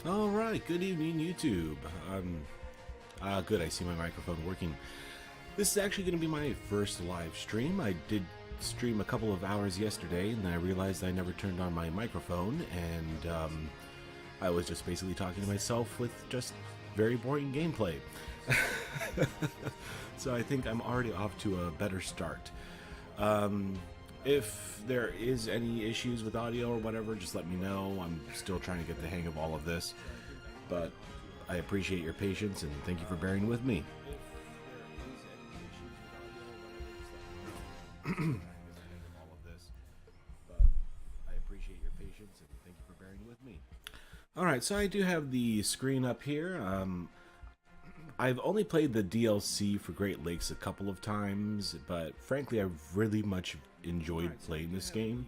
All right, good evening, YouTube. Good, I see my microphone working. This is actually going to be my first live stream. I did stream a couple of hours yesterday, and then I realized I never turned on my microphone, and I was just basically talking to myself with just very boring gameplay. So I think I'm already off to a better start. If there is any issues with audio or whatever, just let me know. I'm still trying to get the hang of all of this, but I appreciate your patience and thank you for bearing with me. Alright, so I do have the screen up here. I've only played the DLC for Great Lakes a couple of times, but frankly I've really much enjoyed playing this game,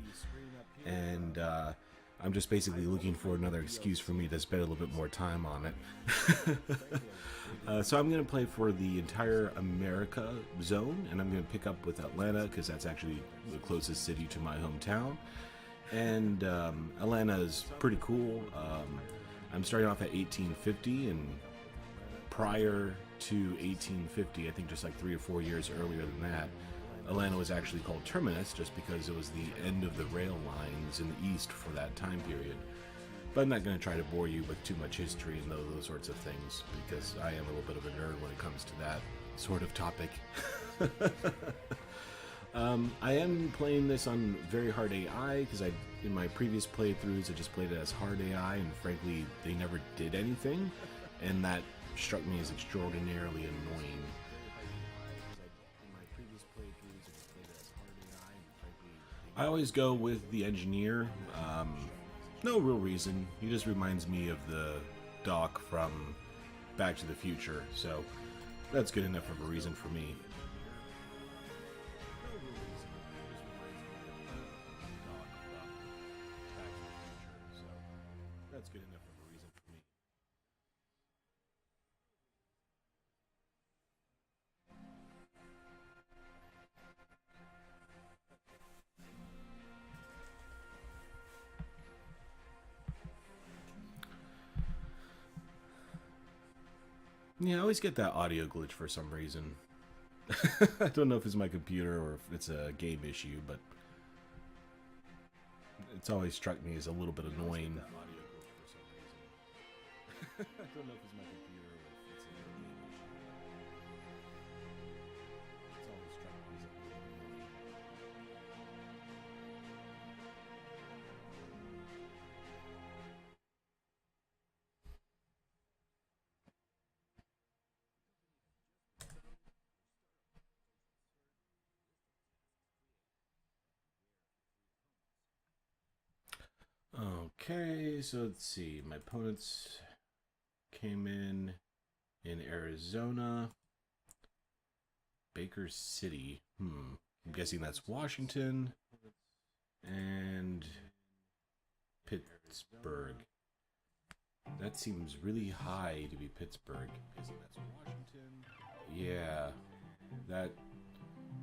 and I'm just basically looking for another excuse for me to spend a little bit more time on it. So I'm going to play for the entire America zone, and I'm going to pick up with Atlanta because that's actually the closest city to my hometown. And Atlanta is pretty cool. I'm starting off at 1850, and prior to 1850, I think just like 3 or 4 years earlier than that, Atlanta was actually called Terminus just because it was the end of the rail lines in the east for that time period. But I'm not going to try to bore you with too much history and those sorts of things, because I am a little bit of a nerd when it comes to that sort of topic. I am playing this on very hard AI, because in my previous playthroughs I just played it as hard AI, and frankly they never did anything, and that struck me as extraordinarily annoying. I always go with the engineer. No real reason. He just reminds me of the Doc from Back to the Future, so that's good enough of a reason for me. That's good enough of a reason for me. Yeah, I always get that audio glitch for some reason. I don't know if it's my computer or if it's a game issue, but it's always struck me as a little bit annoying. I don't know if it's my computer or if it's a game issue. It's always struck me as a little bit annoying. Okay, so let's see. My opponents came in Arizona. Baker City. I'm guessing that's Washington. And Pittsburgh. That seems really high to be Pittsburgh. Yeah, that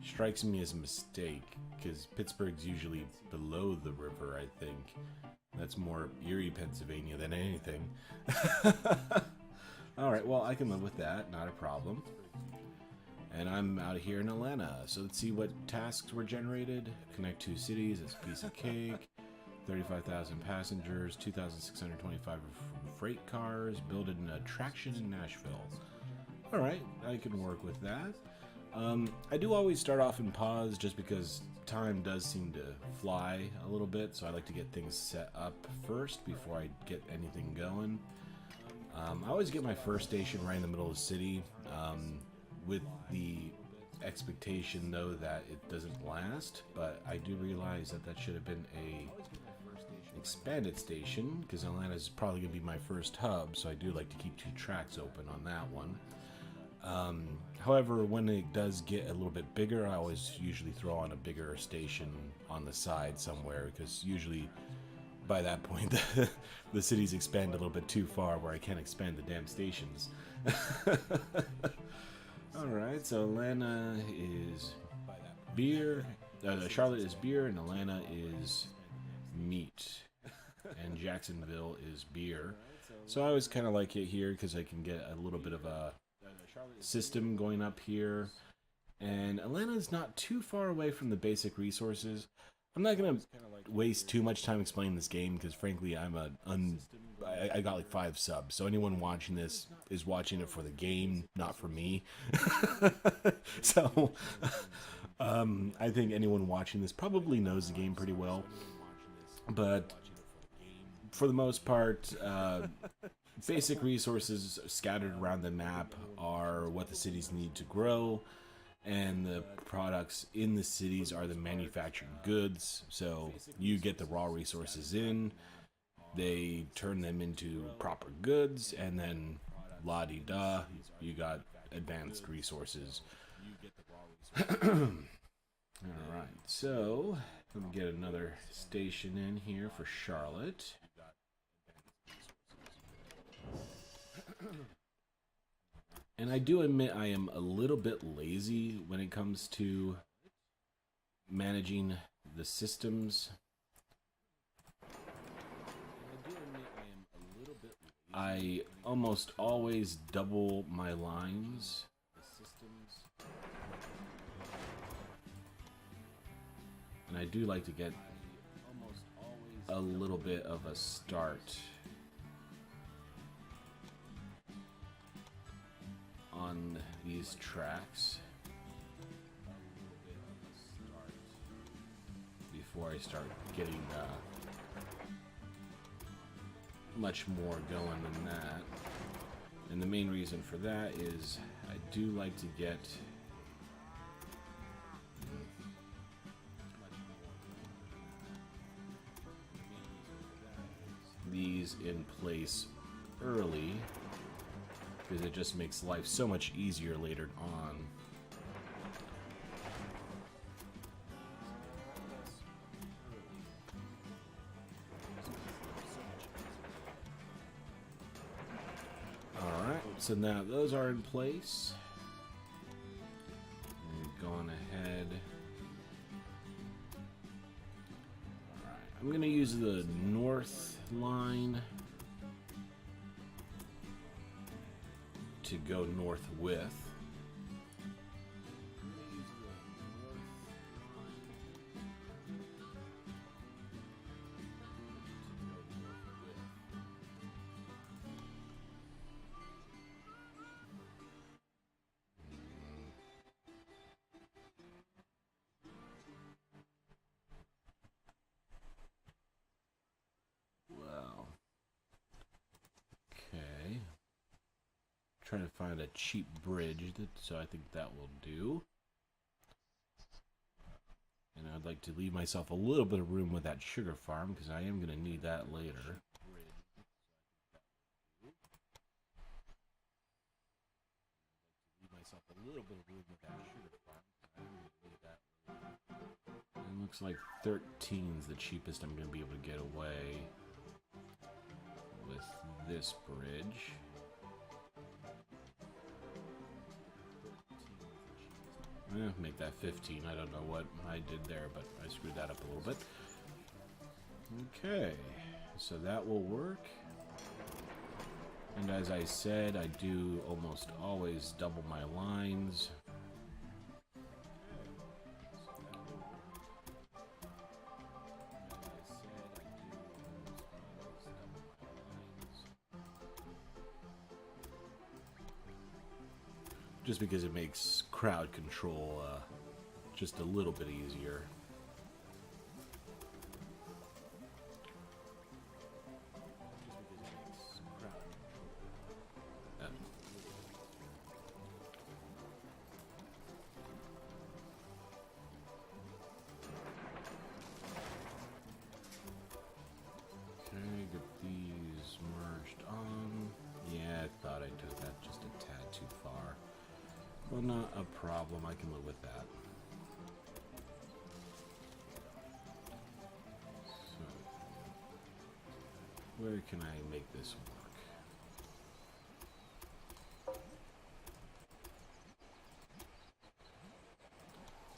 strikes me as a mistake, because Pittsburgh's usually below the river, I think. That's more Erie, Pennsylvania than anything. Alright, well, I can live with that, not a problem. And I'm out here in Atlanta, so let's see what tasks were generated. Connect 2 cities, it's a piece of cake. 35,000 passengers, 2,625 freight cars, build an attraction in Nashville. Alright, I can work with that. I do always start off in pause just because time does seem to fly a little bit, so I like to get things set up first before I get anything going. I always get my first station right in the middle of the city, with the expectation though that it doesn't last, but I do realize that that should have been a expanded station, because Atlanta is probably going to be my first hub, so I do like to keep 2 tracks open on that one. However, when it does get a little bit bigger, I always usually throw on a bigger station on the side somewhere, because usually by that point the cities expand a little bit too far where I can't expand the damn stations. Alright, so Atlanta is beer, Charlotte is beer, and Atlanta is meat. And Jacksonville is beer. So I always kind of like it here because I can get a little bit of a system going up here. And Atlanta's not too far away from the basic resources. I'm not going to waste too much time explaining this game because, frankly, I got like 5 subs. So anyone watching this is watching it for the game, not for me. So I think anyone watching this probably knows the game pretty well. But for the most part, basic resources scattered around the map are what the cities need to grow. And the products in the cities are the manufactured goods. So you get the raw resources in, they turn them into proper goods, and then la-di-da, you got advanced resources. Alright, so let me get another station in here for Charlotte. And I do admit I am a little bit lazy when it comes to managing the systems. I almost always double my lines. And I do like to get a little bit of a start on these tracks before I start getting much more going than that. And the main reason for that is I do like to get these in place early, because it just makes life so much easier later on. Alright, so now those are in place. And going ahead. Alright, I'm going to use the north line to go north with. Well, okay. Trying to find a cheap bridge, so I think that will do. And I'd like to leave myself a little bit of room with that sugar farm, because I am going to need that later. It looks like 13's the cheapest I'm going to be able to get away with this bridge. Make that 15. I don't know what I did there, but I screwed that up a little bit. Okay, so that will work. And as I said, I do almost always double my lines. Just because it makes crowd control just a little bit easier. Okay, get these merged on. Yeah, I thought I took that just a tad too far. Well, not a problem. I can live with that. So, where can I make this work?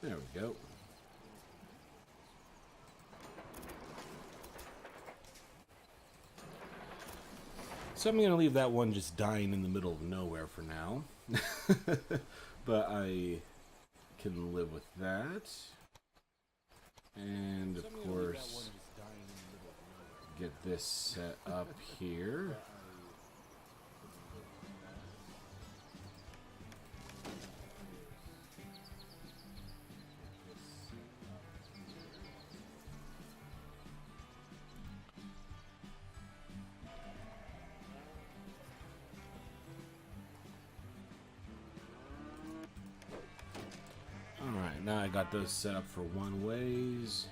There we go. So So I'm going to leave that one just dying in the middle of nowhere for now. But I can live with that. And of course, get this set up here. Alright, now I got those set up for one ways.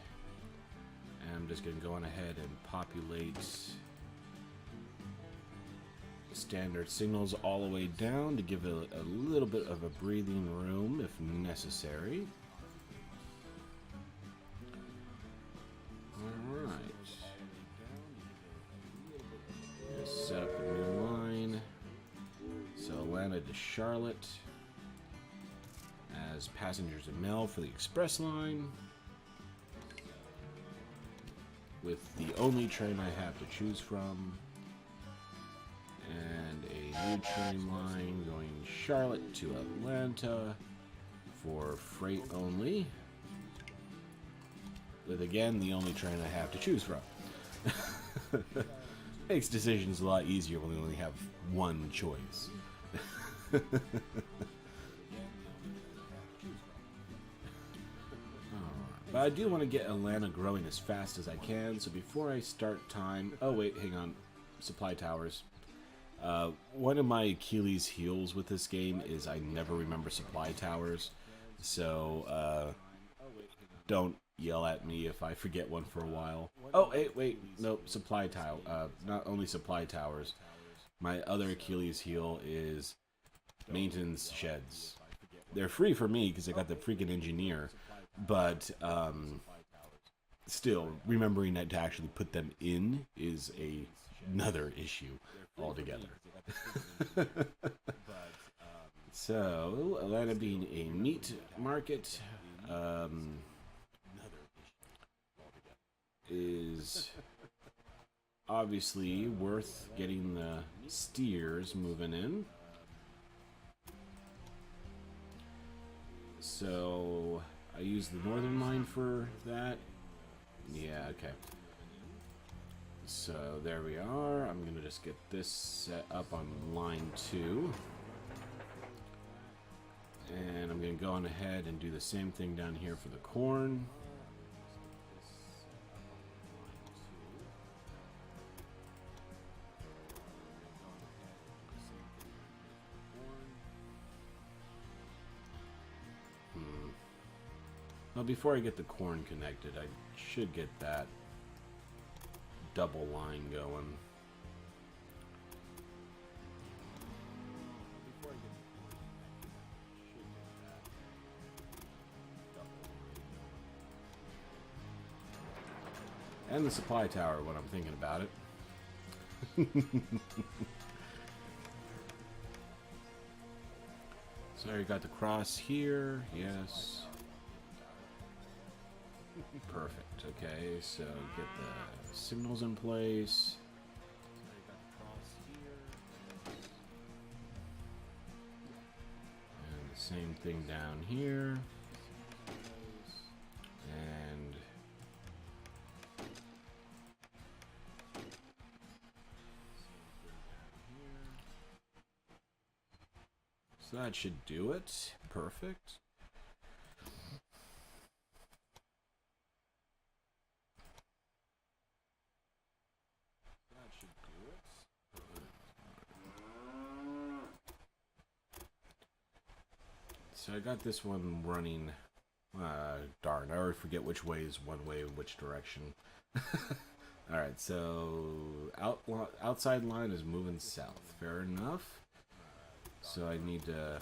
And I'm just going to go on ahead and populate standard signals all the way down to give it a little bit of a breathing room if necessary. Alright. Set up a new line. So Atlanta to Charlotte as passengers and mail for the express line, with the only train I have to choose from, and a new train line going Charlotte to Atlanta for freight only, with again the only train I have to choose from. Makes decisions a lot easier when we only have one choice. But I do want to get Atlanta growing as fast as I can, so before I start time... Oh wait, hang on. Supply towers. One of my Achilles heels with this game is I never remember supply towers, so don't yell at me if I forget one for a while. Oh, wait, no, supply tower. Not only supply towers. My other Achilles heel is maintenance sheds. They're free for me because I got the freaking engineer. But still, remembering that to actually put them in is another issue altogether. So, Atlanta being a meat market is obviously worth getting the steers moving in. So I use the northern line for that. Yeah, okay. So there we are. I'm going to just get this set up on line 2. And I'm going to go on ahead and do the same thing down here for the corn. Well, before I get the corn connected, I should get that double line going. And the supply tower when I'm thinking about it. So you got the cross here, yes. Perfect. Okay, so get the signals in place. And the same thing down here. And so that should do it. Perfect. So I got this one running, darn, I already forget which way is one way and which direction. Alright, so outside line is moving south, fair enough. So I need to,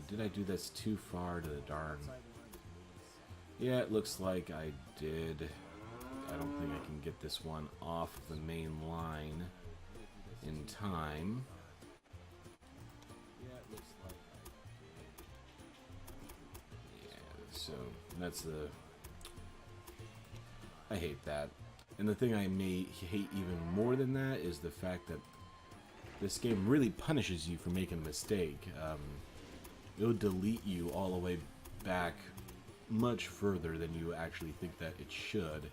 did I do this too far to the darn? Yeah, it looks like I did. I don't think I can get this one off the main line in time. So that's the... I hate that. And the thing I may hate even more than that is the fact that this game really punishes you for making a mistake. It'll delete you all the way back much further than you actually think that it should.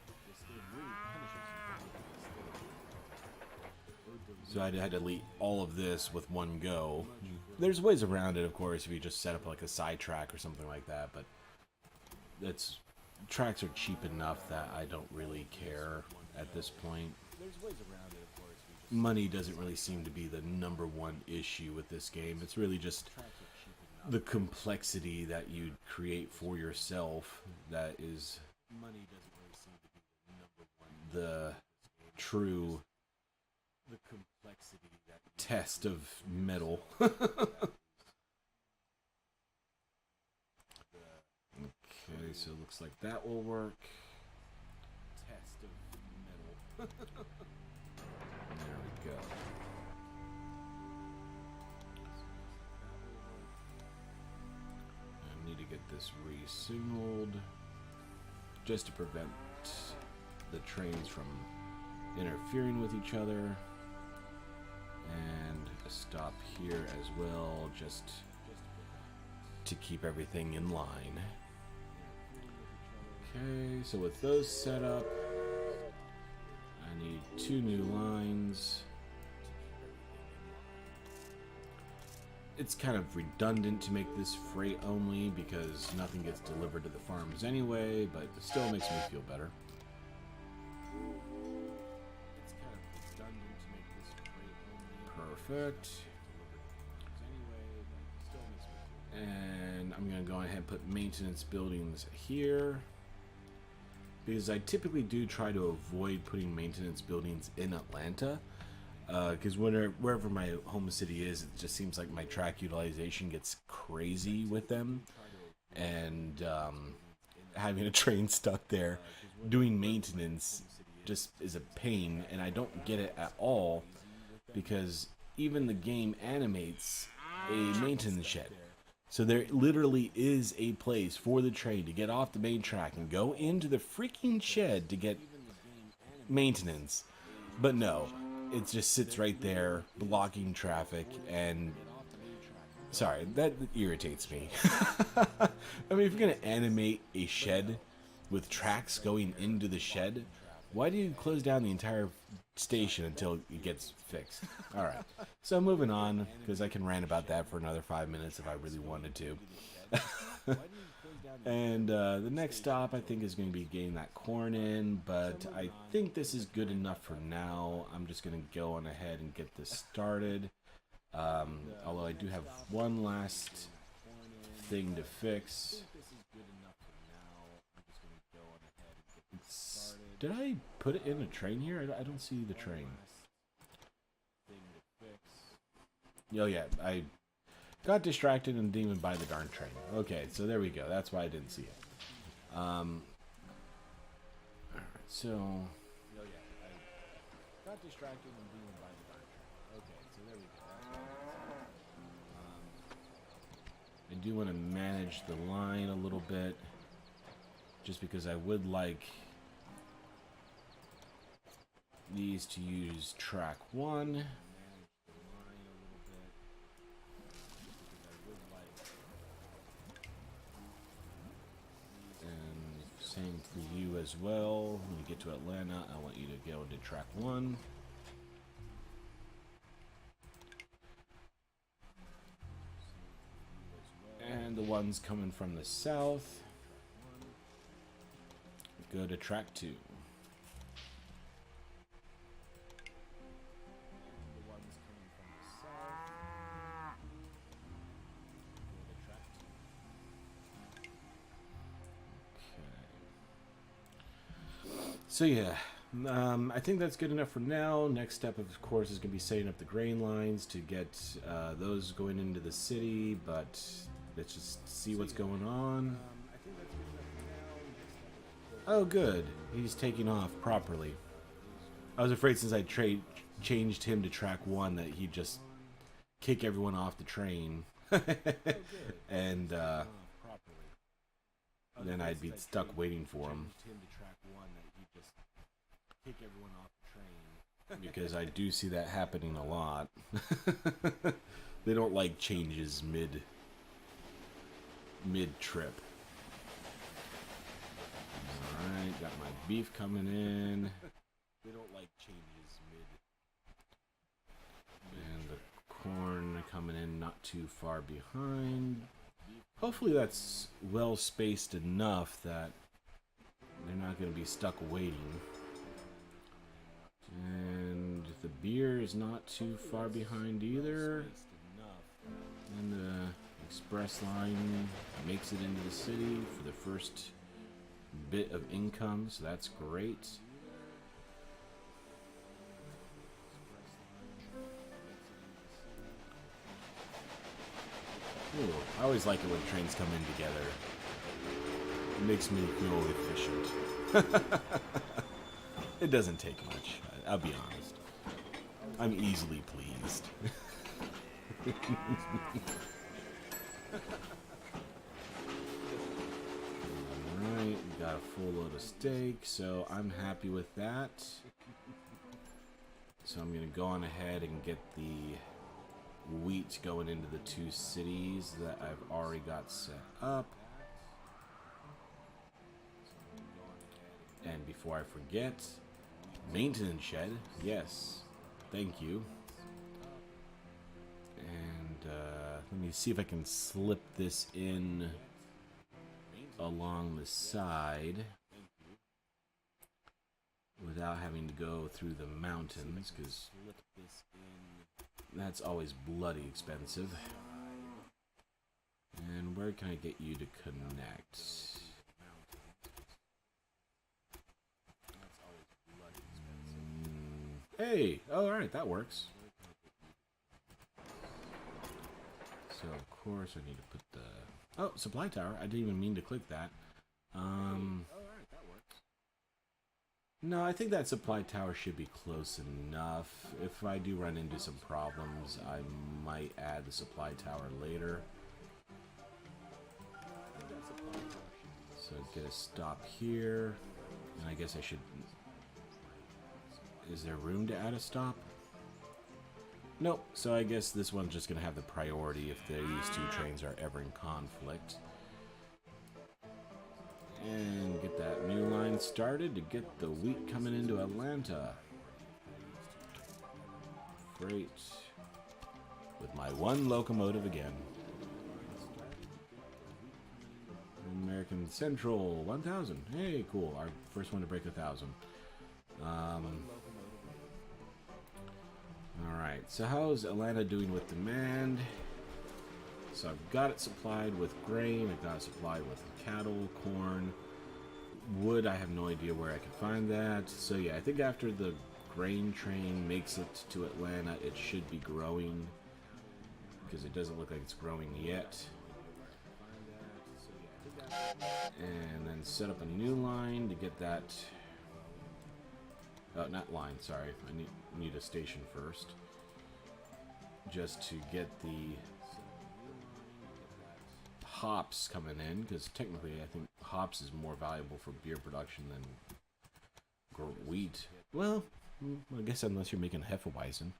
So I had to delete all of this with one go. There's ways around it, of course, if you just set up like a side track or something like that, but tracks are cheap enough that I don't really care at this point. Money doesn't really seem to be the #1 issue with this game. It's really just the complexity that you create for yourself that is the true test of metal. Okay, so it looks like that will work. Test of metal. There we go. I need to get this re-signaled just to prevent the trains from interfering with each other. And a stop here as well, just to keep everything in line. Okay, so with those set up, I need 2 new lines. It's kind of redundant to make this freight only because nothing gets delivered to the farms anyway, but it still makes me feel better. Perfect. And I'm going to go ahead and put maintenance buildings here, because I typically do try to avoid putting maintenance buildings in Atlanta, because wherever my home city is, it just seems like my track utilization gets crazy with them, and having a train stuck there doing maintenance just is a pain, and I don't get it at all, because even the game animates a maintenance shed. So there literally is a place for the train to get off the main track and go into the freaking shed to get maintenance. But no, it just sits right there blocking traffic, and sorry, that irritates me. I mean, if you're going to animate a shed with tracks going into the shed, why do you close down the entire station until it gets fixed? Alright, so moving on, because I can rant about that for another 5 minutes if I really wanted to. And the next stop, I think, is going to be getting that corn in, but I think this is good enough for now. I'm just going to go on ahead and get this started. Although I do have one last thing to fix. Did I put it in a train here? I don't see the train. Oh yeah, I got distracted and didn't even buy the darn train. Okay, so there we go. That's why I didn't see it. Alright, so... got distracted and didn't even buy the darn train. Okay, so there we go. I do want to manage the line a little bit, just because I would like these to use track 1. And same for you as well. When you get to Atlanta, I want you to go into track 1. And the ones coming from the south, go to track 2. So yeah, I think that's good enough for now. Next step, of course, is going to be setting up the grain lines to get those going into the city, but let's just see what's going on. Oh, good. He's taking off properly. I was afraid since I changed him to track 1 that he'd just kick everyone off the train. And then I'd be stuck waiting for him. kick everyone off the train. Because I do see that happening a lot. They don't like changes mid-trip. Alright, got my beef coming in. They don't like changes and the corn coming in not too far behind. Hopefully that's well spaced enough that they're not going to be stuck waiting. And the beer is not too far behind either. And the express line makes it into the city for the first bit of income, so that's great. Ooh, I always like it when trains come in together. It makes me feel efficient. It doesn't take much, I'll be honest. I'm easily pleased. Alright, we got a full load of steak, so I'm happy with that. So I'm going to go on ahead and get the wheat going into the 2 cities that I've already got set up. And before I forget, maintenance shed, yes, thank you. And let me see if I can slip this in along the side without having to go through the mountains, because that's always bloody expensive. And where can I get you to connect? Hey! Oh, alright, that works. So, of course, I need to put the... Oh, supply tower. I didn't even mean to click that. No, I think that supply tower should be close enough. If I do run into some problems, I might add the supply tower later. So get a stop here. And I guess I should... Is there room to add a stop? Nope. So I guess this one's just going to have the priority if these 2 trains are ever in conflict. And get that new line started to get the wheat coming into Atlanta. Great. With my 1 locomotive again. American Central 1000. Hey, cool. Our first one to break 1,000. Alright, so how's Atlanta doing with demand? So I've got it supplied with grain, I've got it supplied with cattle, corn, wood. I have no idea where I can find that. So yeah, I think after the grain train makes it to Atlanta, it should be growing, because it doesn't look like it's growing yet. And then set up a new line to get that... Oh, not line, sorry. I need a station first. Just to get the hops coming in, because technically I think hops is more valuable for beer production than wheat. Well, I guess unless you're making Hefeweizen.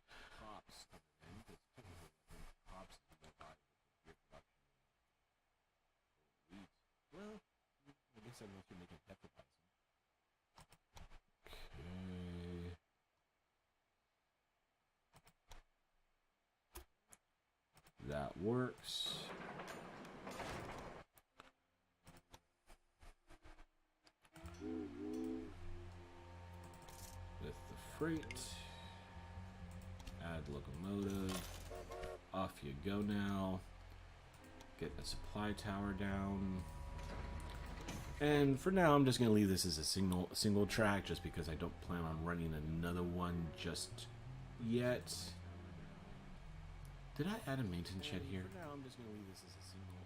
That works. With the freight, add locomotive, off you go now. Get the supply tower down. And for now, I'm just going to leave this as a single track, just because I don't plan on running another one just yet. Did I add a maintenance shed here?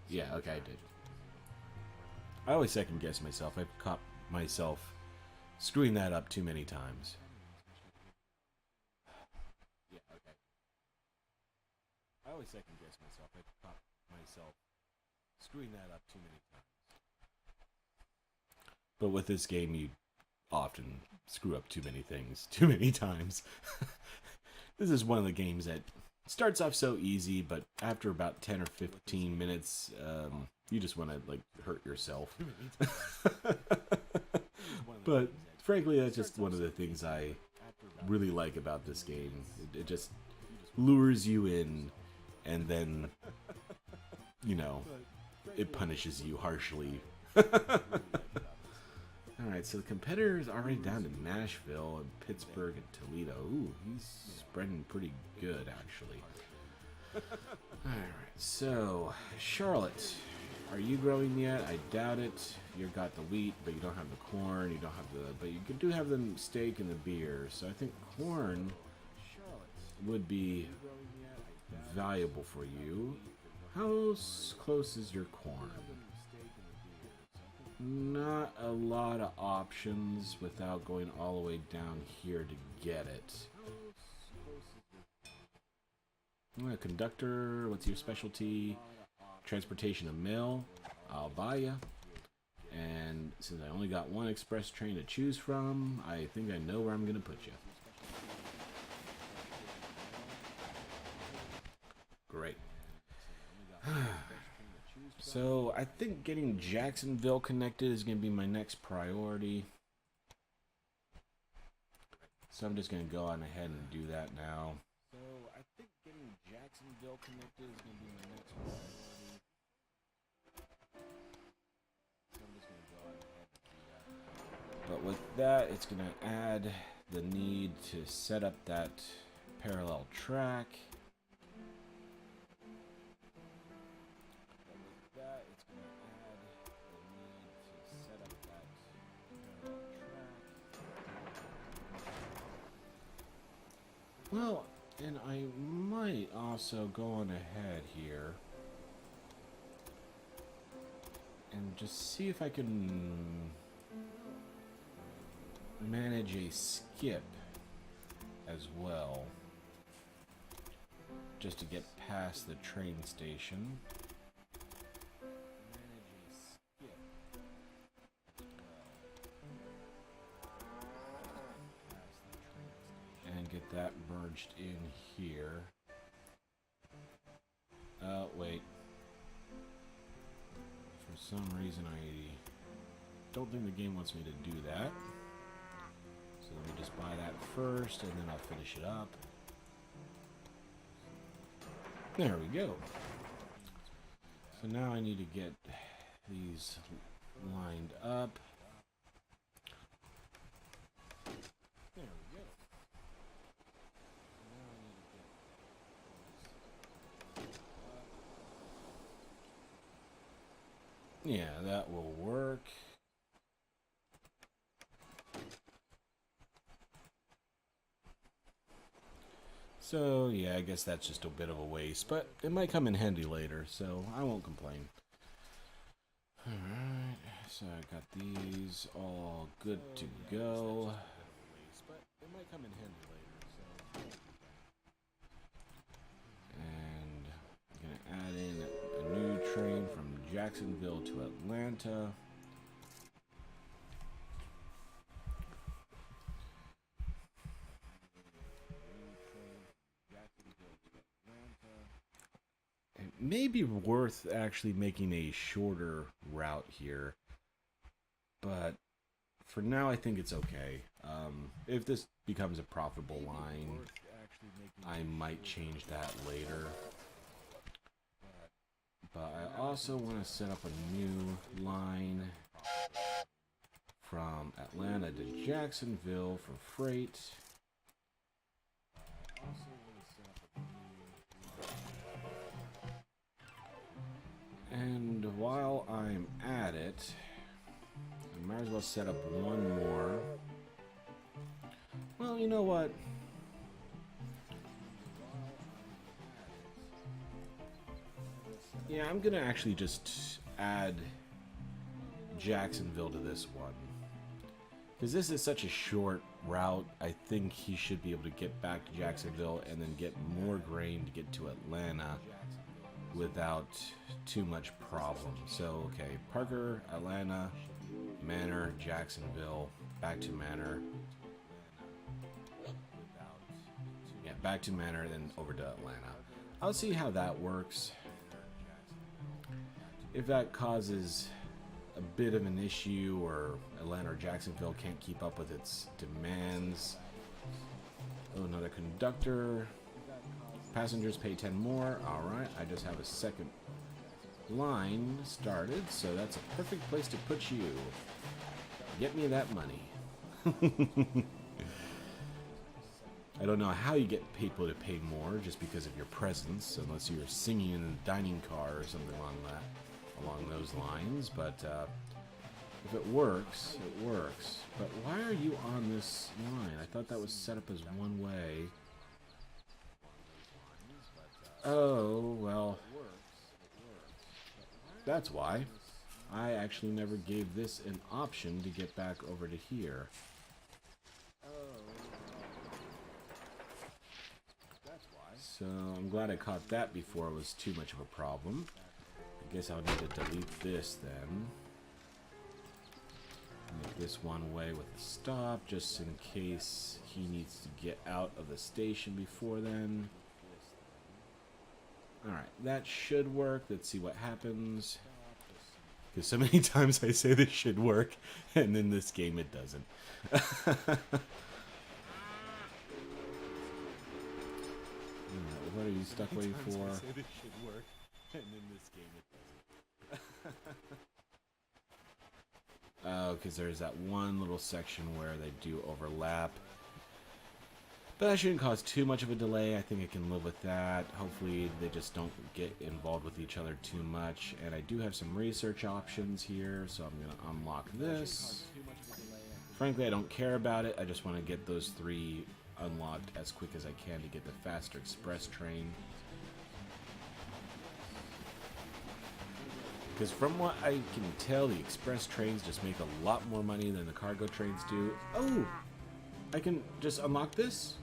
Yeah, okay, I did. I always second guess myself. I've caught myself screwing that up too many times. Yeah, okay. I always second guess myself. I've caught myself screwing that up too many times. But with this game, you often screw up too many things too many times. This is one of the games that starts off so easy, but after about 10 or 15 minutes, you just want to like hurt yourself. But frankly, that's just one of the things I really like about this game. It just lures you in, and then, you know, it punishes you harshly. Alright, so the competitor is already down to Nashville and Pittsburgh and Toledo. Ooh, he's spreading pretty good, actually. Alright, so, Charlotte. Are you growing yet? I doubt it. You've got the wheat, but you don't have the corn. You don't have the... But you do have the steak and the beer. So I think corn would be valuable for you. How close is your corn? Not a lot of options without going all the way down here to get it. Conductor, what's your specialty? Transportation of mail. I'll buy ya. And since I only got one express train to choose from, I think I know where I'm going to put you. Great. So, I think getting Jacksonville connected is going to be my next priority. So I'm just going to go on ahead and do that now. So, I think getting Jacksonville connected is going to be my next priority. So I'm just going to go on ahead and do that. But with that, it's going to add the need to set up that parallel track. Well, and I might also go on ahead here and just see if I can manage a skip as well, just to get past the train station. Get that merged in here. Wait. For some reason I don't think the game wants me to do that. So let me just buy that first and then I'll finish it up. There we go. So now I need to get these lined up. Yeah, that will work. So, yeah, I guess that's just a bit of a waste, but it might come in handy later, so I won't complain. Alright, so I got these all good to go. But it might come in handy later, so. And I'm gonna add in a new train from Jacksonville to Atlanta. It may be worth actually making a shorter route here, but for now I think it's okay. If this becomes a profitable line, I might change that later. But I also want to set up a new line from Atlanta to Jacksonville for freight. And while I'm at it, I might as well set up one more. Well, you know what? Yeah, I'm gonna actually just add Jacksonville to this one. Because this is such a short route, I think he should be able to get back to Jacksonville and then get more grain to get to Atlanta without too much problem. So, okay, Parker, Atlanta, Manor, Jacksonville. back to Manor. Yeah, back to Manor, then over to Atlanta. I'll see how that works. If that causes a bit of an issue, or Atlanta or Jacksonville can't keep up with its demands. Oh, another conductor. Passengers pay 10 more. Alright, I just have a second line started, so that's a perfect place to put you. Get me that money. I don't know how you get people to pay more just because of your presence, unless you're singing in a dining car or something along those lines, but if it works, it works. But why are you on this line? I thought that was set up as one way. Oh, well, that's why. I actually never gave this an option to get back over to here. So I'm glad I caught that before it was too much of a problem. I guess I'll need to delete this then. Make this one way with the stop, just in case he needs to get out of the station before then. Alright, that should work. Let's see what happens. Because so many times I say this should work, and in this game it doesn't. What are you stuck waiting for? I say this should work, and in this game it doesn't. Oh, because there's that one little section where they do overlap. But that shouldn't cause too much of a delay. I think I can live with that. Hopefully they just don't get involved with each other too much. And I do have some research options here, so I'm going to unlock this. Frankly, I don't care about it. I just want to get those 3 unlocked as quick as I can to get the faster express train. Because from what I can tell, the express trains just make a lot more money than the cargo trains do. Oh! I can just unlock this?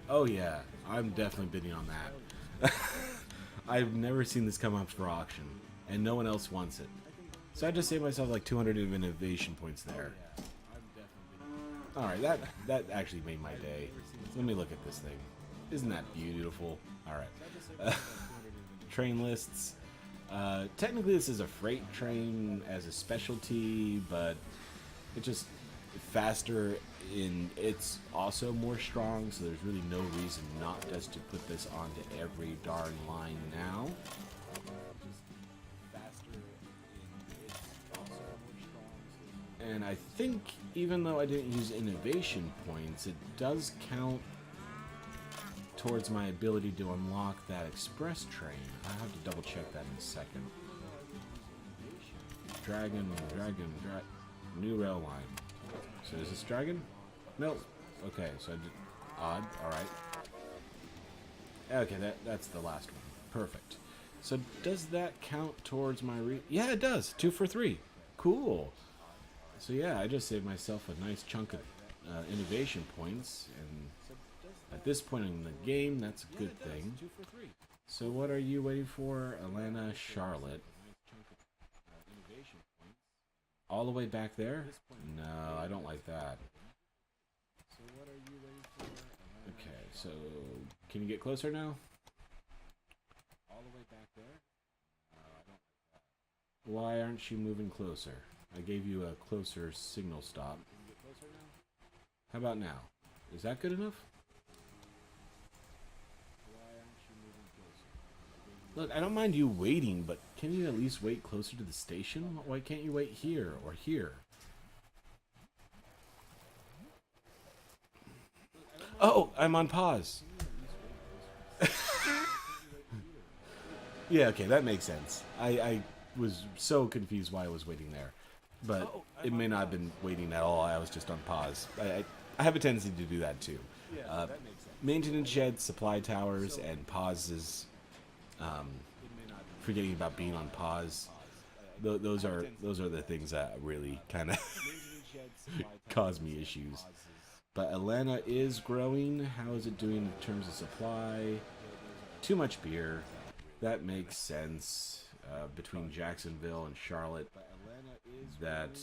Oh yeah, I'm definitely bidding on that. I've never seen this come up for auction, and no one else wants it. So I just saved myself like 200 of innovation points there. Alright, that actually made my day. Let me look at this thing. Isn't that beautiful? Alright. Train lists. Technically this is a freight train as a specialty, but it's just faster, it's also more strong, so there's really no reason not just to put this onto every darn line now. And I think even though I didn't use innovation points, it does count towards my ability to unlock that express train. I'll have to double check that in a second. Dragon, new rail line. So is this dragon? Nope. Okay, so I did odd. Alright. Okay, that's the last one. Perfect. So does that count towards my yeah, it does. 2 for 3. Cool. So yeah, I just saved myself a nice chunk of innovation points, and at this point in the game, that's a good thing. So what are you waiting for? Atlanta, Charlotte. All the way back there? No, I don't like that. Okay, so can you get closer now? Why aren't you moving closer? I gave you a closer signal stop. How about now? Is that good enough? Look, I don't mind you waiting, but can you at least wait closer to the station? Why can't you wait here or here? Oh, I'm on pause. Yeah, okay, that makes sense. I was so confused why I was waiting there. But it may not have been waiting at all. I was just on pause. I have a tendency to do that too. Maintenance sheds, supply towers, and pauses. Forgetting about being on pause. Those are the things that really kind of cause me issues. But Atlanta is growing. How is it doing in terms of supply? Too much beer. That makes sense. Between Jacksonville and Charlotte, that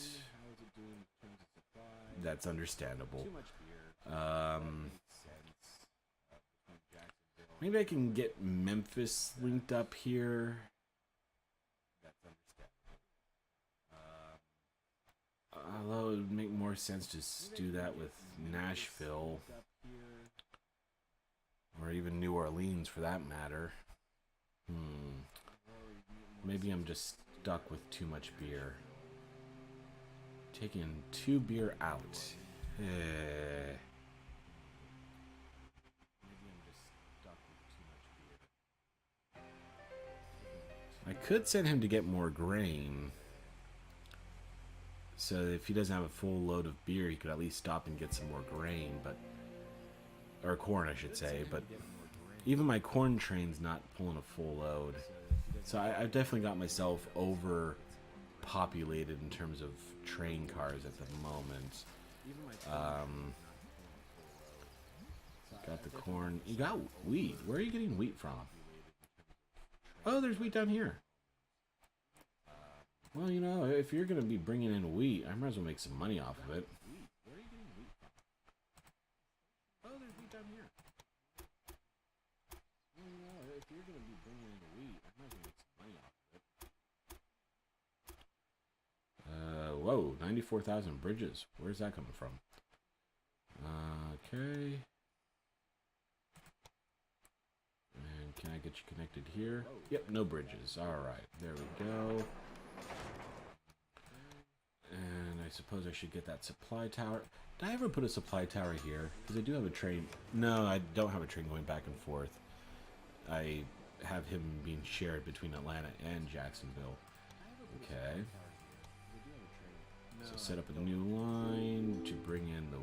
That's understandable. Maybe I can get Memphis linked up here. Although it would make more sense to do that with Nashville. Or even New Orleans for that matter. Maybe I'm just stuck with too much beer. Taking 2 beer out. I could send him to get more grain. So if he doesn't have a full load of beer, he could at least stop and get some more grain, but... Or corn, I should say, but... Even my corn train's not pulling a full load. So I've definitely got myself overpopulated in terms of train cars at the moment. Got the corn. You got wheat. Where are you getting wheat from? Oh, there's wheat down here. Well, you know, if you're going to be bringing in wheat, I might as well make some money off of it. Oh, there's wheat down here. Well, you know, if you're going to be bringing in wheat, I might as well make some money off of it. Whoa, 94,000 bridges. Where's that coming from? Okay. And can I get you connected here? Yep, no bridges. Alright, there we go. And I suppose I should get that supply tower. Did I ever put a supply tower here? Because I do have a train. No, I don't have a train going back and forth. I have him being shared between Atlanta and Jacksonville. Okay. So set up a new line to bring in the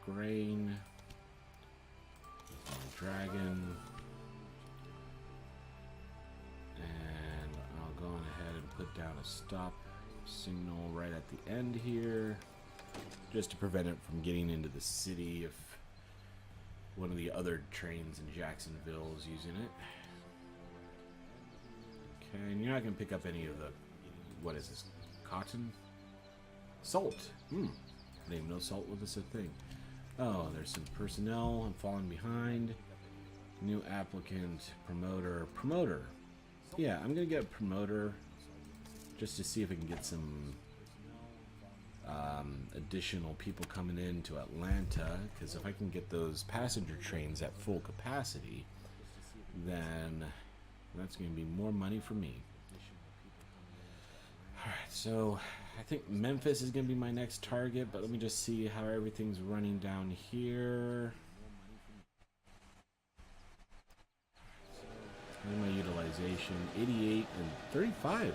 grain. Dragon. And I'll go on ahead and put down a stop signal right at the end here, just to prevent it from getting into the city if one of the other trains in Jacksonville is using it. Okay, and you're not going to pick up any of the, what is this, cotton? Salt. Didn't even know salt was a thing. Oh, there's some personnel. I'm falling behind. New applicant, promoter. Yeah, I'm going to get a promoter just to see if I can get some additional people coming in to Atlanta, because if I can get those passenger trains at full capacity, then that's going to be more money for me. Alright, so I think Memphis is going to be my next target, but let me just see how everything's running down here. And my utilization, 88 and 35.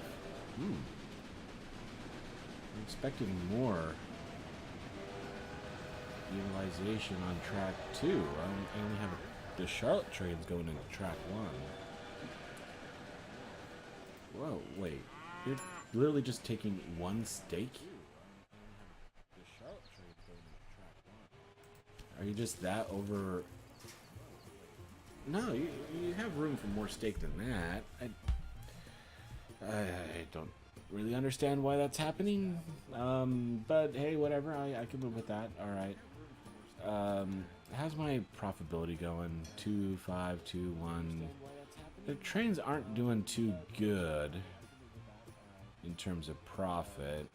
I'm expecting more utilization on track 2. I only have the Charlotte trains going into track 1. Whoa, wait. You're literally just taking one stake? Are you just that over... No, you have room for more stake than that. I don't really understand why that's happening. But hey, whatever. I can live with that. Alright. How's my profitability going? 2, 5, 2, 1. The trains aren't doing too good in terms of profit,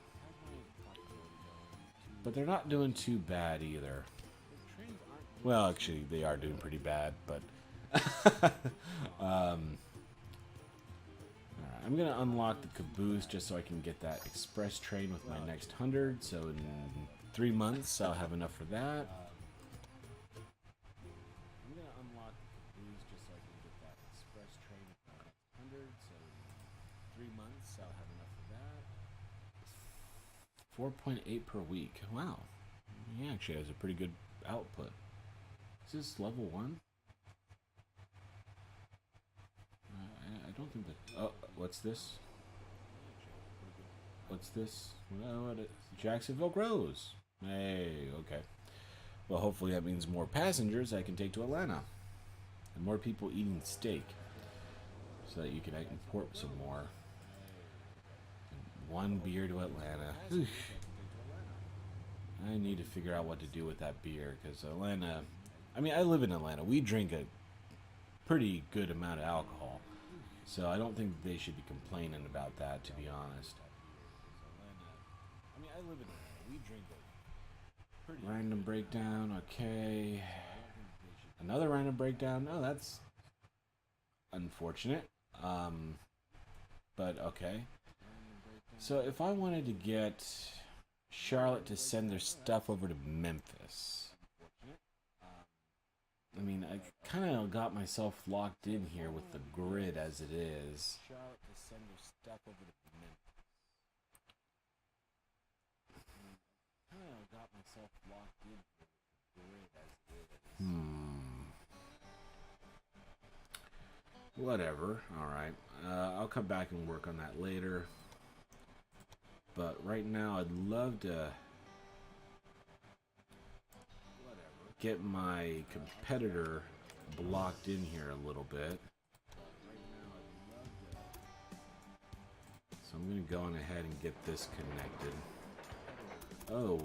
but they're not doing too bad either. Well, actually, they are doing pretty bad, but I'm going to unlock the caboose just so I can get that express train with my next 100. So in 3 months, I'll have enough for that. I'm going to unlock the caboose just so I can get that express train with my next 100. So in 3 months, I'll have enough for that. 4.8 per week. Wow. He actually has a pretty good output. Is this level 1? I don't think that... Oh, what's this? What's this? Jacksonville grows. Hey, okay. Well, hopefully that means more passengers I can take to Atlanta. And more people eating steak. So that you can import some more. 1 beer to Atlanta. I need to figure out what to do with that beer, because Atlanta... I mean, I live in Atlanta. We drink a pretty good amount of alcohol. So I don't think they should be complaining about that, to be honest. I mean, I live in Atlanta. We drink a pretty... Random breakdown, okay. Another random breakdown? No, that's unfortunate. But okay. So if I wanted to get Charlotte to send their stuff over to Memphis, I mean, I kind of got myself locked in here with the grid as it is. Whatever. Alright. I'll come back and work on that later. But right now, I'd love to get my competitor blocked in here a little bit. So I'm going to go on ahead and get this connected. Oh.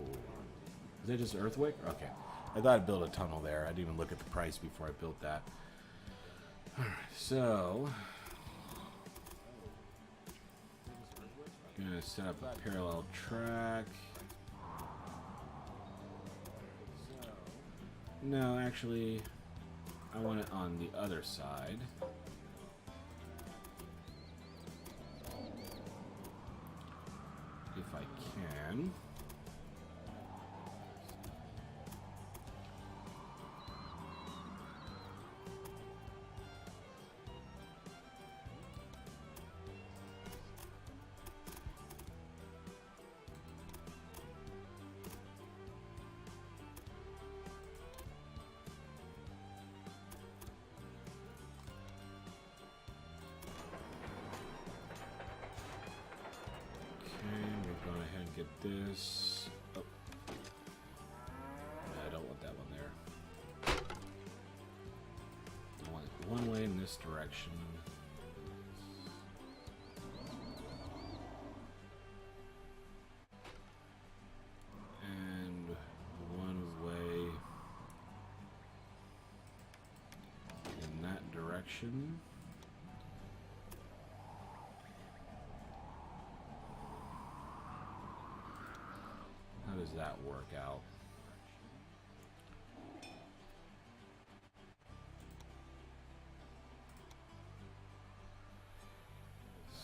Is that just Earthwick? Okay. I thought I'd build a tunnel there. I didn't even look at the price before I built that. Alright, so gonna set up a parallel track. No, actually, I want it on the other side. If I can. This. Oh. I don't want that one there. I want it one way in this direction. And one way in that direction. How does that work out?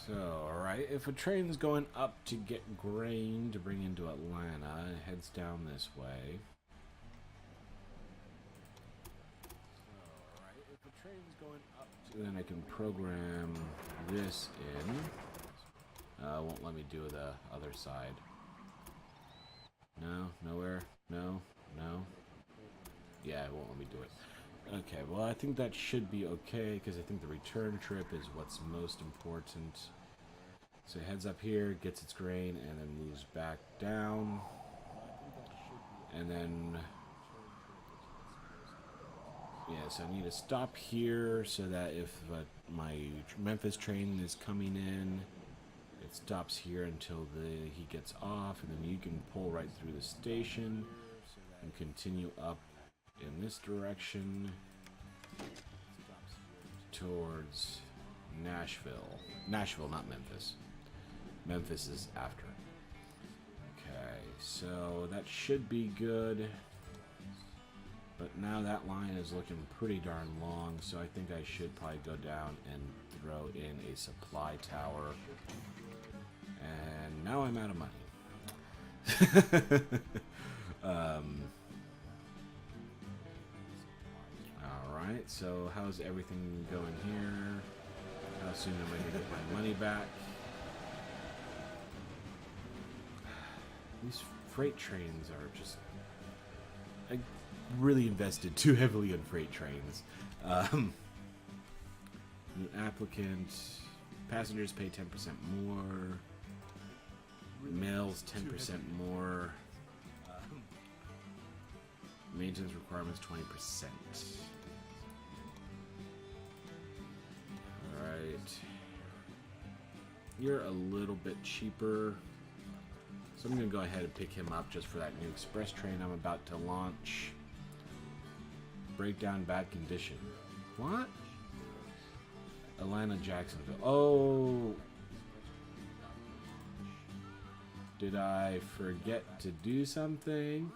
So, alright, if a train's going up to get grain to bring into Atlanta, it heads down this way. Alright, if a train's going up to... Then I can program this in. Won't let me do the other side. No, nowhere, no, no. Yeah, it won't let me do it. Okay, well, I think that should be okay, because I think the return trip is what's most important. So it heads up here, gets its grain, and then moves back down. And then... yeah, so I need to stop here, so that if my Memphis train is coming in, it stops here until he gets off, and then you can pull right through the station and continue up in this direction towards Nashville. Nashville, not Memphis. Memphis is after. Okay, so that should be good. But now that line is looking pretty darn long, so I think I should probably go down and throw in a supply tower. And now I'm out of money. Alright, so how's everything going here? How soon am I going to get my money back? These freight trains are just... I really invested too heavily in freight trains. New applicant. Passengers pay 10% more. Mails 10% more. Maintenance requirements 20%. Alright. You're a little bit cheaper. So I'm going to go ahead and pick him up just for that new express train I'm about to launch. Breakdown bad condition. What? Atlanta, Jacksonville. Oh. Did I forget to do something?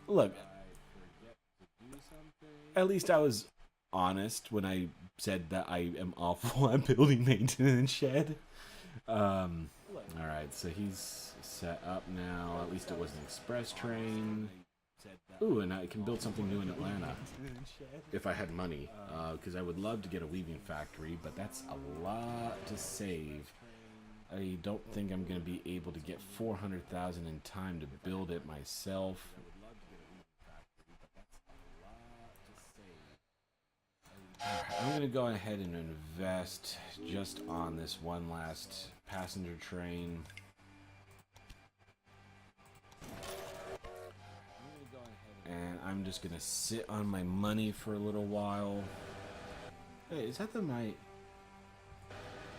Look, at least I was honest when I said that I am awful at building maintenance shed. Alright, so he's set up now. At least it was an express train. Ooh, and I can build something new in Atlanta. If I had money. Because I would love to get a weaving factory, but that's a lot to save. I don't think I'm going to be able to get 400,000 in time to build it myself. I'm going to go ahead and invest just on this one last passenger train. And I'm just going to sit on my money for a little while. Hey, is that the night?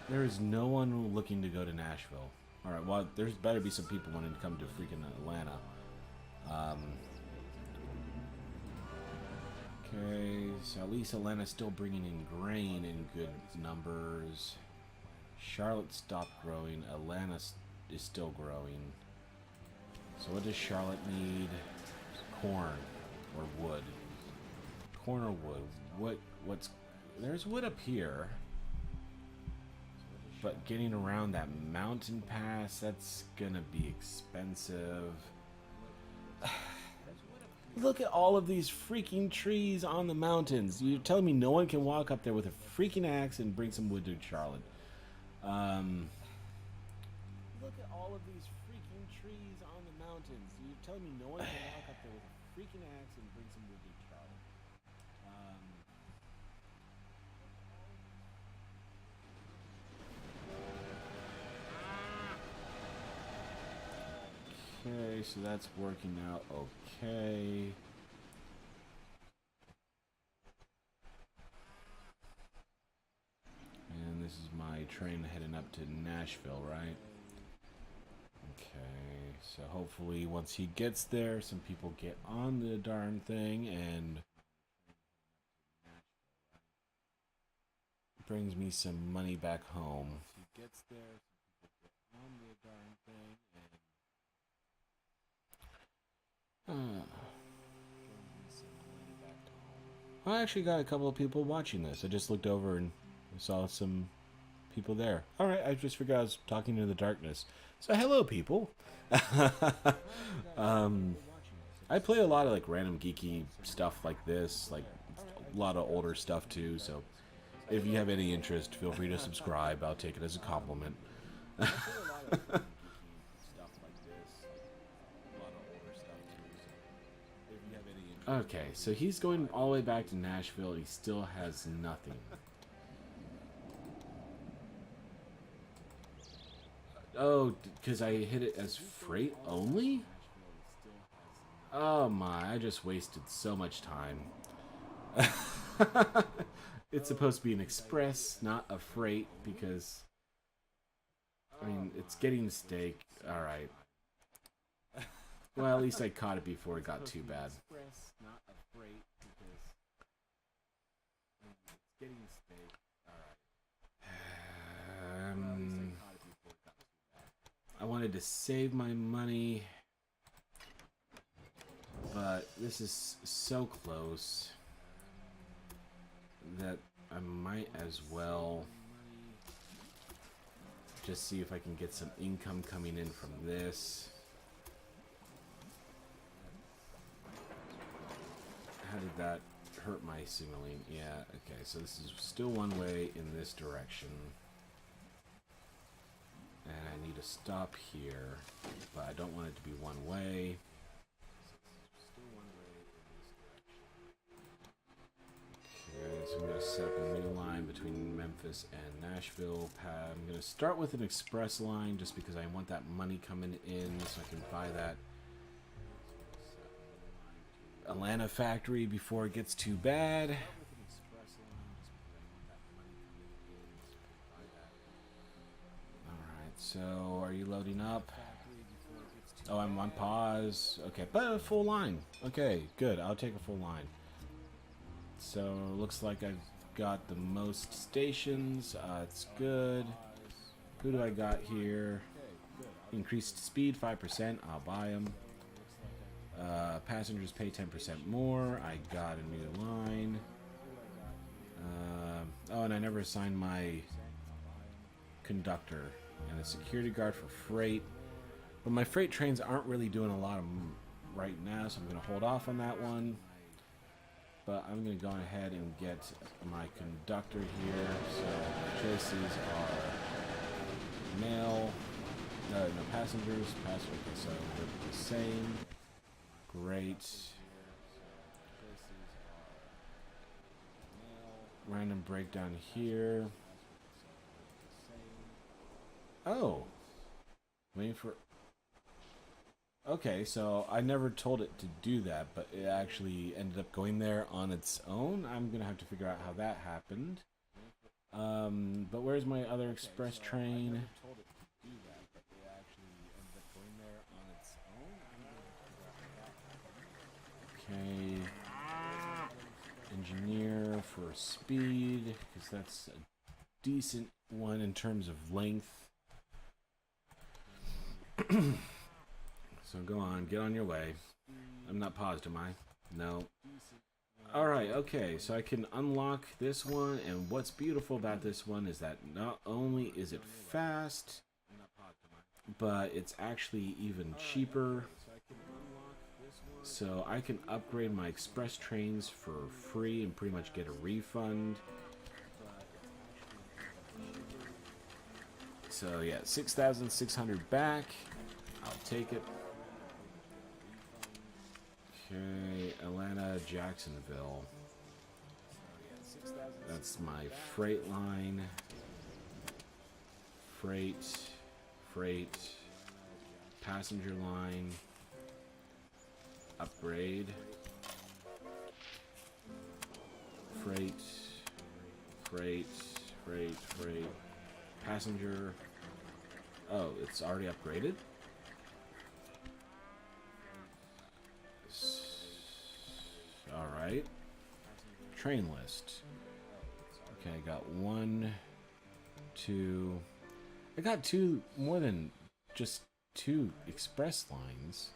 There is no one looking to go to Nashville. Alright, well, there's better be some people wanting to come to freaking Atlanta. Okay, so at least Atlanta's still bringing in grain in good numbers. Charlotte stopped growing. Atlanta is still growing. So what does Charlotte need? Corn or wood? Corn or wood? What's... There's wood up here. But getting around that mountain pass, that's gonna be expensive. Look at all of these freaking trees on the mountains. You're telling me no one can walk up there with a freaking axe and bring some wood to Charlotte? Look at all of these freaking trees on the mountains. You're telling me no one can walk up there with a freaking axe and bring some wood to Charlotte? Okay, so that's working out okay. And this is my train heading up to Nashville, right? Okay, so hopefully once he gets there, some people get on the darn thing and brings me some money back home. Once he gets there, some people get on the darn thing and I actually got a couple of people watching this. I just looked over and saw some people there. Alright, I just figured I was talking to the darkness. So hello, people. I play a lot of like random geeky stuff like this, like a lot of older stuff too, so if you have any interest, feel free to subscribe. I'll take it as a compliment. Okay, so he's going all the way back to Nashville. He still has nothing. Oh, because I hit it as freight only? Oh my, I just wasted so much time. It's supposed to be an express, not a freight, because... I mean, it's getting the steak. Alright. Well, at least I caught it before it got too bad. I wanted to save my money, but this is so close that I might as well just see if I can get some income coming in from this. How did that hurt my signaling? Yeah, okay, so this is still one way in this direction. And I need to stop here, but I don't want it to be one way. Okay, so I'm going to set up a new line between Memphis and Nashville. I'm going to start with an express line just because I want that money coming in so I can buy that. Atlanta factory before it gets too bad. Alright, so are you loading up? Oh, I'm on pause. Okay, but a full line. Okay, good. I'll take a full line. So, looks like I've got the most stations. It's good. Who do I got here? Increased speed 5%. I'll buy them. Passengers pay 10% more. I got a new line. Oh, and I never assigned my conductor and a security guard for freight. But my freight trains aren't really doing a lot of right now, so I'm going to hold off on that one. But I'm going to go ahead and get my conductor here. So choices are male, no passengers. Okay, so they're the same. Great. Random breakdown here. Oh. Waiting for... Okay, so I never told it to do that, but it actually ended up going there on its own. I'm going to have to figure out how that happened. But where's my other express train? Okay. Engineer for speed, because that's a decent one in terms of length. So go on, get on your way. I'm not paused, am I? No. Alright, okay, so I can unlock this one, and what's beautiful about this one is that not only is it fast, but it's actually even cheaper. So I can upgrade my express trains for free and pretty much get a refund. So yeah, 6,600 back. I'll take it. Okay, Atlanta, Jacksonville. That's my freight line. Freight, passenger line. Upgrade. Freight. Passenger. Oh, it's already upgraded? Alright. Train list. Okay, I got 1, 2. I got more than just 2 express lines.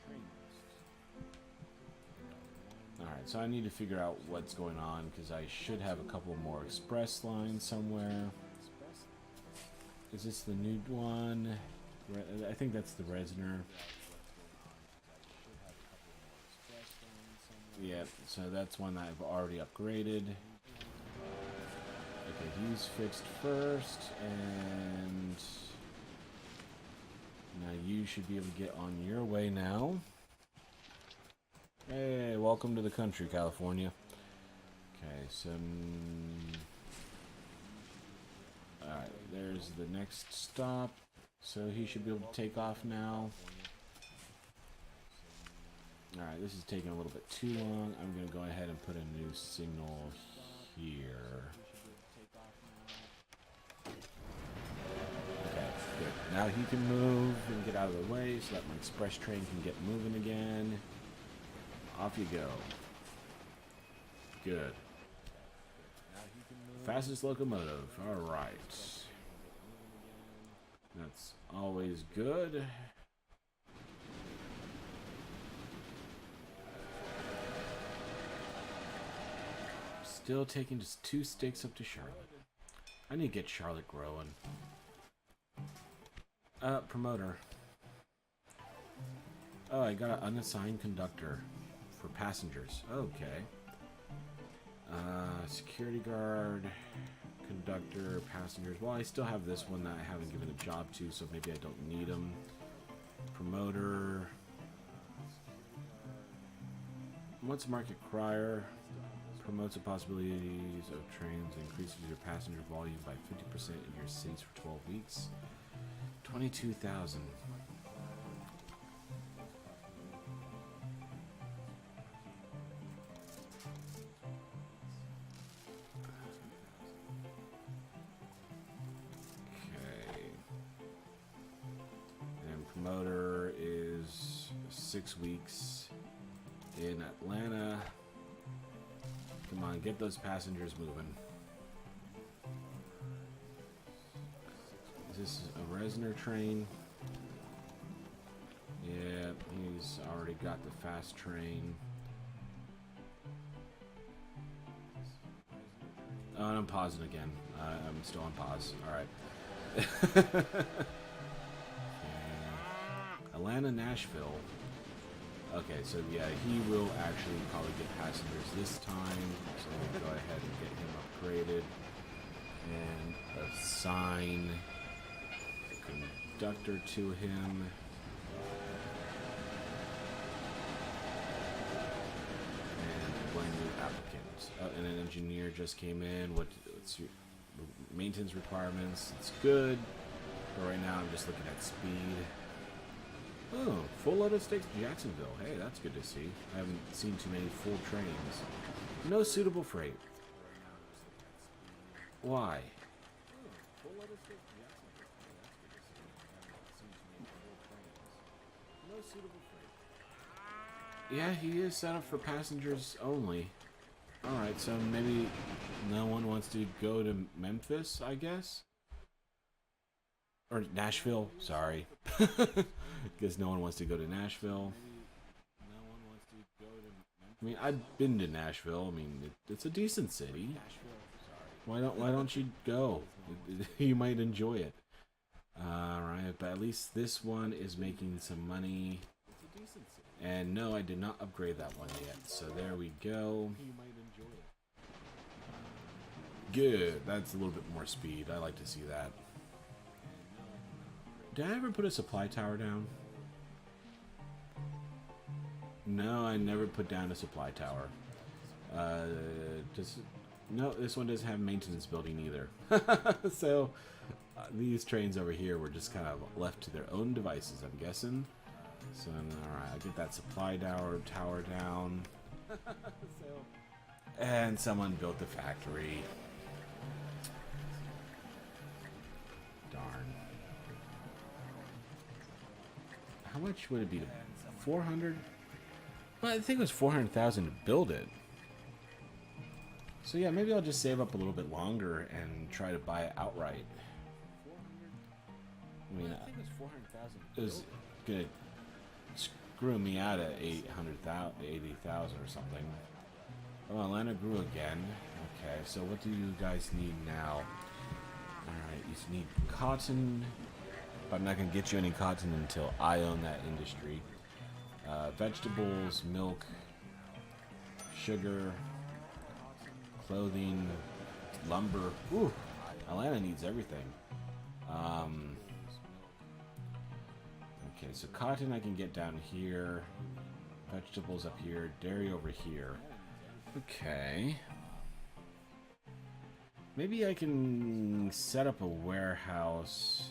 Alright, so I need to figure out what's going on, because I should have a couple more express lines somewhere. Is this the new one? I think that's the Resner. Yeah, so that's one that I've already upgraded. Okay, he's fixed first, and now you should be able to get on your way now. Hey, welcome to the country, California. Okay, so... Alright, there's the next stop. So he should be able to take off now. Alright, this is taking a little bit too long. I'm going to go ahead and put a new signal here. Okay, good. Now he can move and get out of the way so that my express train can get moving again. Off you go. Good. Fastest locomotive. Alright. That's always good. Still taking just 2 sticks up to Charlotte. I need to get Charlotte growing. Promoter. Oh, I got an unassigned conductor for passengers. Okay. Security guard, conductor, passengers. Well, I still have this one that I haven't given a job to, so maybe I don't need them. Promoter. What's market crier? Promotes the possibilities of trains, increases your passenger volume by 50% in your cities for 12 weeks. 22,000. motor is 6 weeks in Atlanta. Come on, get those passengers moving. Is this a Resner train? Yeah, he's already got the fast train. Oh, and I'm pausing again. I'm still on pause. Alright. Atlanta, Nashville. Okay, so yeah, he will actually probably get passengers this time. So we'll go ahead and get him upgraded. And assign a conductor to him. And one new applicant. Oh, and an engineer just came in. What's your maintenance requirements? It's good. But right now I'm just looking at speed. Oh, full load of stakes to Jacksonville. Hey, that's good to see. I haven't seen too many full trains. No suitable freight. Why? Yeah, he is set up for passengers only. Alright, so maybe no one wants to go to Memphis, I guess? Or Nashville, sorry. Guess no one wants to go to Nashville. I mean, I've been to Nashville. I mean, it's a decent city. Why don't you go? You might enjoy it. Alright, but at least this one is making some money. And no, I did not upgrade that one yet. So there we go. Good. That's a little bit more speed. I like to see that. Did I ever put a supply tower down? No, I never put down a supply tower. No, this one doesn't have maintenance building either. So these trains over here were just kind of left to their own devices, I'm guessing. So alright, I'll get that supply tower down. And someone built the factory. Darn. How much would it be? 400? Well, I think it was 400,000 to build it. So yeah, maybe I'll just save up a little bit longer and try to buy it outright. I mean, it was gonna screw me out at 80,000 or something. Oh, Atlanta grew again. Okay, so what do you guys need now? Alright, you need cotton. But I'm not going to get you any cotton until I own that industry. Vegetables, milk, sugar, clothing, lumber. Ooh, Atlanta needs everything. Okay, so cotton I can get down here. Vegetables up here. Dairy over here. Okay. Maybe I can set up a warehouse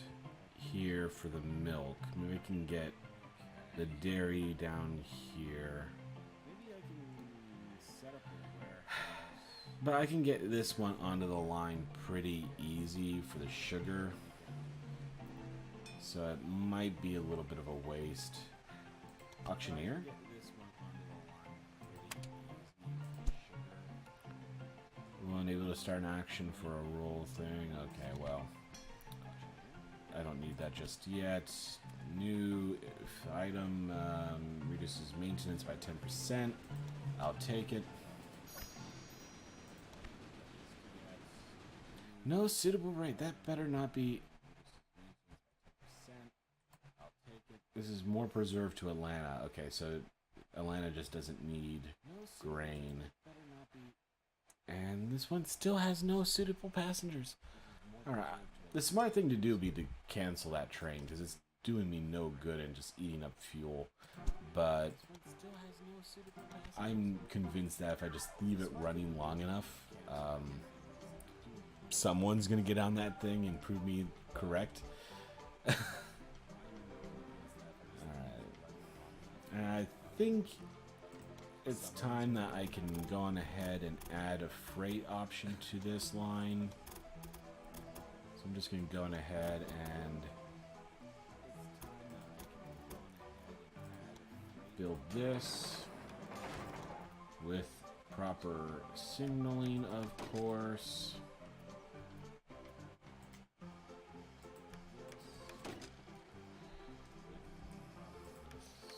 here for the milk. Maybe I can get the dairy down here. But I can get this one onto the line pretty easy for the sugar. So it might be a little bit of a waste. Auctioneer? We weren't able to start an action for a roll thing. Okay, well. I don't need that just yet. New item reduces maintenance by 10%. I'll take it. No suitable rate. That better not be. This is more preserved to Atlanta. Okay, so Atlanta just doesn't need grain. And this one still has no suitable passengers. Alright. The smart thing to do would be to cancel that train, because it's doing me no good and just eating up fuel. But I'm convinced that if I just leave it running long enough, someone's going to get on that thing and prove me correct. Alright. And I think it's time that I can go on ahead and add a freight option to this line. So I'm just going to go on ahead and build this with proper signaling, of course.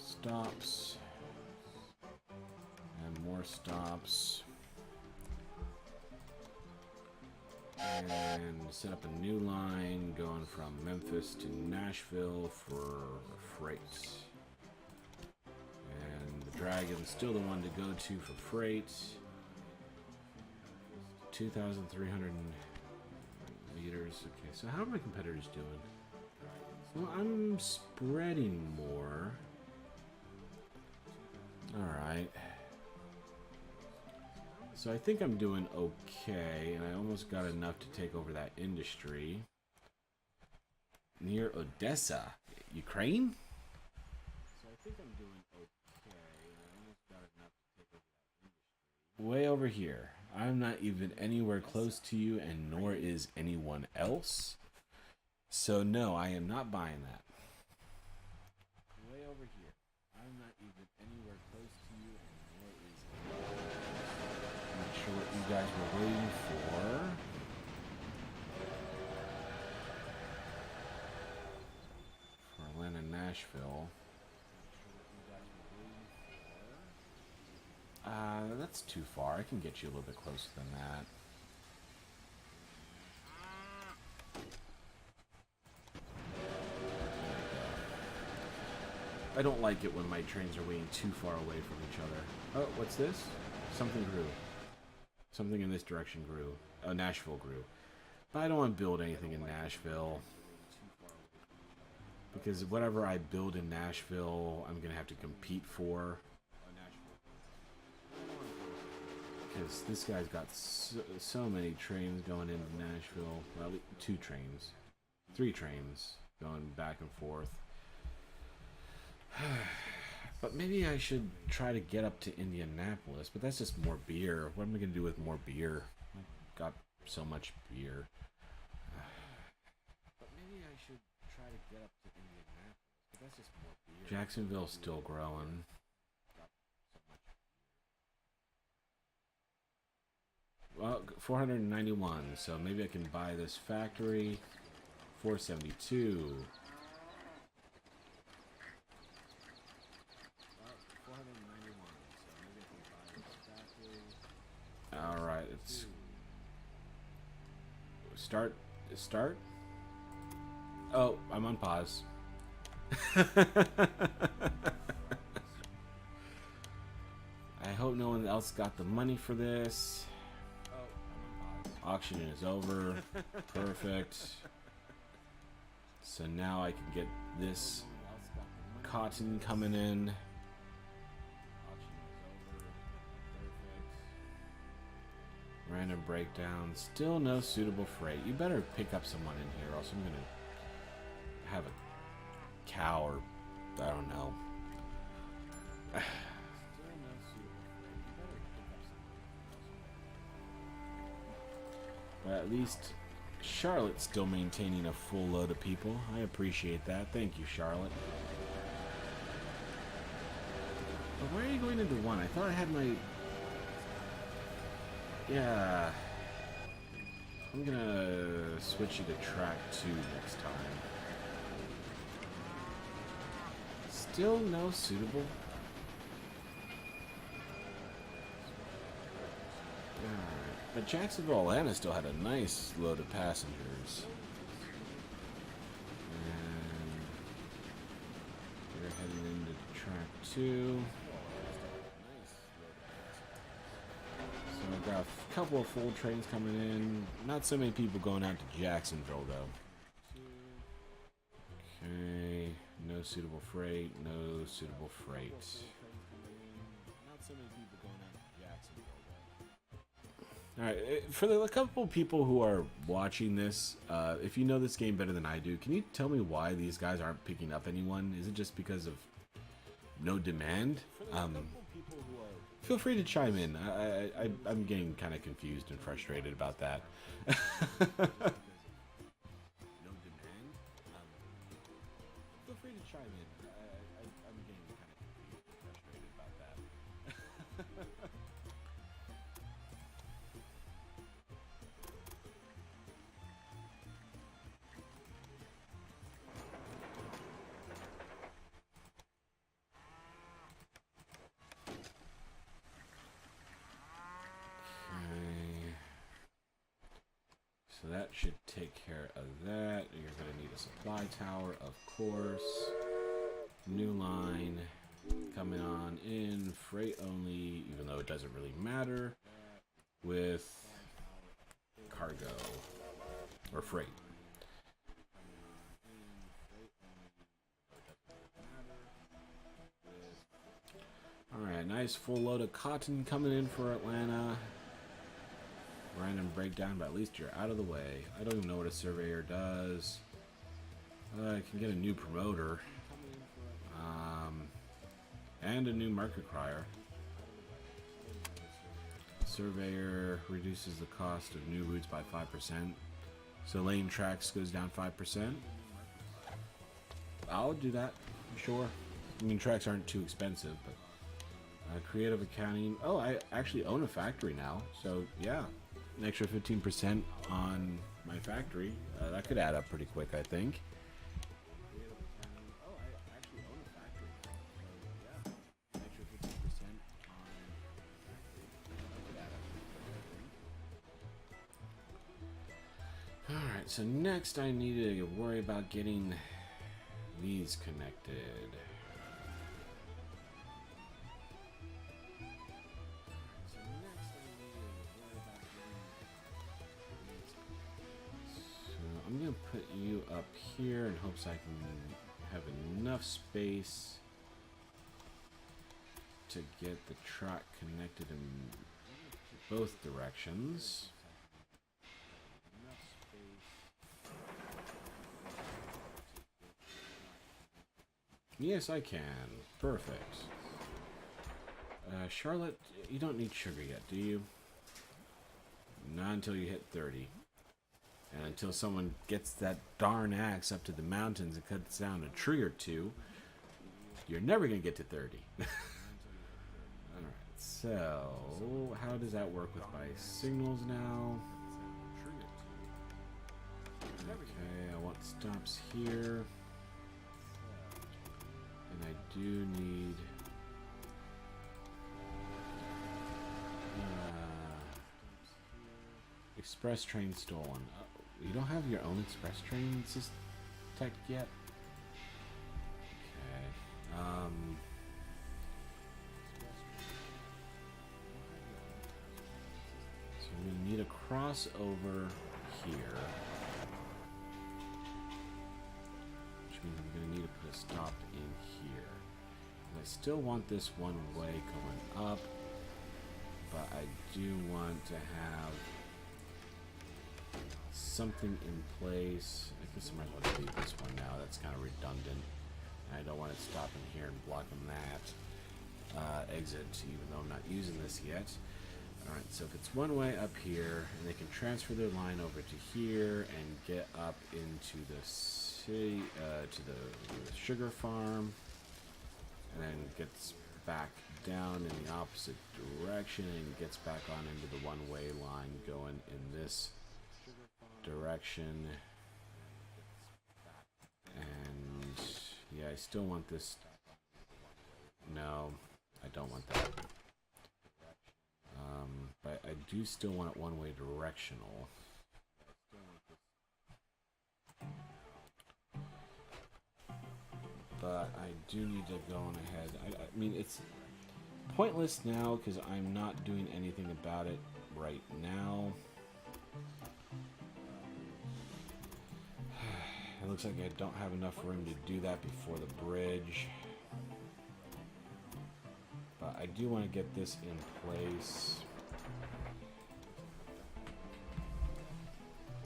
Stops. And more stops. And set up a new line going from Memphis to Nashville for freight. And the Dragon's still the one to go to for freight. 2,300 meters. Okay, so how are my competitors doing? Well, I'm spreading more. Alright. So I think I'm doing okay, and I almost got enough to take over that industry. Near Odessa, Ukraine? So I think I'm doing okay, and I almost got enough to take over that industry. Way over here. I'm not even anywhere close to you, and nor is anyone else. So no, I am not buying that. Way over here. I'm not even anywhere close to you, and nor is anyone else. Not sure what you guys were waiting for. For Atlanta, Nashville. That's too far. I can get you a little bit closer than that. I don't like it when my trains are waiting too far away from each other. Oh, what's this? Something grew. Something in this direction grew. Oh, Nashville grew. But I don't want to build anything in Nashville. Because whatever I build in Nashville, I'm going to have to compete for. Because this guy's got so many trains going into Nashville. Well, 2 trains. 3 trains going back and forth. But maybe I should try to get up to Indianapolis. But that's just more beer. What am I going to do with more beer? I've got so much beer. But maybe I should try to get up to Indianapolis. But that's just more beer. Jacksonville's still growing. Well, 491, so maybe I can buy this factory. 472. 491, so maybe I can buy this factory. Alright, it's... Start? Oh, I'm on pause. I hope no one else got the money for this. Auction is over. Perfect. So now I can get this cotton coming in. Random breakdown. Still no suitable freight. You better pick up someone in here, or else I'm gonna have a cow or I don't know. But at least Charlotte's still maintaining a full load of people. I appreciate that. Thank you, Charlotte. But why are you going into 1? I thought I had my... Yeah. I'm gonna switch you to track 2 next time. Still no suitable? But Jacksonville, Atlanta still had a nice load of passengers. And we're heading into track 2. So I've got a couple of full trains coming in. Not so many people going out to Jacksonville, though. Okay, no suitable freight, no suitable freight. Not so many people going out to Jacksonville. Alright, for the couple people who are watching this, if you know this game better than I do, can you tell me why these guys aren't picking up anyone? Is it just because of no demand? Feel free to chime in. I'm getting kind of confused and frustrated about that. No demand? Feel free to chime in. I'm getting kind of confused and frustrated. So that should take care of that. You're going to need a supply tower, of course. New line coming on in. Freight only, even though it doesn't really matter with cargo or freight. Alright, nice full load of cotton coming in for Atlanta. Random breakdown, but at least you're out of the way. I don't even know what a surveyor does. I can get a new promoter. And a new market crier. Surveyor reduces the cost of new routes by 5%. So lane tracks goes down 5%. I'll do that, sure. I mean, tracks aren't too expensive, but creative accounting. Oh, I actually own a factory now, so yeah, an extra 15% on my factory. That could add up pretty quick, I think. Alright, so next I need to worry about getting these connected. I'm going to put you up here in hopes I can have enough space to get the track connected in both directions. Yes, I can. Perfect. Charlotte, you don't need sugar yet, do you? Not until you hit 30. And until someone gets that darn axe up to the mountains and cuts down a tree or two, you're never going to get to 30. Alright, so how does that work with my signals now? Okay, I want stops here. And I do need... express train stolen. You don't have your own express train tech yet? Okay. So we need a crossover here. Which means I'm going to need to put a stop in here. And I still want this one way going up. But I do want to have something in place. I guess I might as well leave this one now. That's kind of redundant. And I don't want it stopping here and blocking that exit, even though I'm not using this yet. Alright, so if it's one way up here, and they can transfer their line over to here and get up into the city, to the sugar farm, and then gets back down in the opposite direction and gets back on into the one-way line going in this direction. And yeah, I still want this. No, I don't want that. But I do still want it one-way directional. But I do need to go on ahead. I mean, it's pointless now because I'm not doing anything about it right now. It looks like I don't have enough room to do that before the bridge. But I do want to get this in place.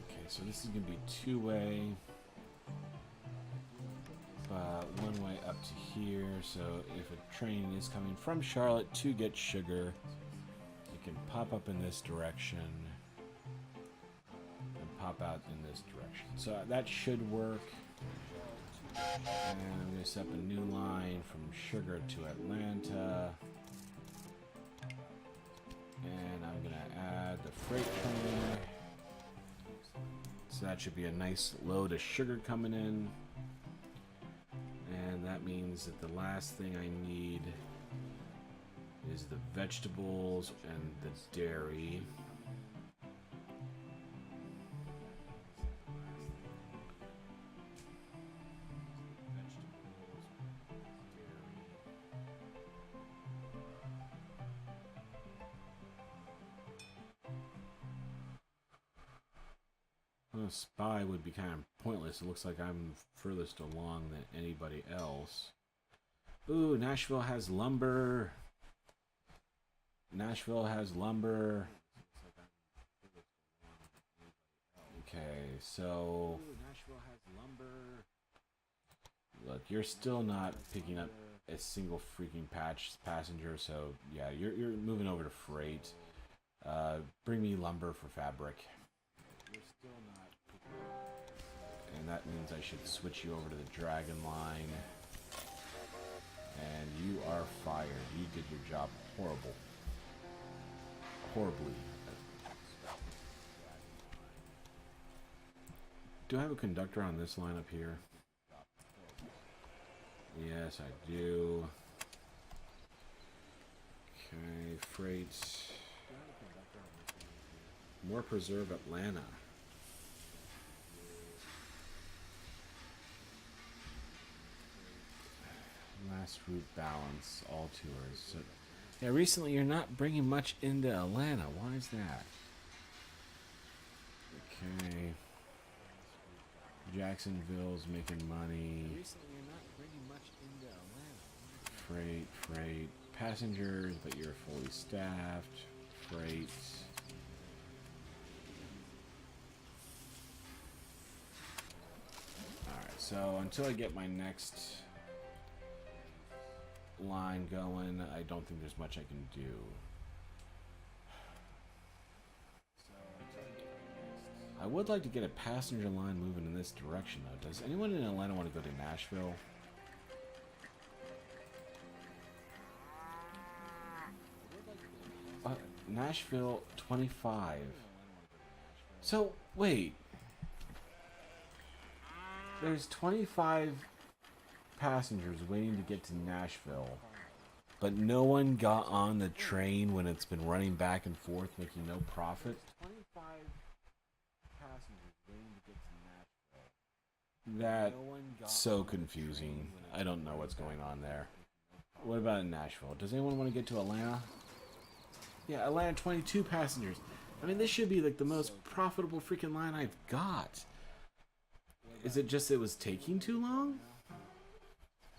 Okay, so this is going to be two-way. One way up to here, so if a train is coming from Charlotte to get sugar, it can pop up in this direction and pop out in this direction. So that should work. And I'm going to set up a new line from Sugar to Atlanta. And I'm going to add the freight train. So that should be a nice load of sugar coming in. And that means that the last thing I need is the vegetables and the dairy. a spy would be kind of pointless. It looks like I'm furthest along than anybody else. Ooh, Nashville has lumber. Nashville has lumber. Okay, so Nashville has lumber. Look, you're still not picking up a single freaking passenger, so yeah, you're moving over to freight. Bring me lumber for fabric. You're still not picking up, and that means I should switch you over to the Dragon line. And you are fired. You did your job horribly. Do I have a conductor on this line up here? Yes, I do. Okay, freight. More Preserve Atlanta. Last route balance, all tours. So, yeah, recently you're not bringing much into Atlanta. Why is that? Okay. Jacksonville's making money. Recently you're not bringing much into Atlanta. Freight. Passengers, but you're fully staffed. Freight. Alright, so until I get my next line going, I don't think there's much I can do. I would like to get a passenger line moving in this direction, though. Does anyone in Atlanta want to go to Nashville? Nashville 25. So, wait. There's 25 passengers waiting to get to Nashville, but no one got on the train when it's been running back and forth, making no profit. 25 passengers waiting to get to Nashville. That's so confusing. I don't know what's going on there. What about in Nashville? Does anyone want to get to Atlanta? Yeah, Atlanta 22 passengers. I mean, this should be like the most profitable freaking line I've got. Is it just it was taking too long?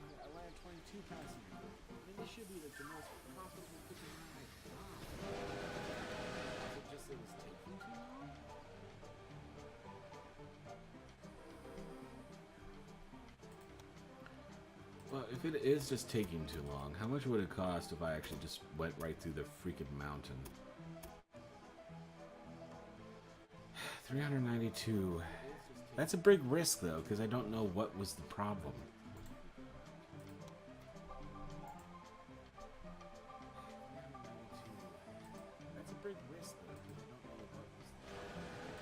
Atlanta 22 passengers. I mean, this should be like the most profitable freaking line I've got. Is it just it was taking too long? Well, if it is just taking too long, how much would it cost if I actually just went right through the freaking mountain? 392. That's a big risk, though, because I don't know what was the problem. That's a big risk, though, because I don't know what was the problem.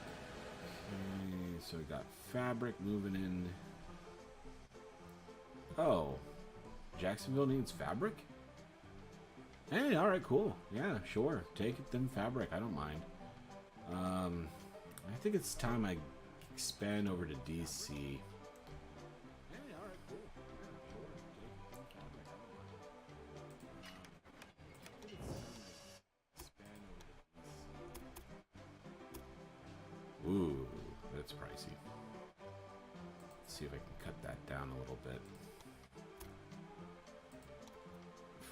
Okay, so we got fabric moving in. Oh, Jacksonville needs fabric? Hey, alright, cool. Yeah, sure. Take it then, fabric. I don't mind. I think it's time I expand over to DC. Hey, alright, cool. Yeah, sure. Ooh, that's pricey. Let's see if I can cut that down a little bit.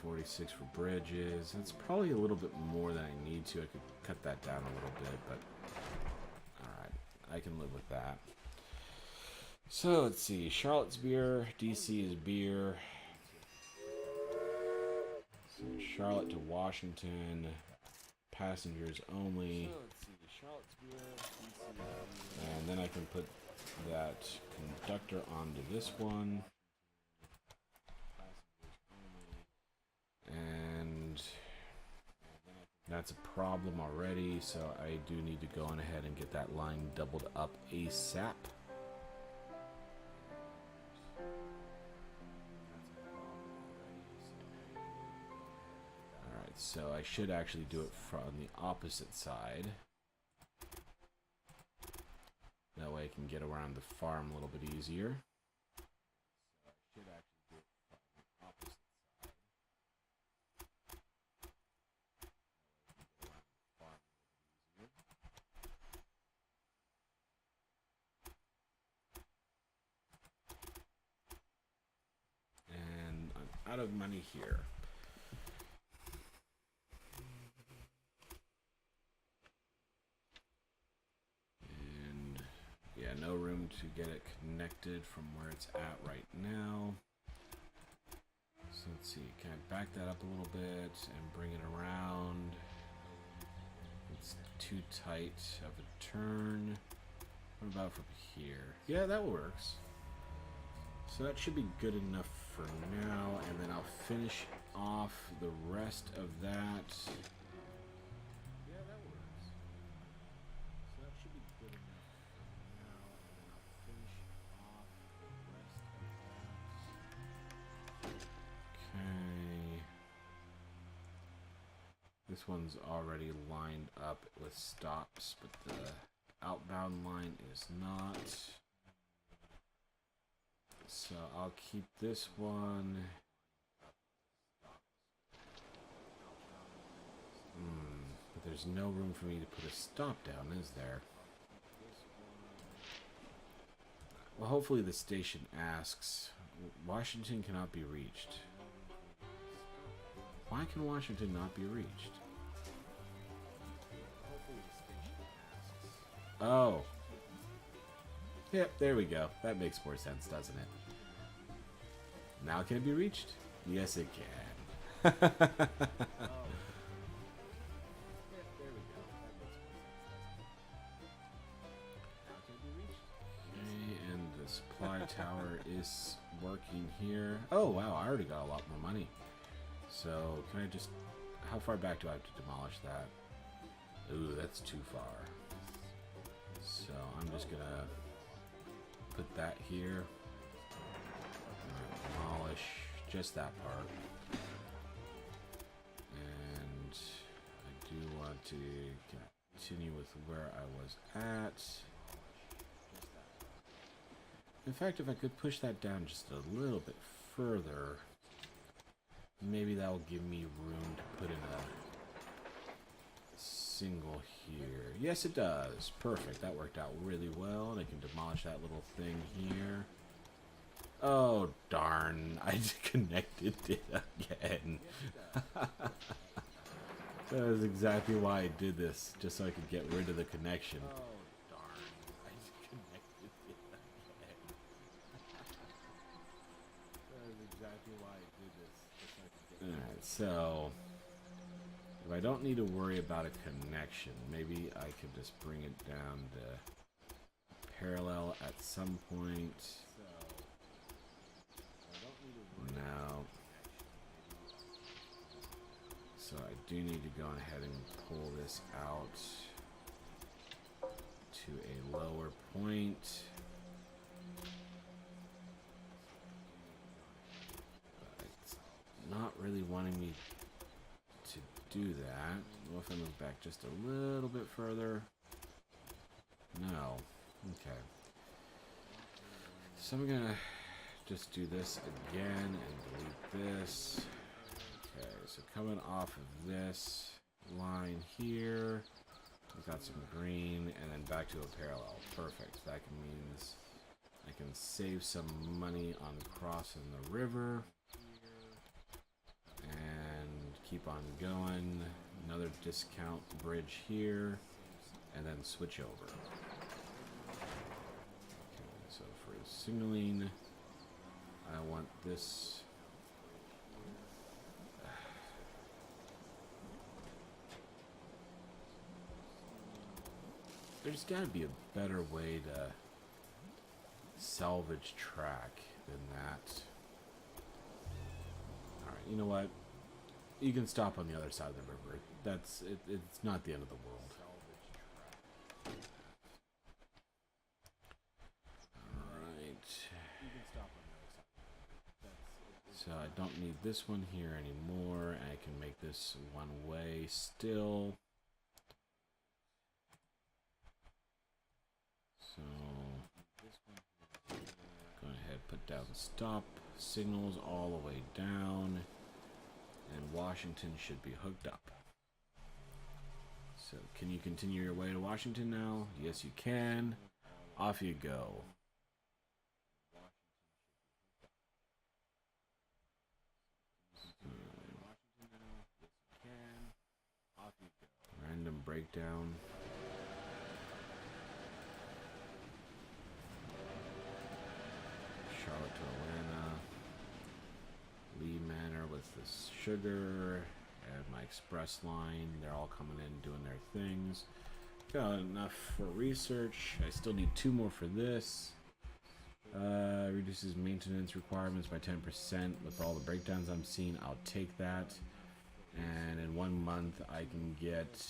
46 for bridges. That's probably a little bit more than I need to. I could cut that down a little bit, but alright, I can live with that. So let's see. Charlotte's beer, DC is beer. So Charlotte to Washington, passengers only. And then I can put that conductor onto this one. And that's a problem already, so I do need to go on ahead and get that line doubled up ASAP. Alright, so I should actually do it from the opposite side. That way I can get around the farm a little bit easier. out of money here. And yeah, no room to get it connected from where it's at right now. So let's see, can I back that up a little bit and bring it around? It's too tight of a turn. What about from here? Yeah, that works. So that should be good enough for now, and then I'll finish off the rest of that. Yeah, that works. So that should be good enough for now, and then I'll finish off the rest of that. Okay. This one's already lined up with stops, but the outbound line is not. So I'll keep this one. But there's no room for me to put a stop down, is there? Well, hopefully the station asks, Washington cannot be reached. Why can Washington not be reached? Oh. Yep, there we go. That makes more sense, doesn't it? Now can it be reached? Yes, it can. Okay, and the supply tower is working here. Oh, wow, I already got a lot more money. So, can I just... How far back do I have to demolish that? Ooh, that's too far. So, I'm just gonna put that here. Demolish just that part. And I do want to continue with where I was at. In fact, if I could push that down just a little bit further, maybe that will give me room to put in a single here. Yes, it does. Perfect. That worked out really well. And I can demolish that little thing here. Oh, darn. I disconnected it again. That is exactly why I did this. Just so I could get rid of the connection. Oh, darn. I disconnected it again. That is exactly why I did this. Just so I could get rid of it. Alright, so... If I don't need to worry about a connection, maybe I could just bring it down to parallel at some point. No. So I do need to go ahead and pull this out to a lower point. But it's not really wanting me to do that. What if I move back just a little bit further? No. Okay. So I'm gonna just do this again and delete this. Okay, so coming off of this line here, we've got some green, and then back to a parallel. Perfect. That means I can save some money on crossing the river. And keep on going. Another discount bridge here, and then switch over. Okay, so for signaling, I want this. There's got to be a better way to salvage track than that. Alright, you know what? You can stop on the other side of the river. That's it. It's not the end of the world. Alright. So I don't need this one here anymore. I can make this one way still. So go ahead, put down stop signals all the way down, and Washington should be hooked up. So can you continue your way to Washington now? Yes, you can. Off you go. breakdown. Charlotte to Atlanta. Lee Manor with this sugar. And my express line. They're all coming in doing their things. Got enough for research. I still need 2 more for this. Reduces maintenance requirements by 10% with all the breakdowns I'm seeing. I'll take that. And in 1 month, I can get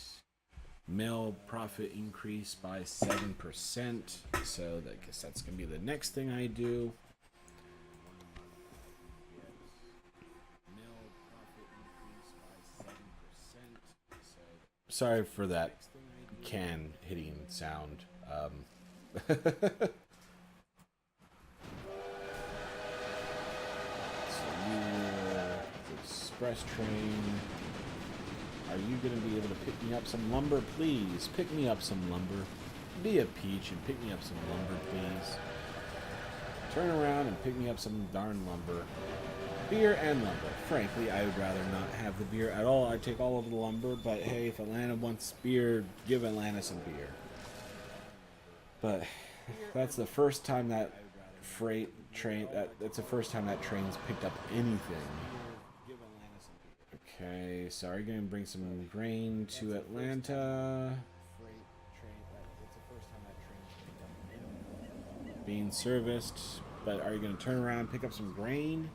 mill profit increase by 7%. So I guess that's going to be the next thing I do. Sorry for that can hitting sound. Express train. Are you going to be able to pick me up some lumber? Please, pick me up some lumber. Be a peach and pick me up some lumber, please. Turn around and pick me up some darn lumber. Beer and lumber. Frankly, I would rather not have the beer at all. I'd take all of the lumber, but hey, if Atlanta wants beer, give Atlanta some beer. But that's the first time that freight train, that's the first time that train's picked up anything. Okay, so are you going to bring some grain to Atlanta? Being serviced, but are you going to turn around, pick up some grain?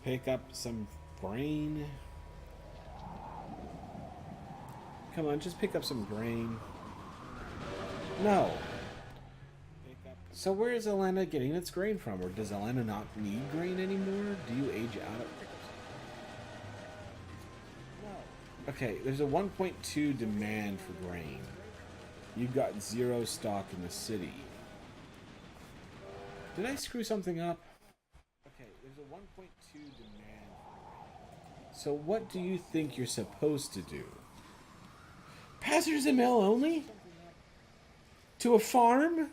Pick up some grain? Come on, just pick up some grain. No. So where is Atlanta getting its grain from? Or does Atlanta not need grain anymore? Do you age out of... Okay, there's a 1.2 demand for grain. You've got 0 stock in the city. Did I screw something up? Okay, there's a 1.2 demand for grain. So what do you think you're supposed to do? Passengers and mail only? To a farm?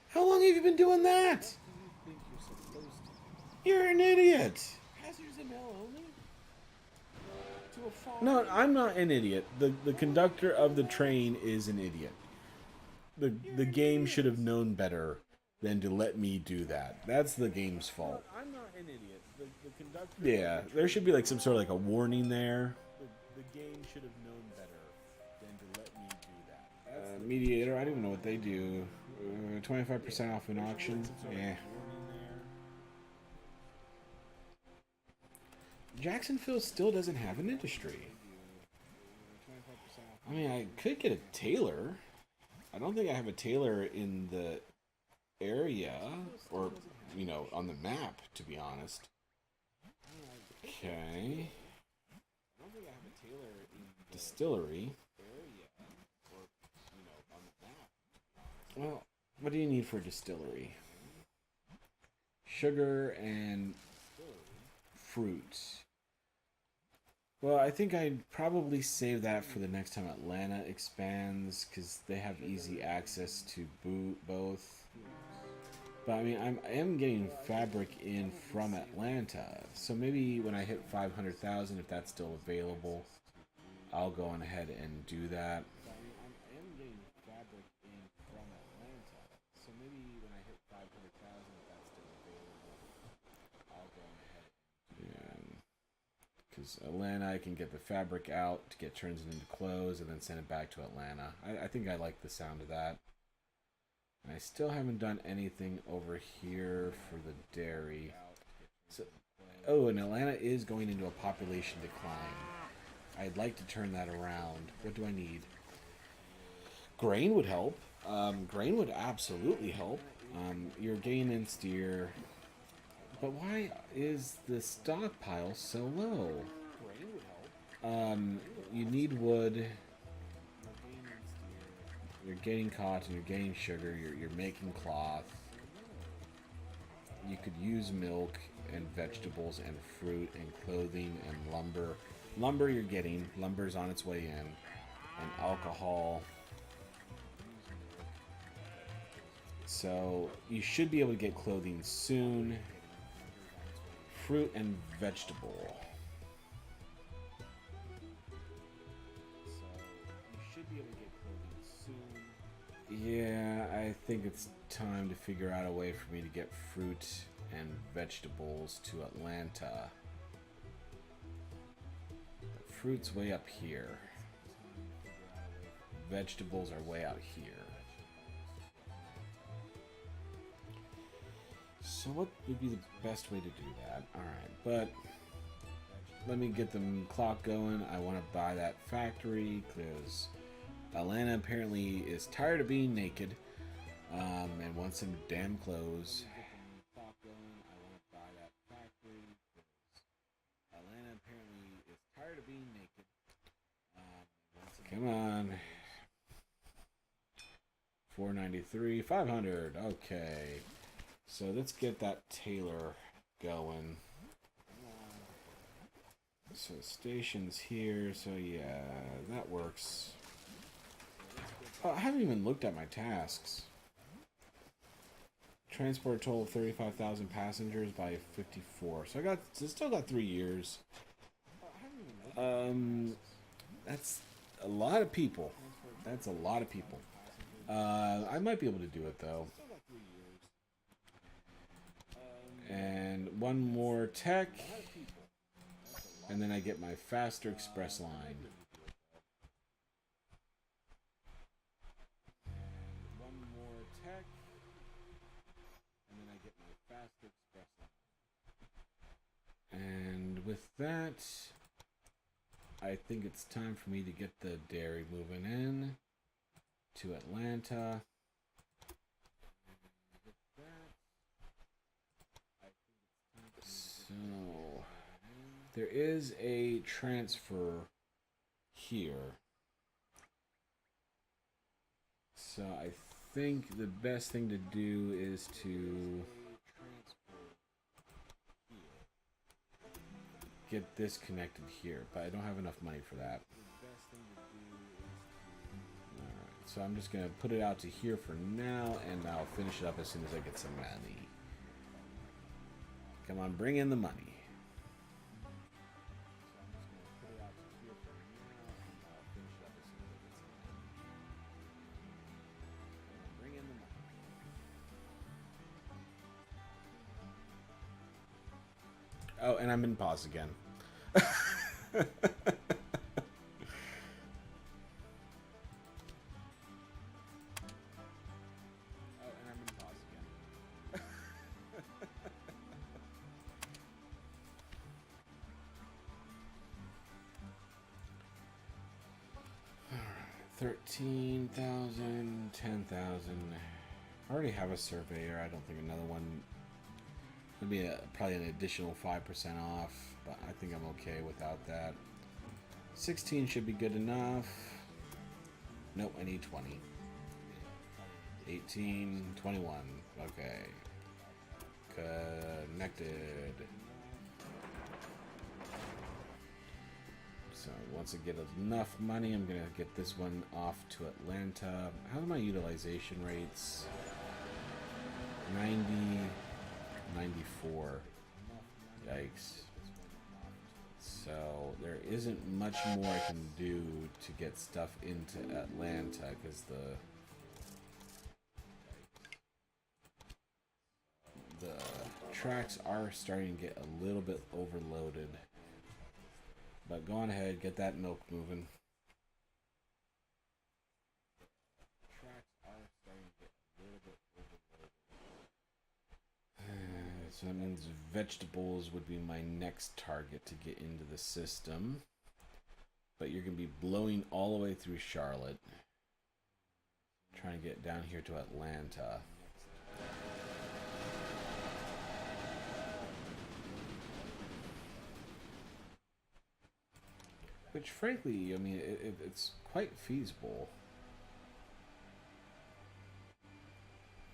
How long have you been doing that? You're an idiot. Passengers and mail only? No, I'm not an idiot. The conductor of the train is an idiot. The game should have known better than to let me do that. That's the game's fault. I'm not an idiot. The conductor. Yeah, there should be like some sort of like a warning there. The game should have known better than to let me do that. Mediator, I don't even know what they do. 25% off an auction. Yeah. Jacksonville still doesn't have an industry. I mean, I could get a tailor. I don't think I have a tailor in the area, or, you know, on the map, to be honest. Okay. Distillery. Well, what do you need for a distillery? Sugar and fruits. Well, I think I'd probably save that for the next time Atlanta expands, because they have easy access to both. But I mean, I am getting fabric in from Atlanta, so maybe when I hit 500,000, if that's still available, I'll go on ahead and do that. Because Atlanta, I can get the fabric out to get turns into clothes and then send it back to Atlanta. I think I like the sound of that. And I still haven't done anything over here for the dairy. So, oh, and Atlanta is going into a population decline. I'd like to turn that around. What do I need? Grain would help. Grain would absolutely help. You're gaining steer. But why is the stockpile so low? You need wood. You're getting cotton, you're getting sugar, you're making cloth. You could use milk and vegetables and fruit and clothing and lumber. Lumber you're getting. Lumber's on its way in. And alcohol. So you should be able to get clothing soon. Fruit and vegetable. Yeah, I think it's time to figure out a way for me to get fruit and vegetables to Atlanta. The fruit's way up here. Vegetables are way out here. So what would be the best way to do that? Alright, but let me get the clock going. I want to buy that factory because Atlanta apparently is tired of being naked and wants some damn clothes. Come on. 493, 500. Okay. So let's get that tailor going. So station's here, so yeah, that works. Oh, I haven't even looked at my tasks. Transport total of 35,000 passengers by 54. So still got 3 years. That's a lot of people. That's a lot of people. I might be able to do it though. And one more tech. And then I get my faster express line. One more tech. And then I get my faster express line. And with that, I think it's time for me to get the dairy moving in to Atlanta. So there is a transfer here. So I think the best thing to do is to get this connected here, but I don't have enough money for that. Alright, so I'm just going to put it out to here for now, and I'll finish it up as soon as I get some money. Come on, bring in the money. Oh, and I'm in pause again. $13,000, $10,000. I already have a surveyor. I don't think another one would be probably an additional 5% off, but I think I'm okay without that. 16 should be good enough. Nope, I need 20. 18, 21. Okay. Connected. So once I get enough money, I'm gonna get this one off to Atlanta. How are my utilization rates? 90, 94. Yikes. So there isn't much more I can do to get stuff into Atlanta because the tracks are starting to get a little bit overloaded. But go on ahead, get that milk moving. So that means vegetables would be my next target to get into the system. But you're going to be blowing all the way through Charlotte. Trying to get down here to Atlanta. Which, frankly, I mean, it's quite feasible.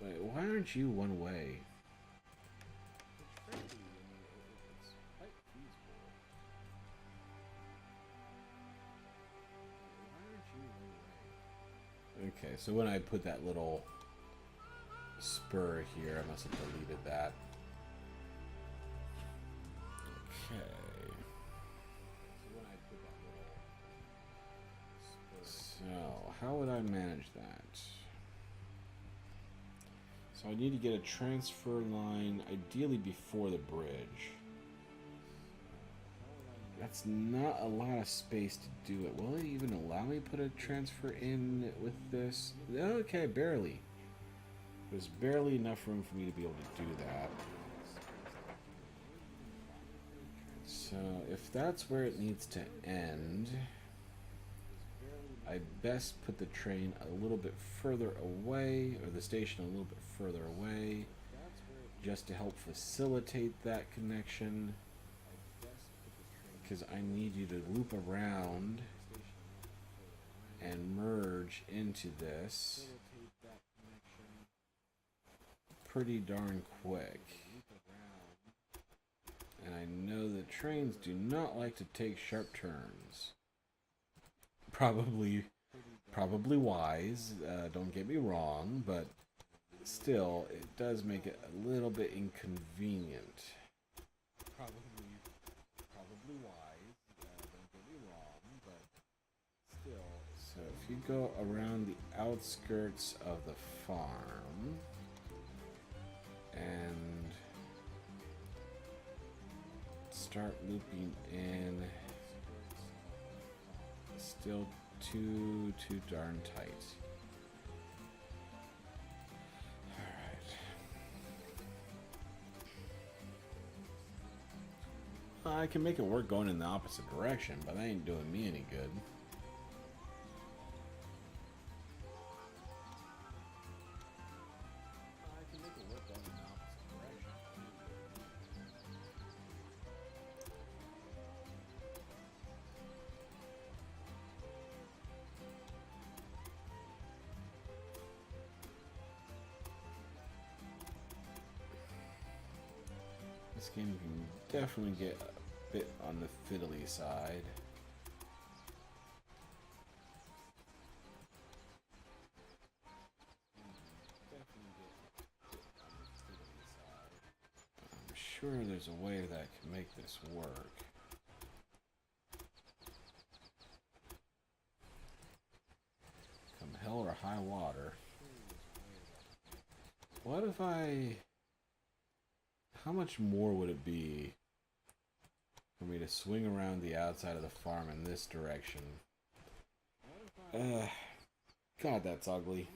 Wait, why aren't you one way? Okay, so when I put that little spur here, I must have deleted that. Okay. So, how would I manage that? So I need to get a transfer line, ideally before the bridge. That's not a lot of space to do it. Will it even allow me to put a transfer in with this? Okay, barely. There's barely enough room for me to be able to do that. So if that's where it needs to end, I best put the train a little bit further away, or the station a little bit further away, just to help facilitate that connection. Because I need you to loop around and merge into this pretty darn quick. And I know that trains do not like to take sharp turns. Probably wise, don't get me wrong, but still, it does make it a little bit inconvenient. Probably wise, don't get me wrong, but still. So if you go around the outskirts of the farm and start looping in, still too darn tight. Alright. I can make it work going in the opposite direction, but that ain't doing me any good. This game can definitely get a bit on the fiddly side. I'm sure there's a way that can make this work. Come hell or high water. What if I... How much more would it be for me to swing around the outside of the farm in this direction? God, that's ugly.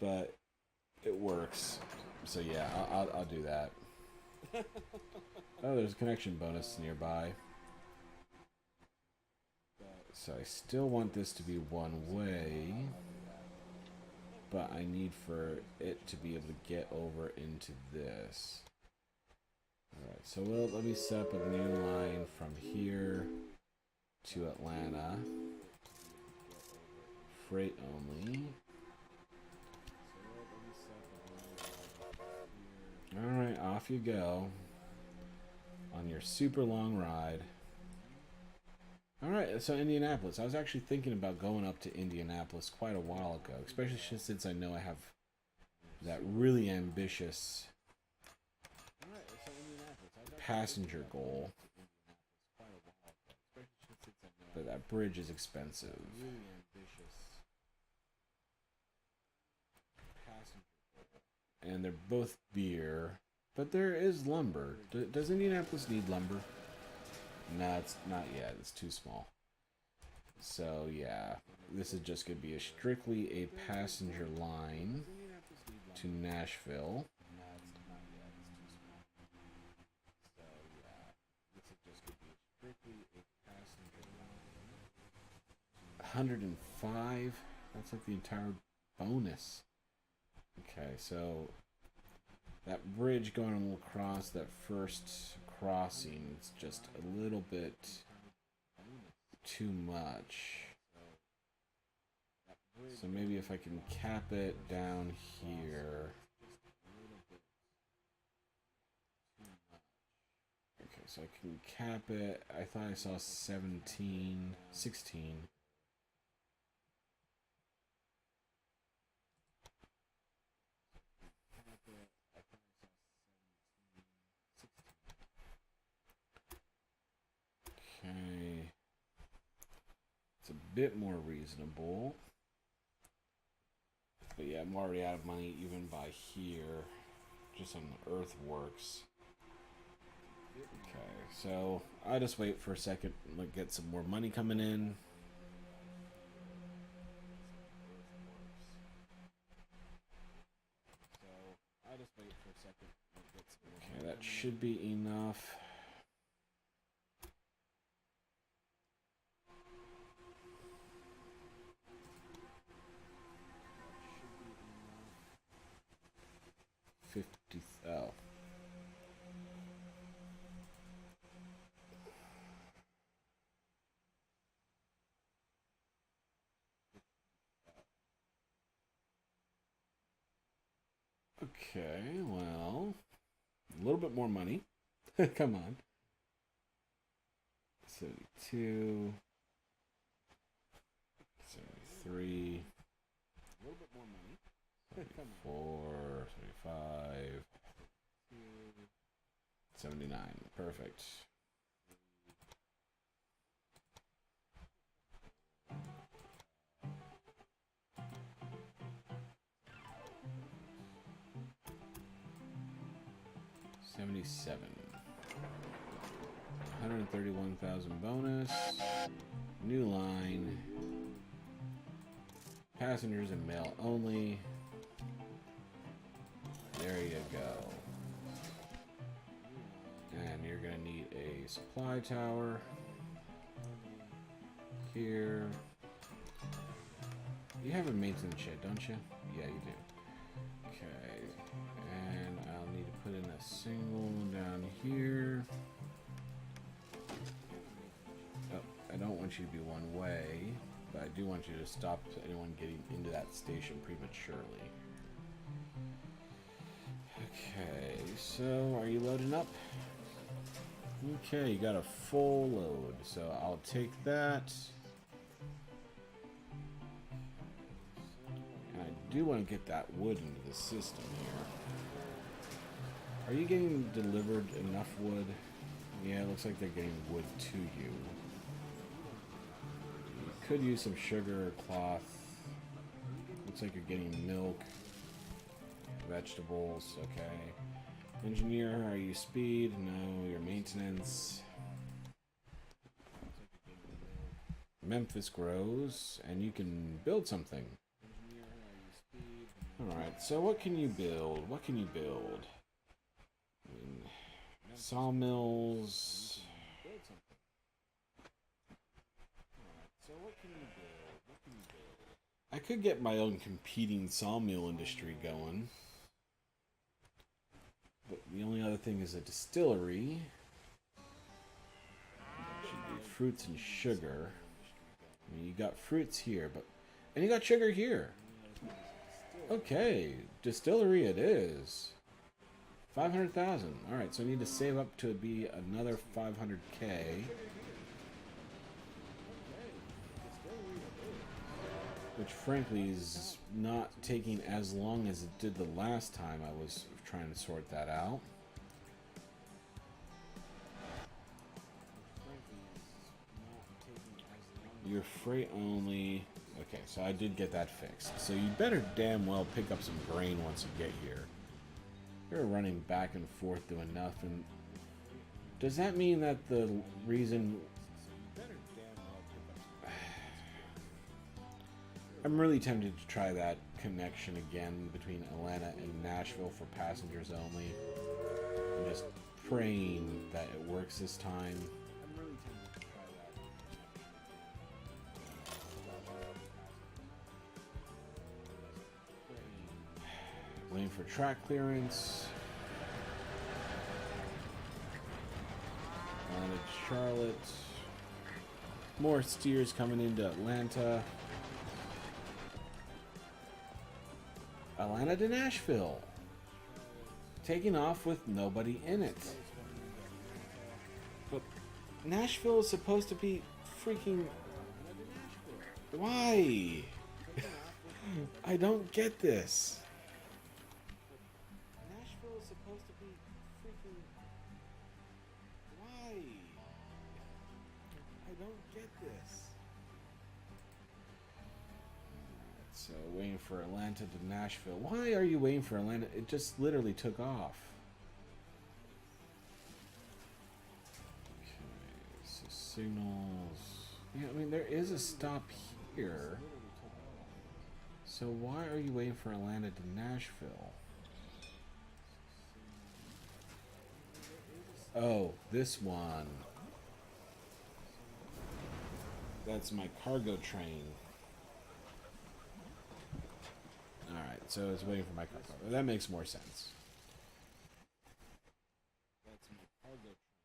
But it works. So yeah, I'll do that. Oh, there's a connection bonus nearby. So I still want this to be one way, but I need for it to be able to get over into this. Alright, so let me set up a new line from here to Atlanta. Freight only. Alright, off you go on your super long ride. Alright, so Indianapolis. I was actually thinking about going up to Indianapolis quite a while ago, especially since I know I have that really ambitious passenger goal. But that bridge is expensive. And they're both beer, but there is lumber. Does Indianapolis need lumber? No, it's not yet. It's too small. So yeah, this is just going to be strictly a passenger line to Nashville. $105. That's like the entire bonus. Okay, so that bridge going across that first crossing is just a little bit too much. So maybe if I can cap it down here. Okay, so I can cap it. I thought I saw 17, 16. Okay. It's a bit more reasonable. But yeah, I'm already out of money even by here. Just on the earthworks. Okay, so I just wait for a second, like get some more money coming in. Okay, that should be enough. Oh. Okay, well, a little bit more money. Come on. 72, 73, a little bit more money. 74, 75, 79. Perfect. $77. 131,000 bonus. New line. Passengers and mail only. There you go. And you're gonna need a supply tower here. You have a maintenance shed, don't you? Yeah, you do. Okay. And I'll need to put in a single down here. Oh, I don't want you to be one way, but I do want you to stop anyone getting into that station prematurely. Okay, so are you loading up? Okay, you got a full load, so I'll take that. And I do want to get that wood into the system here. Are you getting delivered enough wood? Yeah, it looks like they're getting wood to you. You could use some sugar or cloth. Looks like you're getting milk, vegetables, okay. Engineer, are you speed? No, your maintenance. Memphis grows, and you can build something. Alright, so what can you build? What can you build? I mean, sawmills. I could get my own competing sawmill industry going. But the only other thing is a distillery. That should be fruits and sugar. I mean, you got fruits here, but... And you got sugar here. Okay, distillery it is. 500,000. Alright, so I need to save up to be another 500k. Which frankly is not taking as long as it did the last time I was trying to sort that out. Your freight only. Okay, so I did get that fixed. So you better damn well pick up some grain once you get here. You're running back and forth doing nothing. Does that mean that the reason... I'm really tempted to try that connection again between Atlanta and Nashville for passengers only. I'm just praying that it works this time. Waiting for track clearance. Atlanta to Charlotte. More steers coming into Atlanta. Atlanta to Nashville. Taking off with nobody in it. But Nashville is supposed to be freaking... Why? I don't get this. Nashville is supposed to be freaking... Why? I don't get this. So waiting for Atlanta to Nashville. Why are you waiting for Atlanta? It just literally took off. Okay, so signals. Yeah, I mean there is a stop here. So why are you waiting for Atlanta to Nashville? Oh, this one. That's my cargo train. Alright, so it's waiting for my cargo. That makes more sense. That's my cargo train.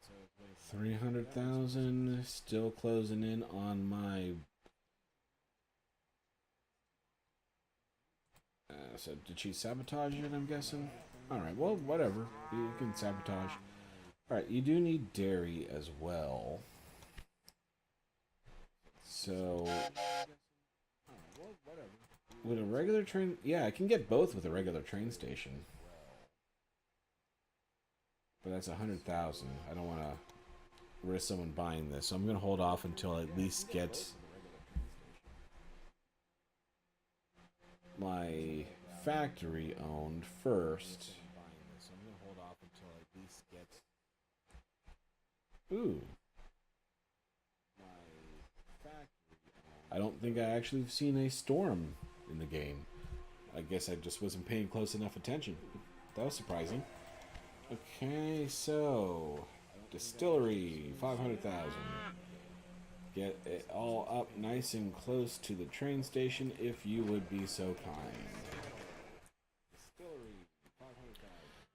So 300,000. Still closing in on my... so did she sabotage it, I'm guessing? Alright, well, whatever. You can sabotage. Alright, you do need dairy as well. So... with a regular train... yeah, I can get both with a regular train station. But that's 100,000. I don't want to risk someone buying this. So I'm going to hold off until I at least get my factory owned first. Ooh. I don't think I actually have seen a storm in the game. I guess I just wasn't paying close enough attention. That was surprising. Okay, so distillery, 500,000. Get it all up nice and close to the train station if you would be so kind.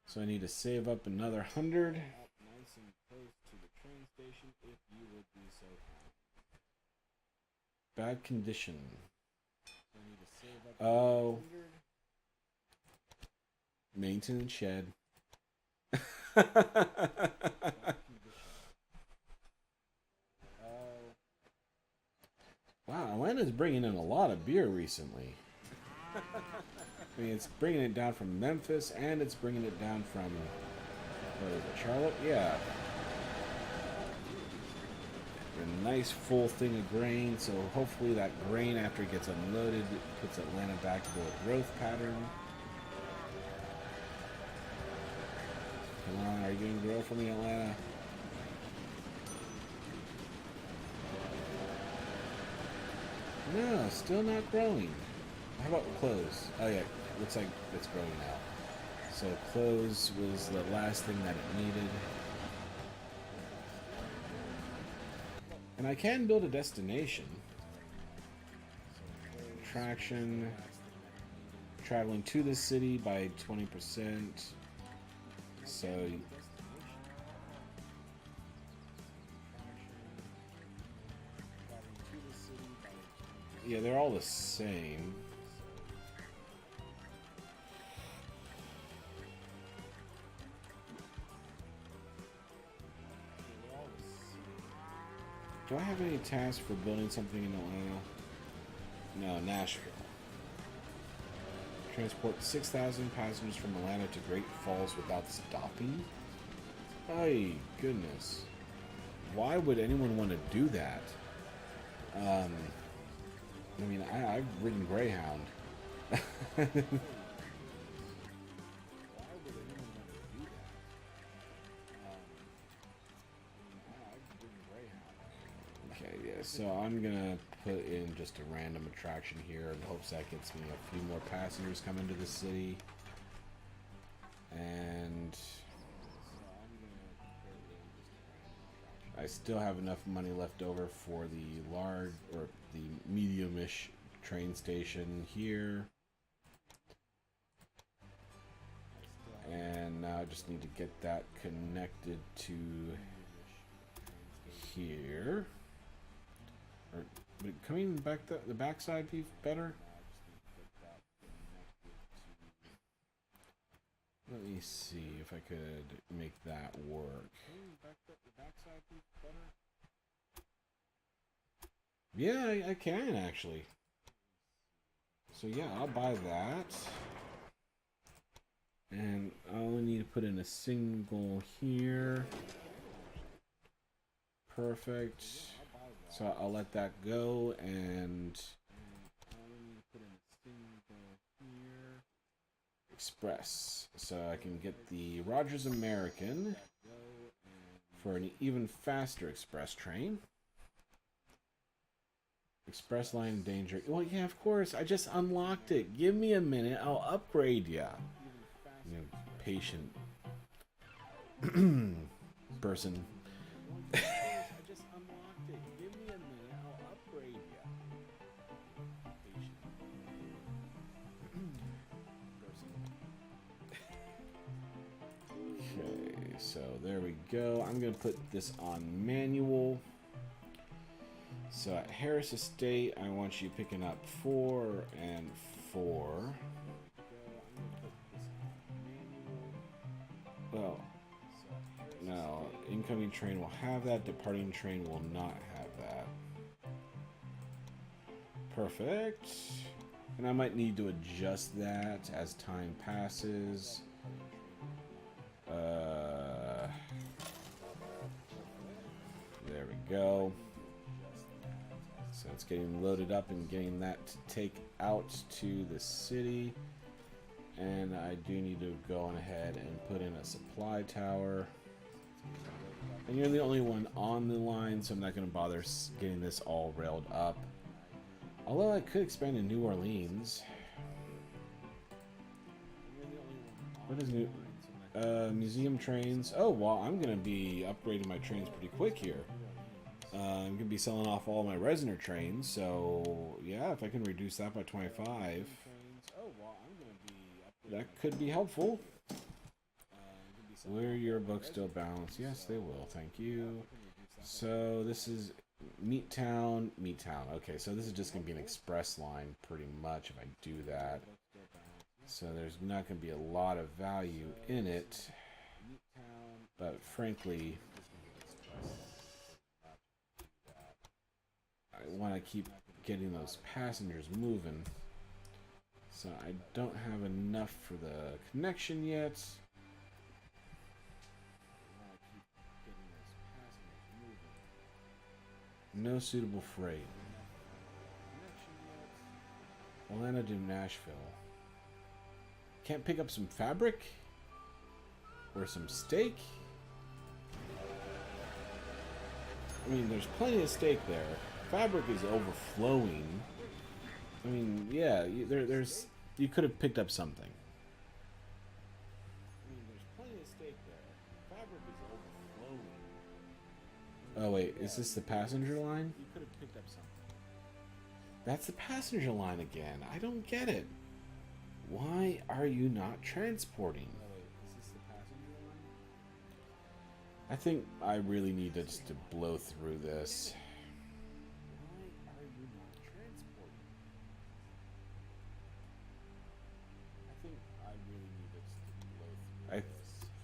So I need to save up another 100. Bad condition. Oh. Maintenance shed. Wow, Atlanta's bringing in a lot of beer recently. I mean, it's bringing it down from Memphis, and it's bringing it down from, where is it, Charlotte? Yeah. A nice full thing of grain, so hopefully that grain, after it gets unloaded, puts Atlanta back to the growth pattern. Come on, are you going to grow for me, Atlanta? No, still not growing. How about close? Oh yeah, looks like it's growing now. So close was the last thing that it needed. And I can build a destination. Attraction. Traveling to the city by 20%. So... yeah, they're all the same. Do I have any tasks for building something in Atlanta? No, Nashville. Transport 6,000 passengers from Atlanta to Great Falls without stopping? Oh, goodness. Why would anyone want to do that? I mean, I've ridden Greyhound. Okay, yeah, so I'm gonna put in just a random attraction here in hopes that gets me a few more passengers coming to the city. And I still have enough money left over for the large, or the medium-ish train station here. And now I just need to get that connected to here. Or would coming back the backside be better? Let me see if I could make that work. Yeah, I can actually. So yeah, I'll buy that. And I only need to put in a single here. Perfect. So I'll let that go, and Express. So I can get the Rogers American for an even faster express train. Express line danger. Well, yeah, of course. I just unlocked it. Give me a minute. I'll upgrade ya. You know, patient person. I just unlocked it. Give me a minute. I'll upgrade ya. Patient person. Okay, so there we go. I'm gonna put this on manual. So at Harris Estate, I want you picking up 4 and 4. Well, no, incoming train will have that, departing train will not have that. Perfect. And I might need to adjust that as time passes. There we go. So it's getting loaded up and getting that to take out to the city. And I do need to go on ahead and put in a supply tower. And you're the only one on the line, so I'm not going to bother getting this all railed up. Although I could expand to New Orleans. What is new? Museum trains. Oh, well, I'm going to be upgrading my trains pretty quick here. I'm going to be selling off all my Resner trains, so yeah, if I can reduce that by 25, that could be helpful. Will your books still balance? Yes, they will, thank you. So this is Meattown. Okay, so this is just going to be an express line pretty much if I do that. So there's not going to be a lot of value in it, but frankly, I want to keep getting those passengers moving. So I don't have enough for the connection yet. No suitable freight. Atlanta to Nashville. Can't pick up some fabric? Or some steak? I mean, there's plenty of steak there. Fabric is overflowing. I mean, yeah, there's you could have picked up something. I mean, there's plenty of steak there. Fabric is overflowing. Oh wait, is this the passenger line? You could have picked up something. That's the passenger line again. I don't get it. Why are you not transporting? Oh wait, is this the passenger line? I think I really need to just to blow through this.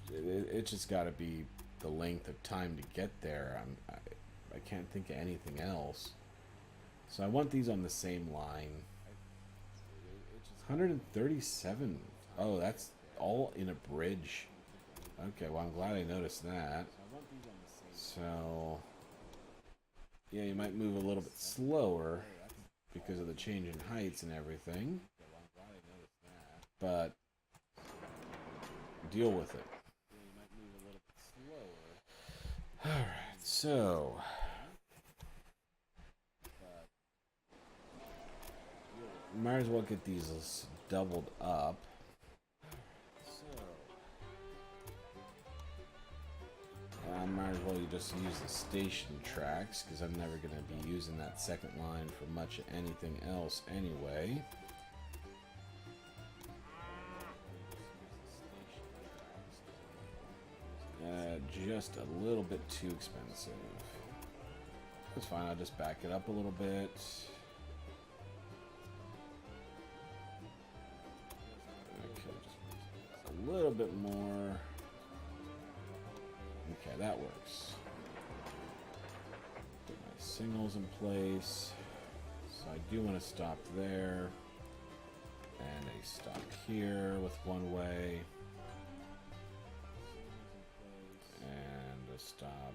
It's just got to be the length of time to get there. I can't think of anything else. So I want these on the same line. 137. Oh, that's all in a bridge. Okay, well, I'm glad I noticed that. So, yeah, you might move a little bit slower because of the change in heights and everything. But deal with it. Alright, so might as well get these doubled up. I might as well just use the station tracks because I'm never going to be using that second line for much of anything else anyway. Just a little bit too expensive. That's fine, I'll just back it up a little bit. Okay, just a little bit more. Okay, that works. Put my signals in place. So I do want to stop there. And a stop here with one way. And a stop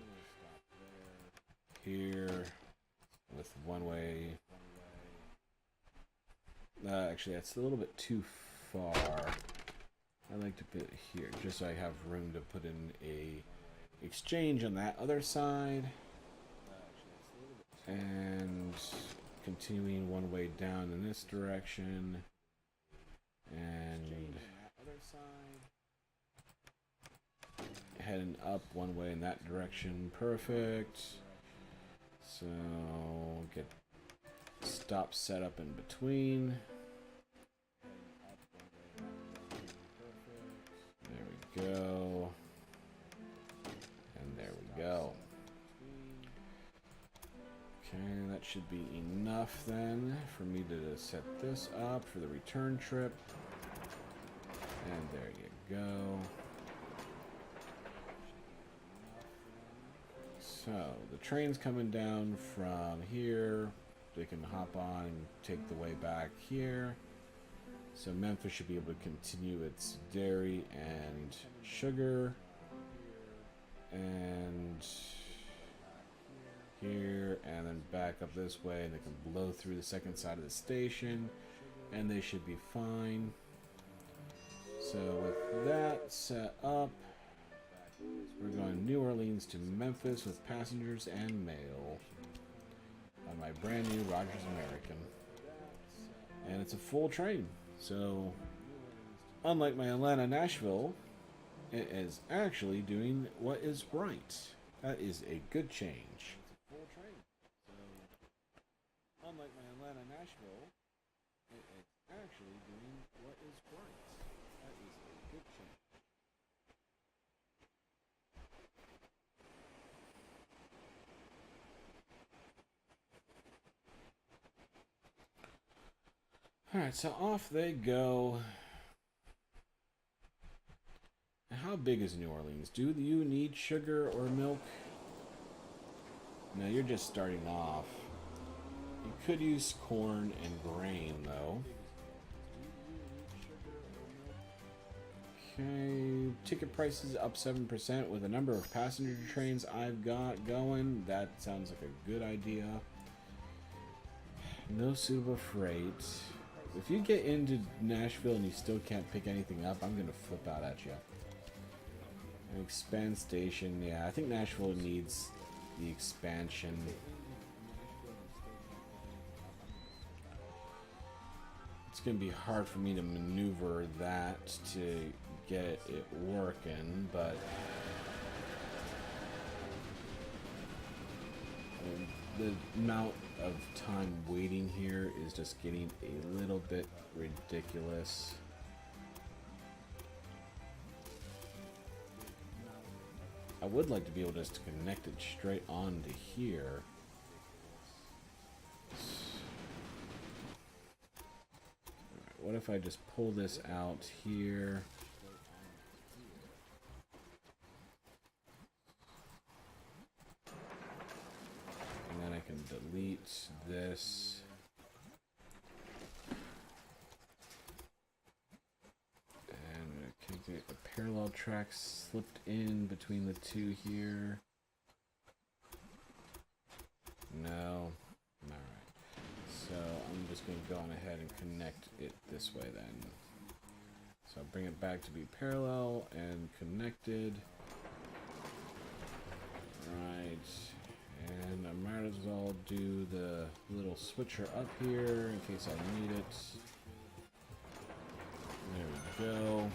here. with one way. Actually, that's a little bit too far. I like to put it here, just so I have room to put in a exchange on that other side. And continuing one way down in this direction. And heading up one way in that direction. Perfect. So get stop set up in between. There we go. And there we go. Okay, that should be enough then for me to set this up for the return trip. And there you go. So, the train's coming down from here. They can hop on and take the way back here. So Memphis should be able to continue its dairy and sugar. And here, and then back up this way, and they can blow through the second side of the station, and they should be fine. So with that set up, we're going New Orleans to Memphis with passengers and mail on my brand new Rogers American. And it's a full train. So, unlike my Atlanta Nashville, it is actually doing what is right. That is a good change. Unlike my Atlanta Nashville, it is actually doing what is right. That is a good change. Alright, so off they go. How big is New Orleans? Do you need sugar or milk? No, you're just starting off. You could use corn and grain, though. Okay, ticket prices up 7% with the number of passenger trains I've got going. That sounds like a good idea. No suitable freight. If you get into Nashville and you still can't pick anything up, I'm going to flip out at you. An expand station. Yeah, I think Nashville needs the expansion. It's going to be hard for me to maneuver that to get it working, but the amount of time waiting here is just getting a little bit ridiculous. I would like to be able just to connect it straight on to here. Alright, what if I just pull this out here? And then I can delete this. And I can get the parallel tracks slipped in between the two here. No. Alright. So I'm just going to go on ahead and connect it this way then. So I'll bring it back to be parallel and connected. Right. And I might as well do the little switcher up here in case I need it. There we go.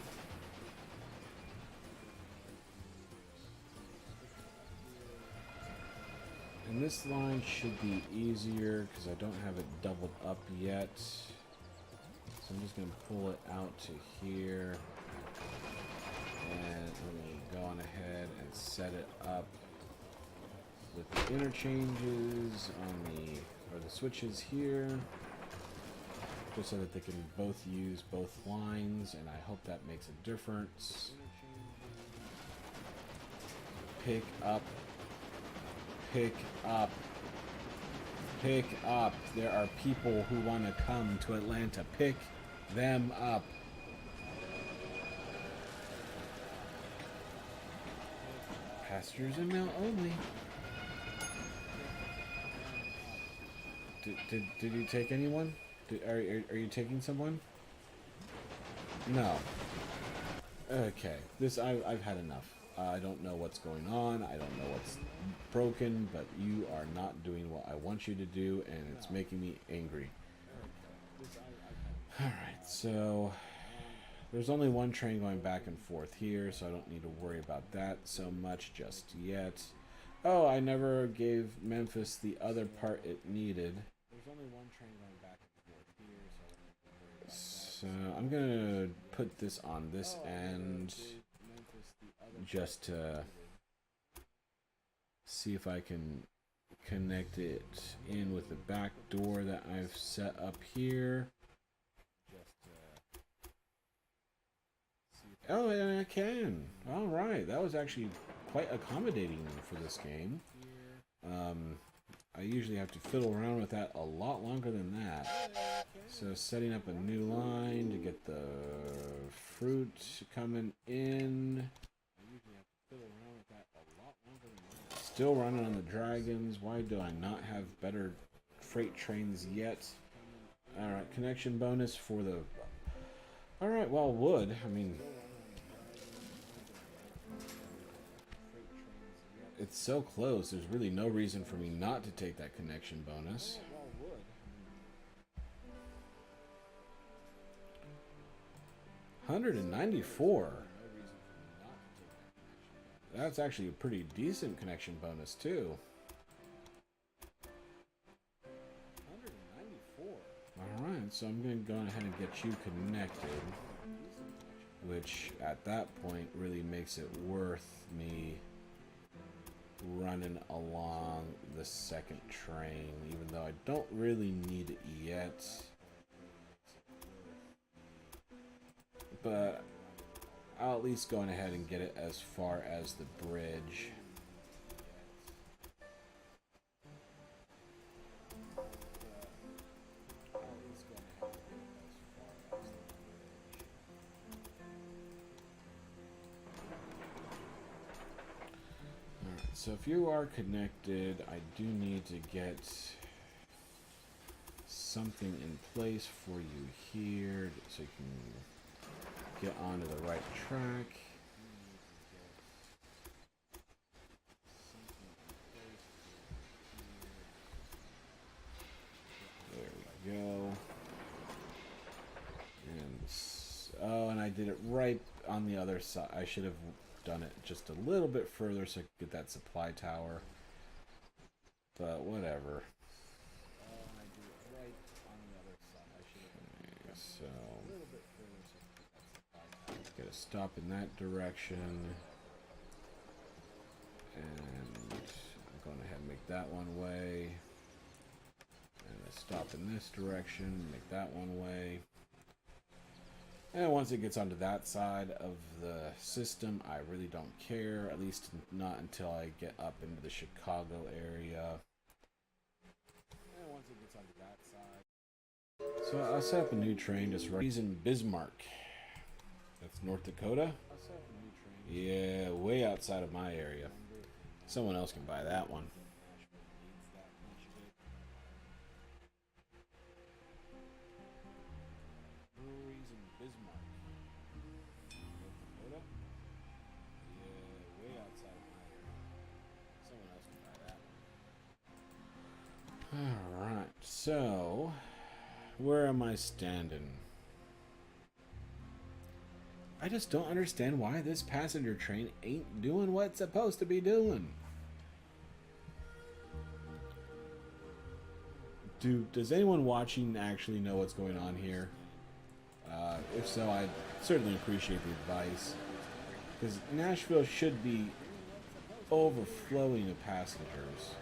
And this line should be easier because I don't have it doubled up yet. So I'm just going to pull it out to here. And I'm going to go on ahead and set it up with the interchanges on the switches here, just so that they can both use both lines, and I hope that makes a difference. Pick up, pick up, pick up. There are people who want to come to Atlanta. Pick them up. Passengers and mail only. Did you take anyone? Are you taking someone? No. Okay. I've had enough. I don't know what's going on. I don't know what's broken, but you are not doing what I want you to do, and it's making me angry. Alright, so there's only one train going back and forth here, so I don't need to worry about that so much just yet. Oh, I never gave Memphis the other part it needed. There's only one train going back and forth here, so I'm gonna put this on this end just to see if I can connect it in with the back door that I've set up here. Oh, and I can. All right, that was actually quite accommodating for this game. I usually have to fiddle around with that a lot longer than that. So setting up a new line to get the fruit coming in. Still running on the dragons. Why do I not have better freight trains yet? Alright, connection bonus for the... Alright, well, wood. I mean... It's so close, there's really no reason for me not to take that connection bonus. $194. That's actually a pretty decent connection bonus too. 194. Alright, so I'm going to go ahead and get you connected, which at that point really makes it worth me running along the second train, even though I don't really need it yet. But I'll at least go ahead and get it as far as the bridge. So if you are connected, I do need to get something in place for you here so you can get onto the right track. There we go. And oh, and I did it right on the other side. I should have done it just a little bit further so I could get that supply tower, but whatever. Okay, so get a stop in that direction, and I'm going ahead and make that one way, and a stop in this direction, make that one way. And once it gets onto that side of the system, I really don't care, at least not until I get up into the Chicago area. And once it gets onto that side. So I'll set up a new train just right. He's in Bismarck. That's North Dakota. Yeah, way outside of my area. Someone else can buy that one. Alright, so where am I standing? I just don't understand why this passenger train ain't doing what it's supposed to be doing. Does anyone watching actually know what's going on here? If so, I'd certainly appreciate the advice, because Nashville should be overflowing of passengers.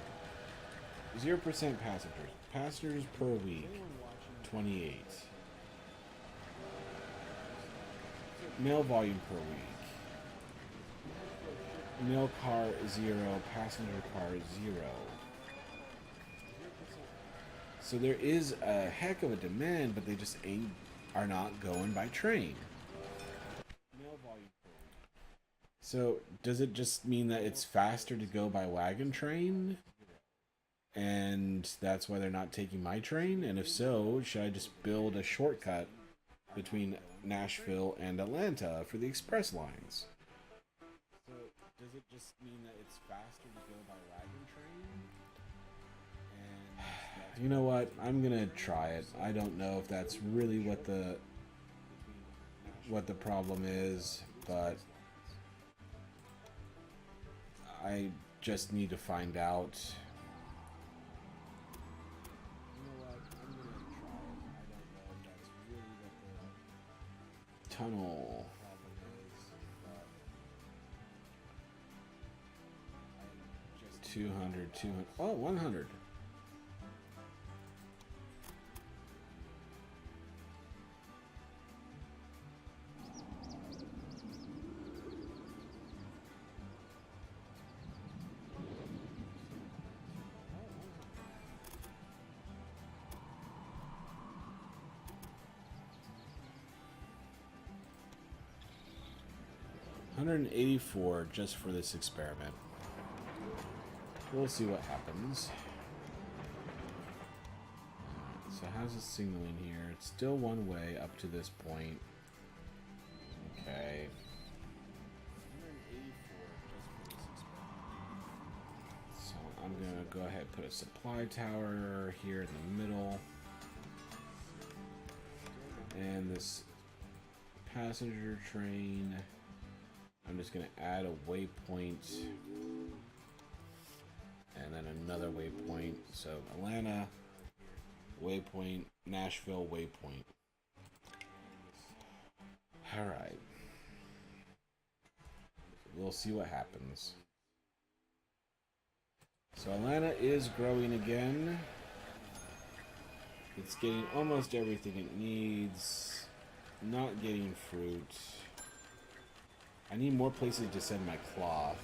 0% passengers. Passengers per week, 28. Mail volume per week. Mail car 0, passenger car 0. So there is a heck of a demand, but they just are not going by train. So does it just mean that it's faster to go by wagon train? And that's why they're not taking my train? And if so, should I just build a shortcut between Nashville and Atlanta for the express lines? So does it just mean that it's faster to go by wagon train? And you know what? I'm gonna try it. I don't know if that's really what the problem is, but I just need to find out. Tunnel. 200. Oh, 100. $184 just for this experiment. We'll see what happens. So how's the signaling here? It's still one way up to this point. Okay. So I'm gonna go ahead and put a supply tower here in the middle. And this passenger train, I'm just going to add a waypoint and then another waypoint. So Atlanta, waypoint, Nashville, waypoint. All right. We'll see what happens. So Atlanta is growing again. It's getting almost everything it needs. Not getting fruit. I need more places to send my cloth.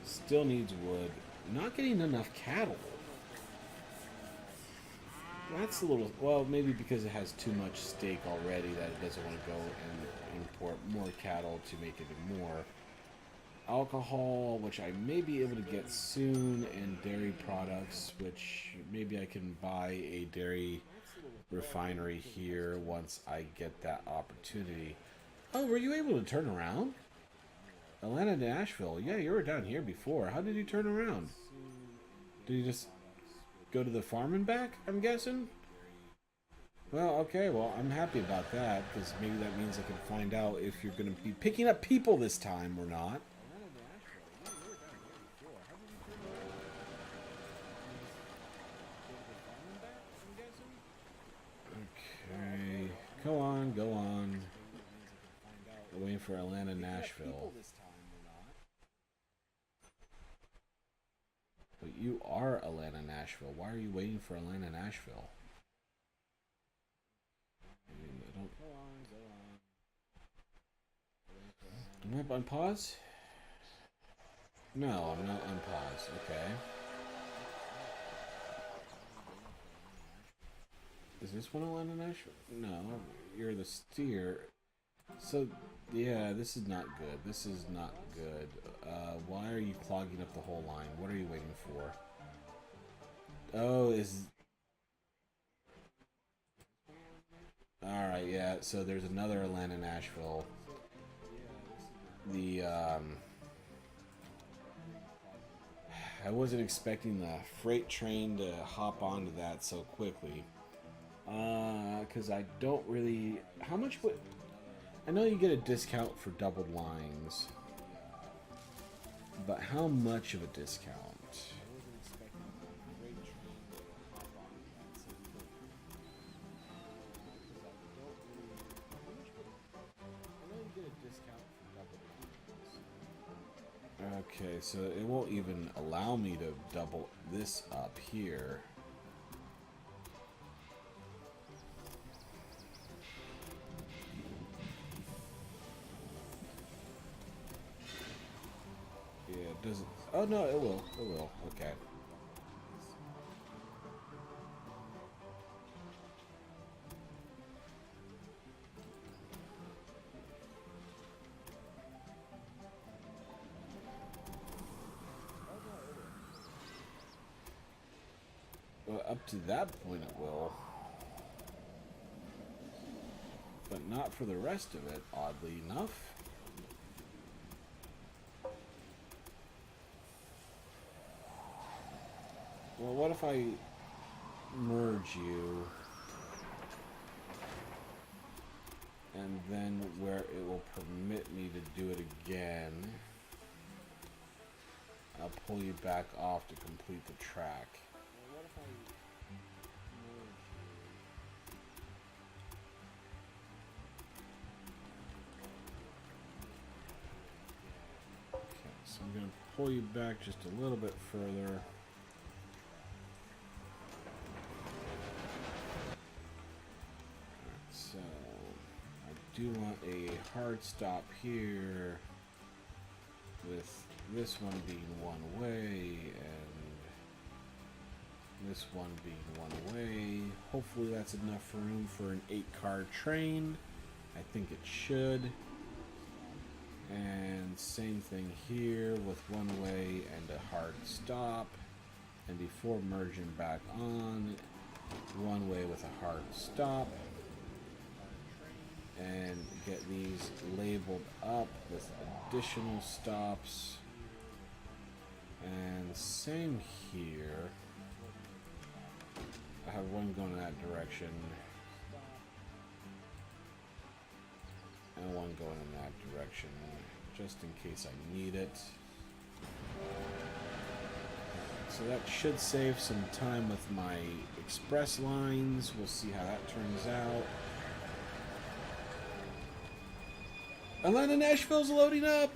Still needs wood. Not getting enough cattle. That's a little... Well, maybe because it has too much steak already that it doesn't want to go and import more cattle to make it more. Alcohol, which I may be able to get soon, and dairy products, which maybe I can buy a dairy refinery here once I get that opportunity. Oh, were you able to turn around? Atlanta to Nashville. Yeah, you were down here before. How did you turn around? Did you just go to the farm and back, I'm guessing? Well, okay, well, I'm happy about that, because maybe that means I can find out if you're going to be picking up people this time or not. Okay, go on, go on. We're waiting for Atlanta, Nashville. But you are Atlanta, Nashville. Why are you waiting for Atlanta, Nashville? Am I on pause? No, I'm not on pause. Okay. Is this one Atlanta, Nashville? No, you're the steer. So, yeah, this is not good. This is not good. Why are you clogging up the whole line? What are you waiting for? Oh, is... Alright, yeah, so there's another Atlanta, Nashville. The, I wasn't expecting the freight train to hop onto that so quickly. Because I don't really... How much would... I know you get a discount for doubled lines. But how much of a discount? Okay, so it won't even allow me to double this up here. Yeah, it doesn't... Oh, no, it will. It will. Okay. up to that point it will. But not for the rest of it, oddly enough. Well, what if I merge you? And then where it will permit me to do it again, I'll pull you back off to complete the track. Well, what if I merge you? Okay, so I'm going to pull you back just a little bit further. So I do want a hard stop here with this one being one way and this one being one way. Hopefully that's enough room for an 8-car train. I think it should. And same thing here with one way and a hard stop. And before merging back on, one way with a hard stop. And get these labeled up with additional stops. And same here. I have one going in that direction. And one going in that direction, just in case I need it. So that should save some time with my express lines. We'll see how that turns out. Atlanta Nashville's loading up.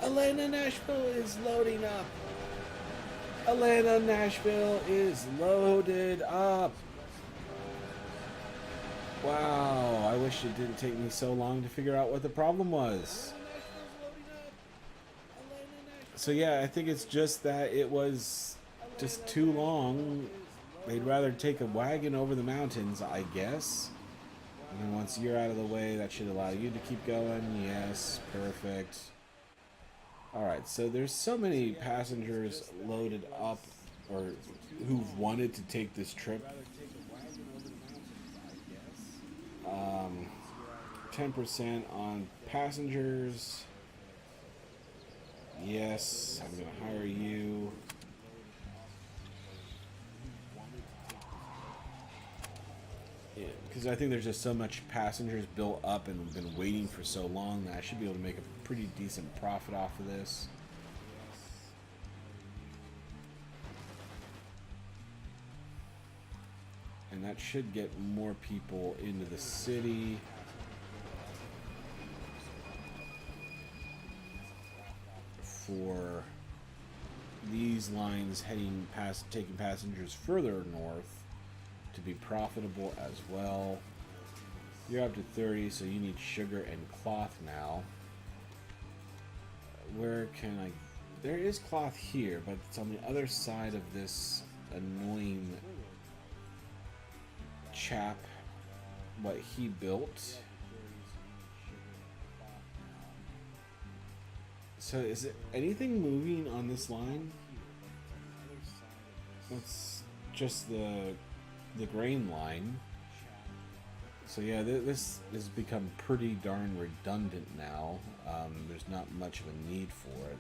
Atlanta Nashville is loading up. Atlanta Nashville is loaded up. Wow, I wish it didn't take me so long to figure out what the problem was. So yeah, I think it's just that it was just too long. They'd rather take a wagon over the mountains, I guess. And then once you're out of the way, that should allow you to keep going. Yes, perfect. Alright, so there's so many passengers loaded up, or who've wanted to take this trip. 10% on passengers. Yes, I'm going to hire you. Because I think there's just so much passengers built up and been waiting for so long that I should be able to make a pretty decent profit off of this. And that should get more people into the city. For these lines taking passengers further north to be profitable as well. You're up to 30, so you need sugar and cloth now. Where can I... There is cloth here, but it's on the other side of this annoying chap, what he built. So is it anything moving on this line? It's just the grain line. So yeah, this has become pretty darn redundant now. There's not much of a need for it.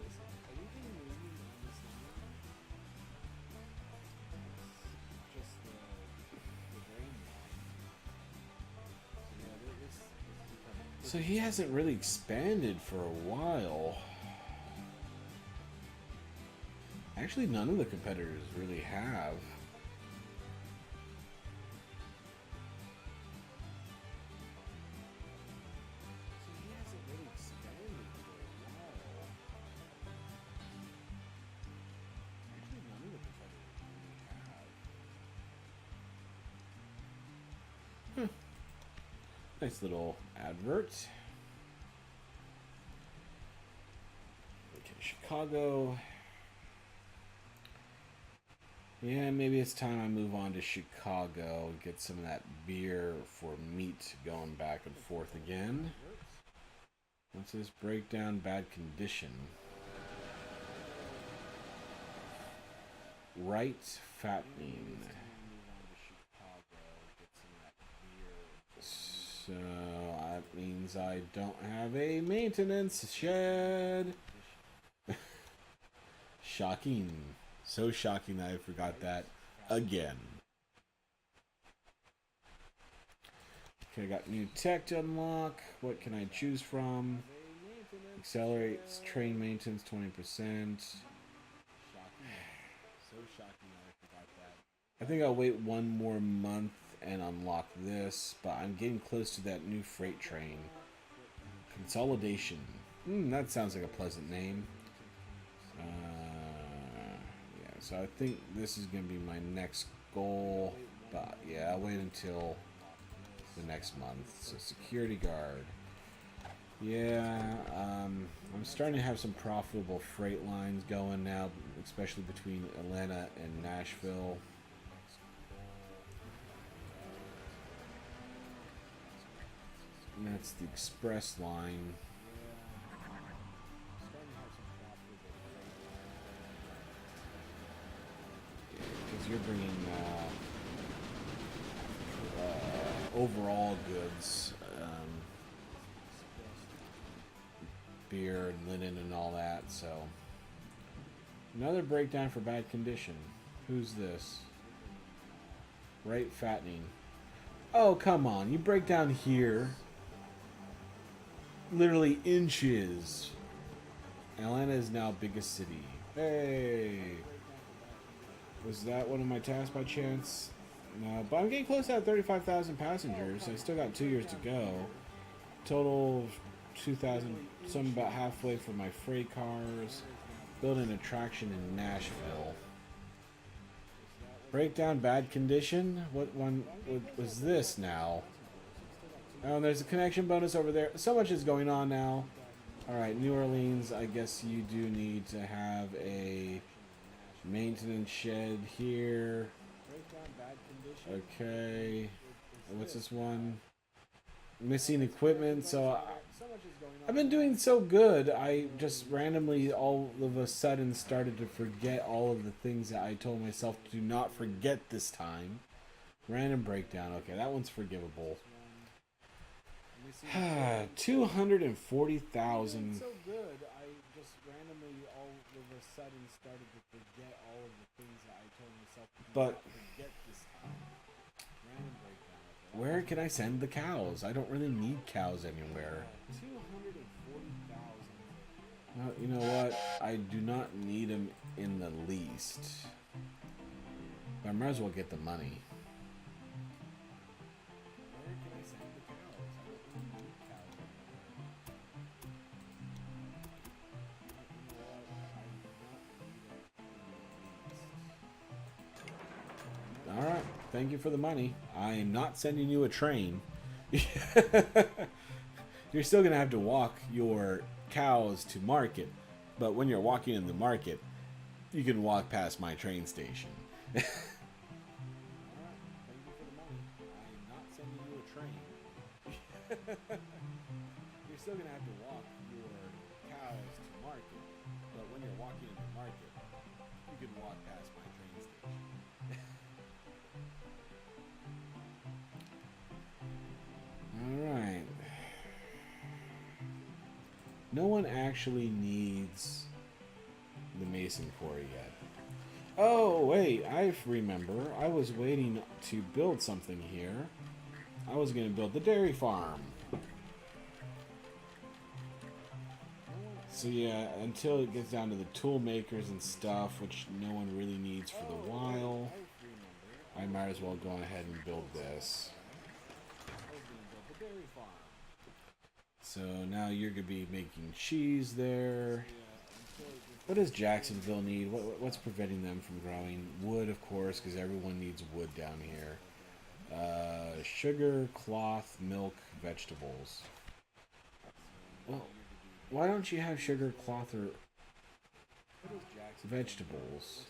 So he hasn't really expanded for a while. Actually, none of the competitors really have. Nice little advert. Okay, Chicago. Yeah, maybe it's time I move on to Chicago, get some of that beer for meat going back and forth again. What's this? Breakdown, bad condition. Right fattening. So that means I don't have a maintenance shed. Shocking. So shocking that I forgot that again. Okay, I got new tech to unlock. What can I choose from? Accelerates train maintenance 20%. I think I'll wait one more month and unlock this, but I'm getting close to that new freight train. Consolidation. That sounds like a pleasant name. Yeah, so I think this is going to be my next goal, but yeah, I'll wait until the next month. So security guard. Yeah, I'm starting to have some profitable freight lines going now, especially between Atlanta and Nashville. And that's the express line. Because you're bringing overall goods, beer and linen and all that. So another breakdown for bad condition. Who's this? Right fattening. Oh, come on. You break down here. Literally inches. Atlanta is now biggest city. Hey. Was that one of my tasks by chance? No, but I'm getting close to that 35,000 passengers. I still got 2 years to go. Total 2,000, some about halfway for my freight cars. Build an attraction in Nashville. Breakdown bad condition? What one was this now? Oh, and there's a connection bonus over there. So much is going on now. Alright, New Orleans, I guess you do need to have a maintenance shed here. Okay. What's this one? Missing equipment. So I've been doing so good. I just randomly all of a sudden started to forget all of the things that I told myself to not forget this time. Random breakdown. Okay, that one's forgivable. 240,000. So good. I just randomly all of a sudden started to forget all of the things that I told myself to not forget this time. Random breakdown. Where can I send the cows? I don't really need cows anywhere. 240,000. Well, you know what? I do not need them in the least. But I might as well get the money. Where can I send the cows? I don't really need cows anymore. Alright, thank you for the money. I'm not sending you a train. You're still going to have to walk your cows to market, but when you're walking in the market, you can walk past my train station. Alright, thank you for the money. I'm not sending you a train. You're still going to have to walk your cows to market, but when you're walking in the market, you can walk past my train station. Alright. No one actually needs the Mason Quarry yet. Oh, wait, I remember. I was waiting to build something here. I was going to build the dairy farm. So yeah, until it gets down to the tool makers and stuff, which no one really needs for the while, I might as well go ahead and build this. So now you're going to be making cheese there. What does Jacksonville need? What's preventing them from growing? Wood, of course, because everyone needs wood down here. Sugar, cloth, milk, vegetables. Well, why don't you have sugar, cloth, or vegetables?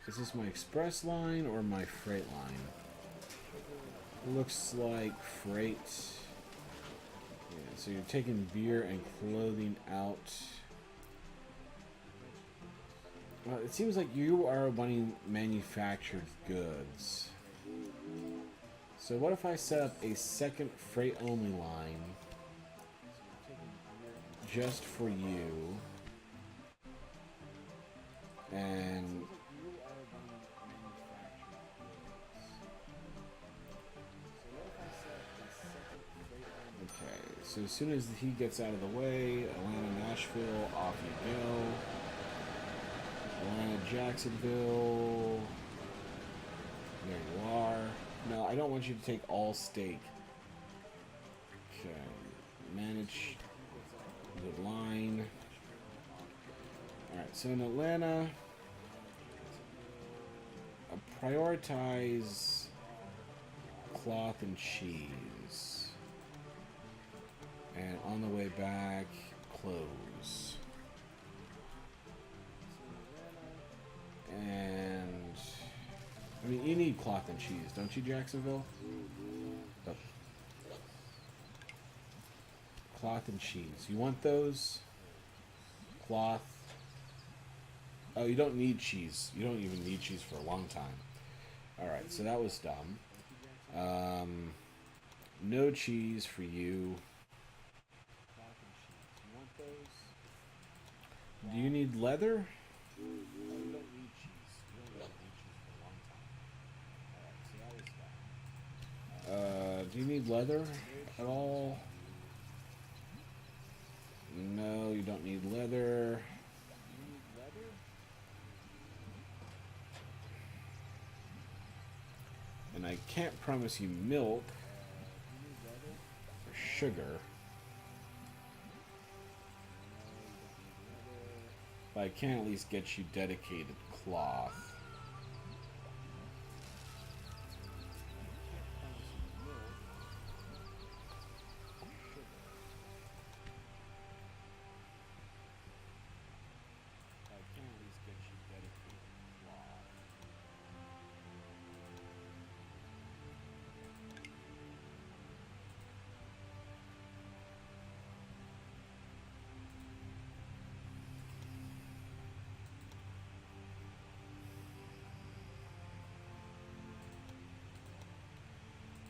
Is this my express line or my freight line? It looks like freight. Yeah, so you're taking beer and clothing out. Well, it seems like you are wanting manufactured goods. So what if I set up a second freight only line just for you? And okay, so as soon as he gets out of the way, Atlanta, Nashville, off you go. Atlanta, Jacksonville. There you are. No, I don't want you to take all stake. Okay, manage the line. Alright, so in Atlanta, prioritize cloth and cheese. And on the way back, clothes. And I mean, you need cloth and cheese, don't you, Jacksonville? Oh. Cloth and cheese. You want those? Cloth. Oh, you don't need cheese. You don't even need cheese for a long time. Alright, so that was dumb. No cheese for you. Do you need leather? Do you need leather at all? No, you don't need leather. And I can't promise you milk or sugar. But I can at least get you dedicated cloth.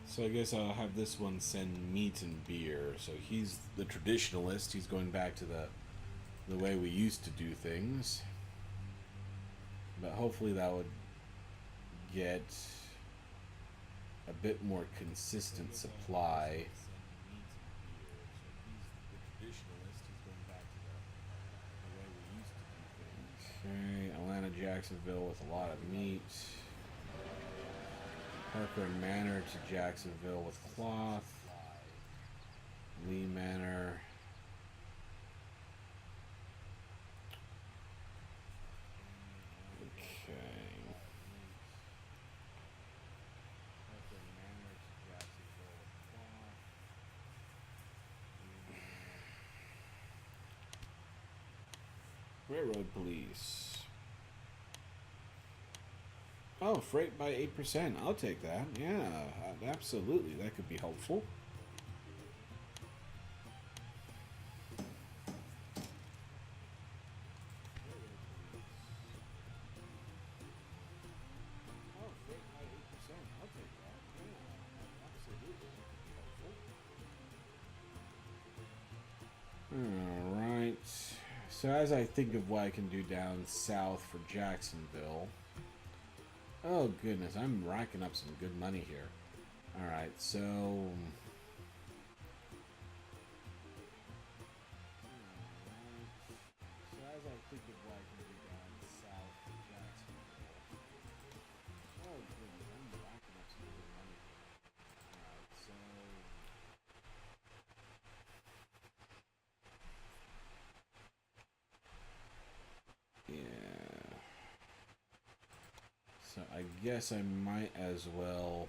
So I guess I'll have this one send meat and beer. So he's the traditionalist. He's going back to the way we used to do things. But hopefully that would get a bit more consistent supply. Okay, Atlanta, Jacksonville with a lot of meat. Parker Manor to Jacksonville with cloth. Lee Manor. Okay. Railroad police. Oh, freight by 8%. I'll take that. Yeah, absolutely. That could be helpful. Oh, freight by 8%. I'll take that. Yeah, absolutely. That could be helpful. Alright. So as I think of what I can do down south for Jacksonville. Oh goodness, I'm racking up some good money here. Alright, so as I think of what I can do down south of Jacksonville. Oh goodness, I'm racking up some good money here. Alright, so yeah. So I guess I might as well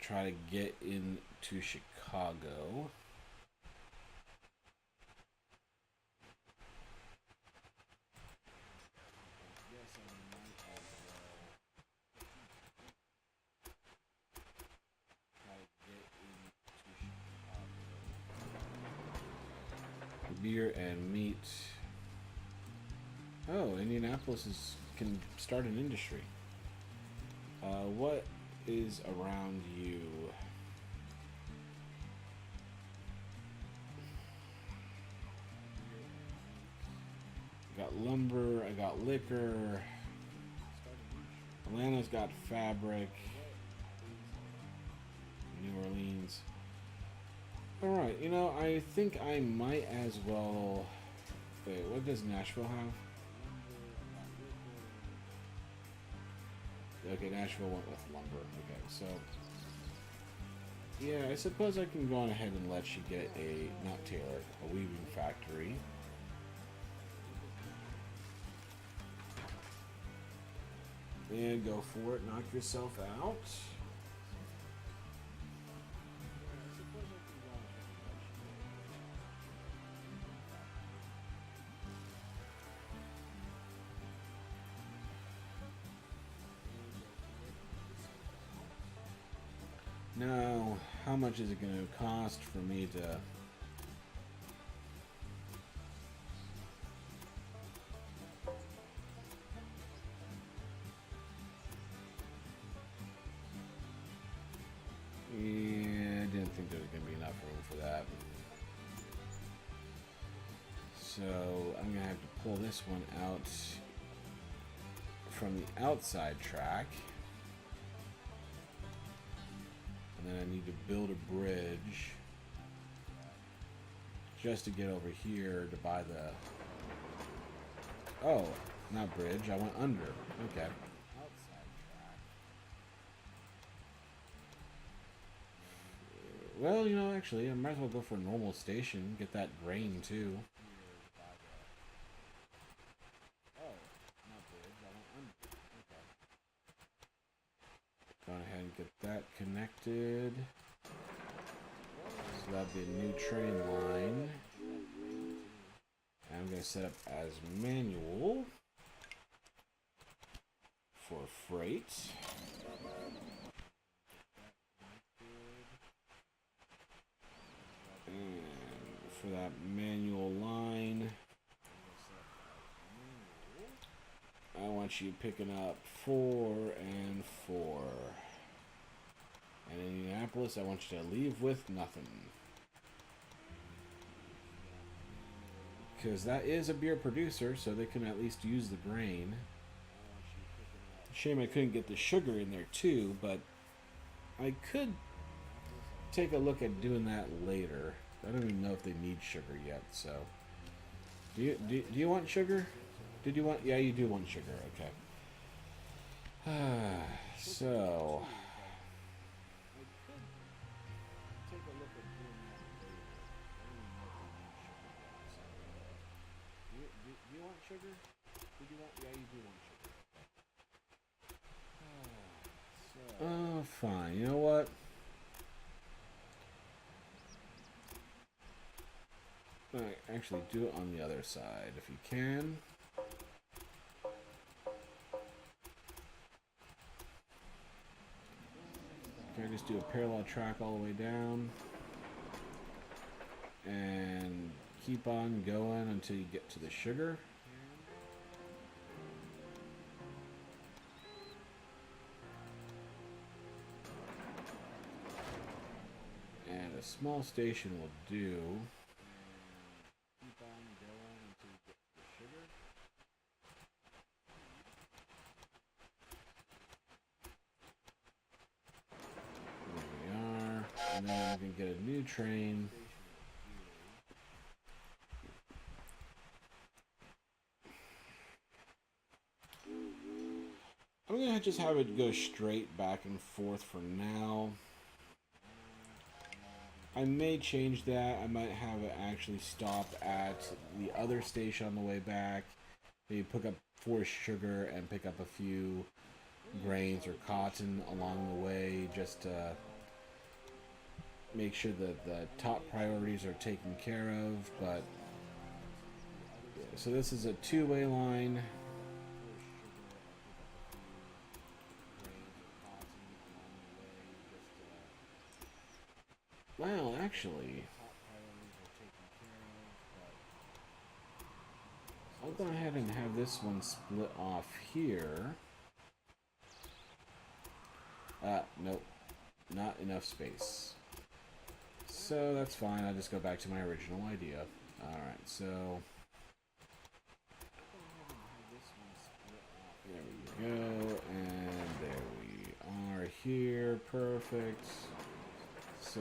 try to get into Chicago. Beer and meat. Oh, Indianapolis can start an industry. What is around you? I got lumber, I got liquor. Atlanta's got fabric. New Orleans. Alright, you know, I think I might as well... Wait, what does Nashville have? Okay, Nashville went with lumber. Okay, so... Yeah, I suppose I can go on ahead and let you get a... Not tailor, a weaving factory. And go for it, knock yourself out. Now, how much is it going to cost for me to... Yeah, I didn't think there was going to be enough room for that. So, I'm going to have to pull this one out from the outside track. And then I need to build a bridge just to get over here to buy the... Oh, not bridge, I went under. Okay. Well, you know, actually, I might as well go for a normal station, get that grain too. Go ahead and get that connected. So that'd be a new train line. And I'm going to set up as manual for freight. And for that manual line, I want you picking up 4 and 4. And in Indianapolis, I want you to leave with nothing. Because that is a beer producer, so they can at least use the grain. Shame I couldn't get the sugar in there too, but I could take a look at doing that later. I don't even know if they need sugar yet, so... Do you want sugar? Did you want... Yeah, you do want sugar, okay. So... Do you want sugar? Did you want... Yeah, you do want sugar. Oh, fine. You know what? Alright, actually do it on the other side if you can. Can I just do a parallel track all the way down? And keep on going until you get to the sugar. And a small station will do. Keep on going until you get to the sugar. There we are. And then we can get a new train. I'm going to just have it go straight back and forth for now. I may change that. I might have it actually stop at the other station on the way back. Maybe pick up 4 sugar and pick up a few grains or cotton along the way, just to make sure that the top priorities are taken care of. But so this is a 2-way line. Well, actually, I'll go ahead and have this one split off here. Nope. Not enough space. So that's fine. I'll just go back to my original idea. Alright, so... there we go. And there we are here. Perfect. So...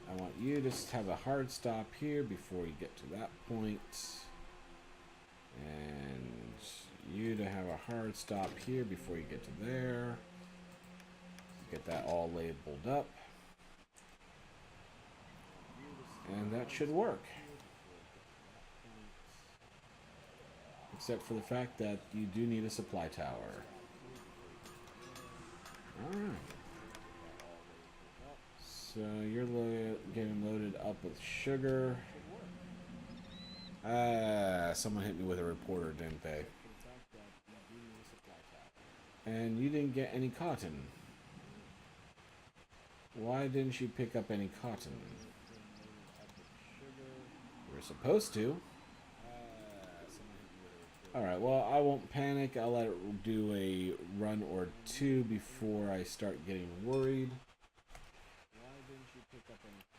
I want you to just have a hard stop here before you get to that point. And you to have a hard stop here before you get to there. Get that all labeled up. And that should work. Except for the fact that you do need a supply tower. Alright. So you're getting loaded up with sugar. Someone hit me with a reporter, didn't they? And you didn't get any cotton. Why didn't you pick up any cotton? You were supposed to. Alright, well, I won't panic. I'll let it do a run or two before I start getting worried.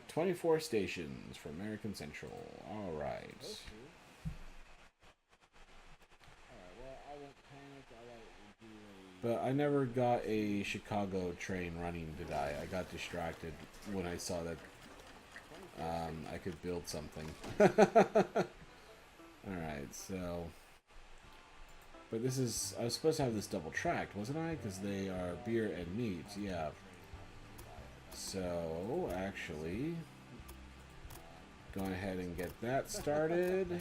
24 stations for American Central. Alright. But I never got a Chicago train running, did I? I got distracted when I saw that I could build something. Alright, so... But this is... I was supposed to have this double tracked, wasn't I? Because they are beer and meat, yeah. So, actually... Go ahead and get that started.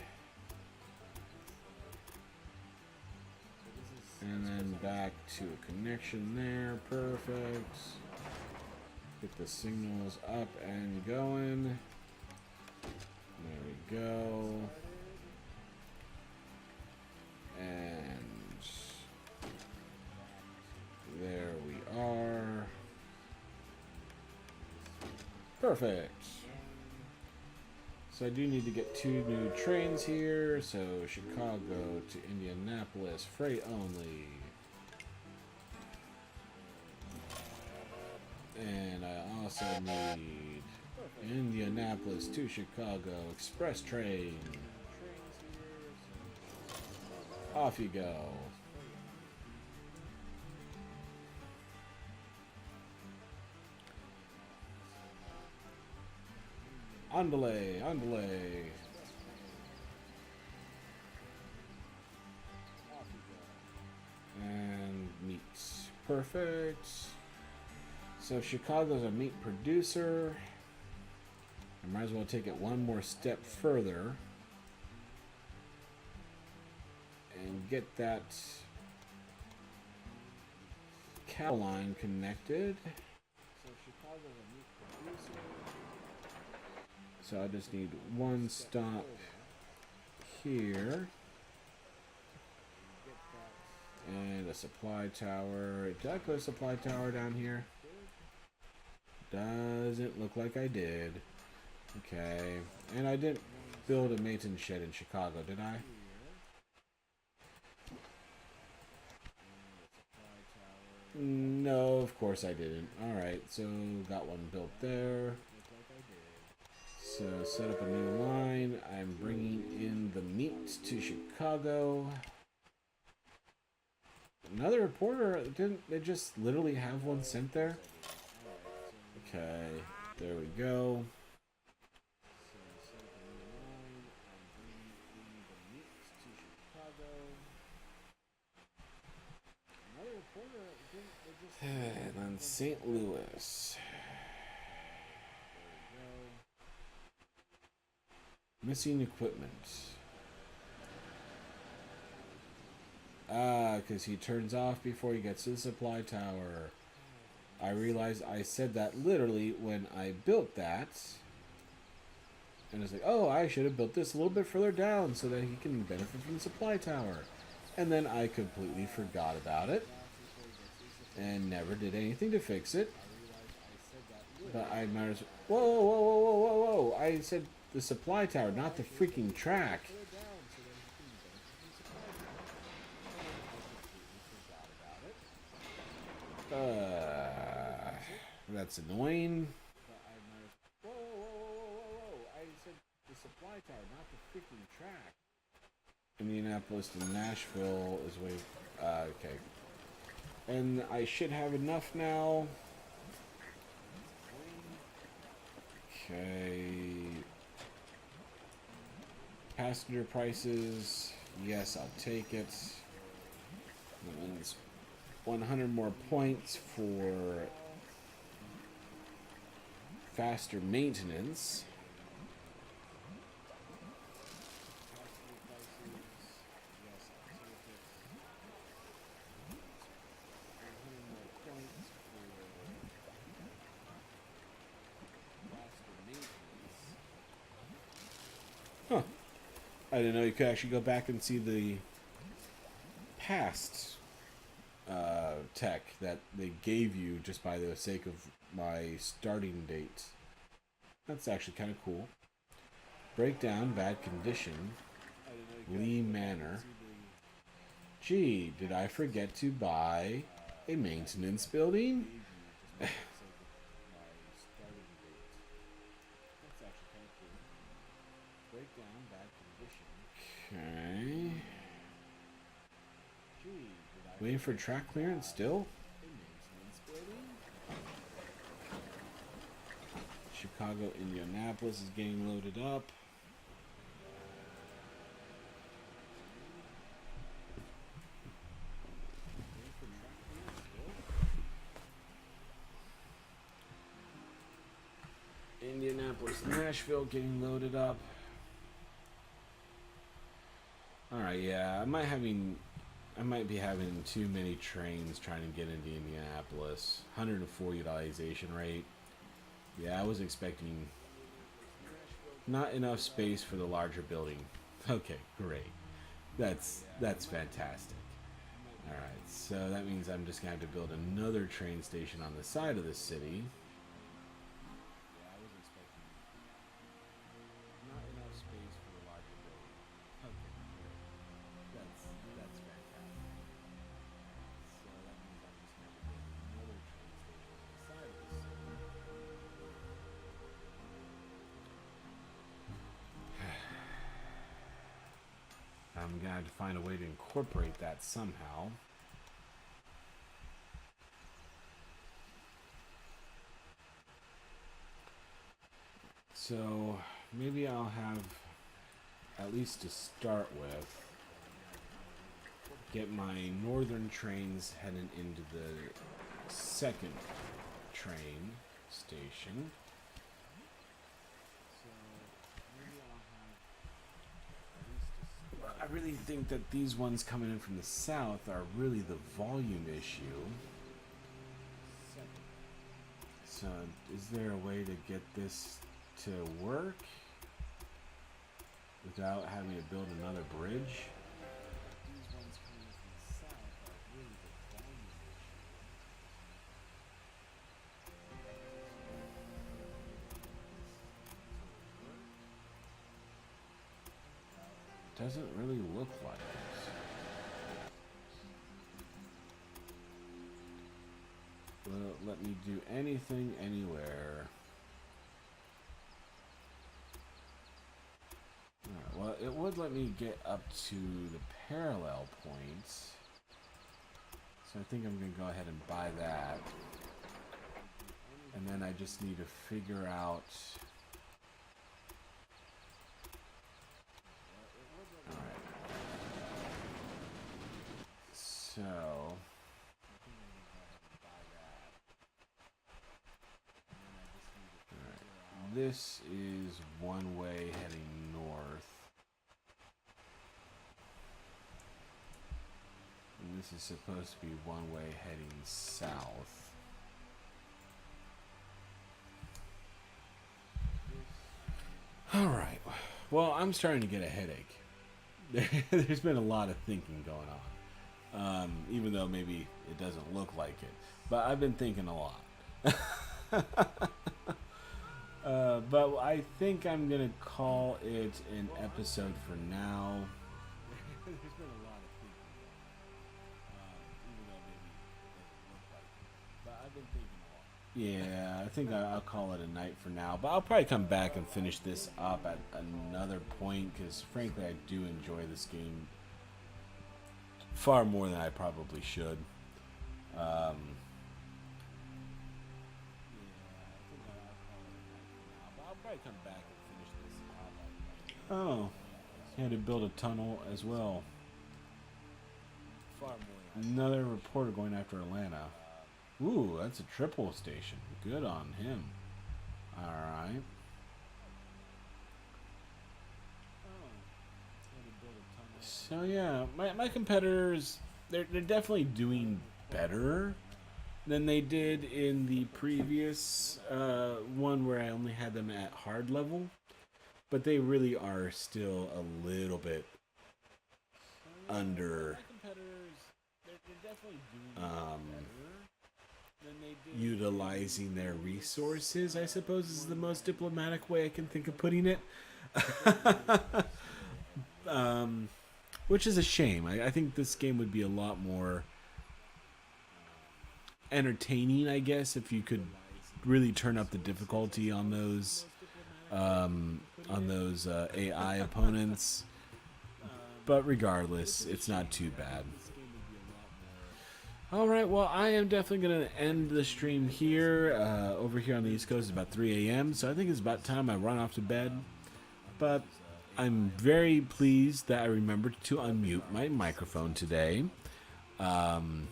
And then back to a connection there. Perfect. Get the signals up and going. There we go. And there we are. Perfect. So I do need to get 2 new trains here. So Chicago to Indianapolis, freight only. And I also need Indianapolis to Chicago express train. Off you go. On delay, on delay. And meat. Perfect. So Chicago's a meat producer. I might as well take it one more step further. And get that cow line connected. So Chicago's a meat producer. So I just need one stop here. And a supply tower. Did I put a supply tower down here? Doesn't look like I did. Okay. And I didn't build a maintenance shed in Chicago, did I? No, of course I didn't. Alright, so got one built there. So set up a new line. I'm bringing in the meat to Chicago. Another reporter? Didn't they just literally have one sent there? Okay, there we go. And then St. Louis. Missing equipment. Because he turns off before he gets to the supply tower. I realized I said that literally when I built that. And it's like, oh, I should have built this a little bit further down so that he can benefit from the supply tower. And then I completely forgot about it. And never did anything to fix it. But I might as well... Whoa, whoa, whoa, whoa, whoa, whoa. I said the supply tower, not the freaking track. That's annoying. Whoa, whoa, whoa, whoa, whoa. I said the supply tower, not the freaking track. Indianapolis to Nashville is way... okay. And I should have enough now. Okay. Passenger prices. Yes, I'll take it. That means 100 more points for faster maintenance. Huh. I didn't know you could actually go back and see the past tech that they gave you just by the sake of my starting date. That's actually kind of cool. Breakdown, bad condition. Lee Manor. Gee, did I forget to buy a maintenance building? Okay. Waiting for track clearance still? Chicago, Indianapolis is getting loaded up. Indianapolis, Nashville getting loaded up. Alright, yeah, I might be having too many trains trying to get into Indianapolis. 104 utilization rate. Yeah, I was expecting not enough space for the larger building. Okay, great. That's fantastic. Alright, so that means I'm just going to have to build another train station on the side of the city. I'm going to have to find a way to incorporate that somehow. So maybe I'll have, at least to start with, get my northern trains heading into the second train station. I really think that these ones coming in from the south are really the volume issue. So, is there a way to get this to work without having to build another bridge? Doesn't really look like this. Will it let me do anything anywhere? Alright, well, it would let me get up to the parallel points. So I think I'm going to go ahead and buy that. And then I just need to figure out... So, this is one way heading north. And this is supposed to be one way heading south. Alright, well, I'm starting to get a headache. There's been a lot of thinking going on. Even though maybe it doesn't look like it. But I've been thinking a lot. But I think I'm going to call it an episode for now. There's been a lot of thinking. Even though maybe it doesn't look like it. Yeah, I think I'll call it a night for now. But I'll probably come back and finish this up at another point because, frankly, I do enjoy this game far more than I probably should. Um, I'll probably come back and finish this up. Oh, he had to build a tunnel as well. Another reporter going after Atlanta. Ooh, that's a triple station. Good on him. Alright. So yeah, my competitors, they're definitely doing better than they did in the previous one where I only had them at hard level. But they really are still a little bit under utilizing their resources, I suppose is the most diplomatic way I can think of putting it. Which is a shame. I think this game would be a lot more entertaining, I guess, if you could really turn up the difficulty on those AI opponents. But regardless, it's not too bad. Alright, well, I am definitely going to end the stream here. Over here on the East Coast, it's about 3 a.m., so I think it's about time I run off to bed. But I'm very pleased that I remembered to unmute my microphone today. And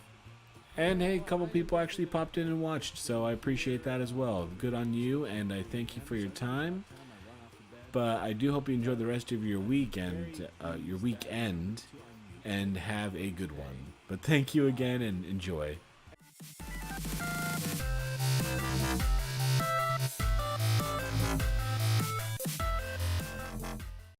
hey, a couple people actually popped in and watched, so I appreciate that as well. Good on you, and I thank you for your time. But I do hope you enjoy the rest of your weekend, and have a good one. But thank you again, and enjoy.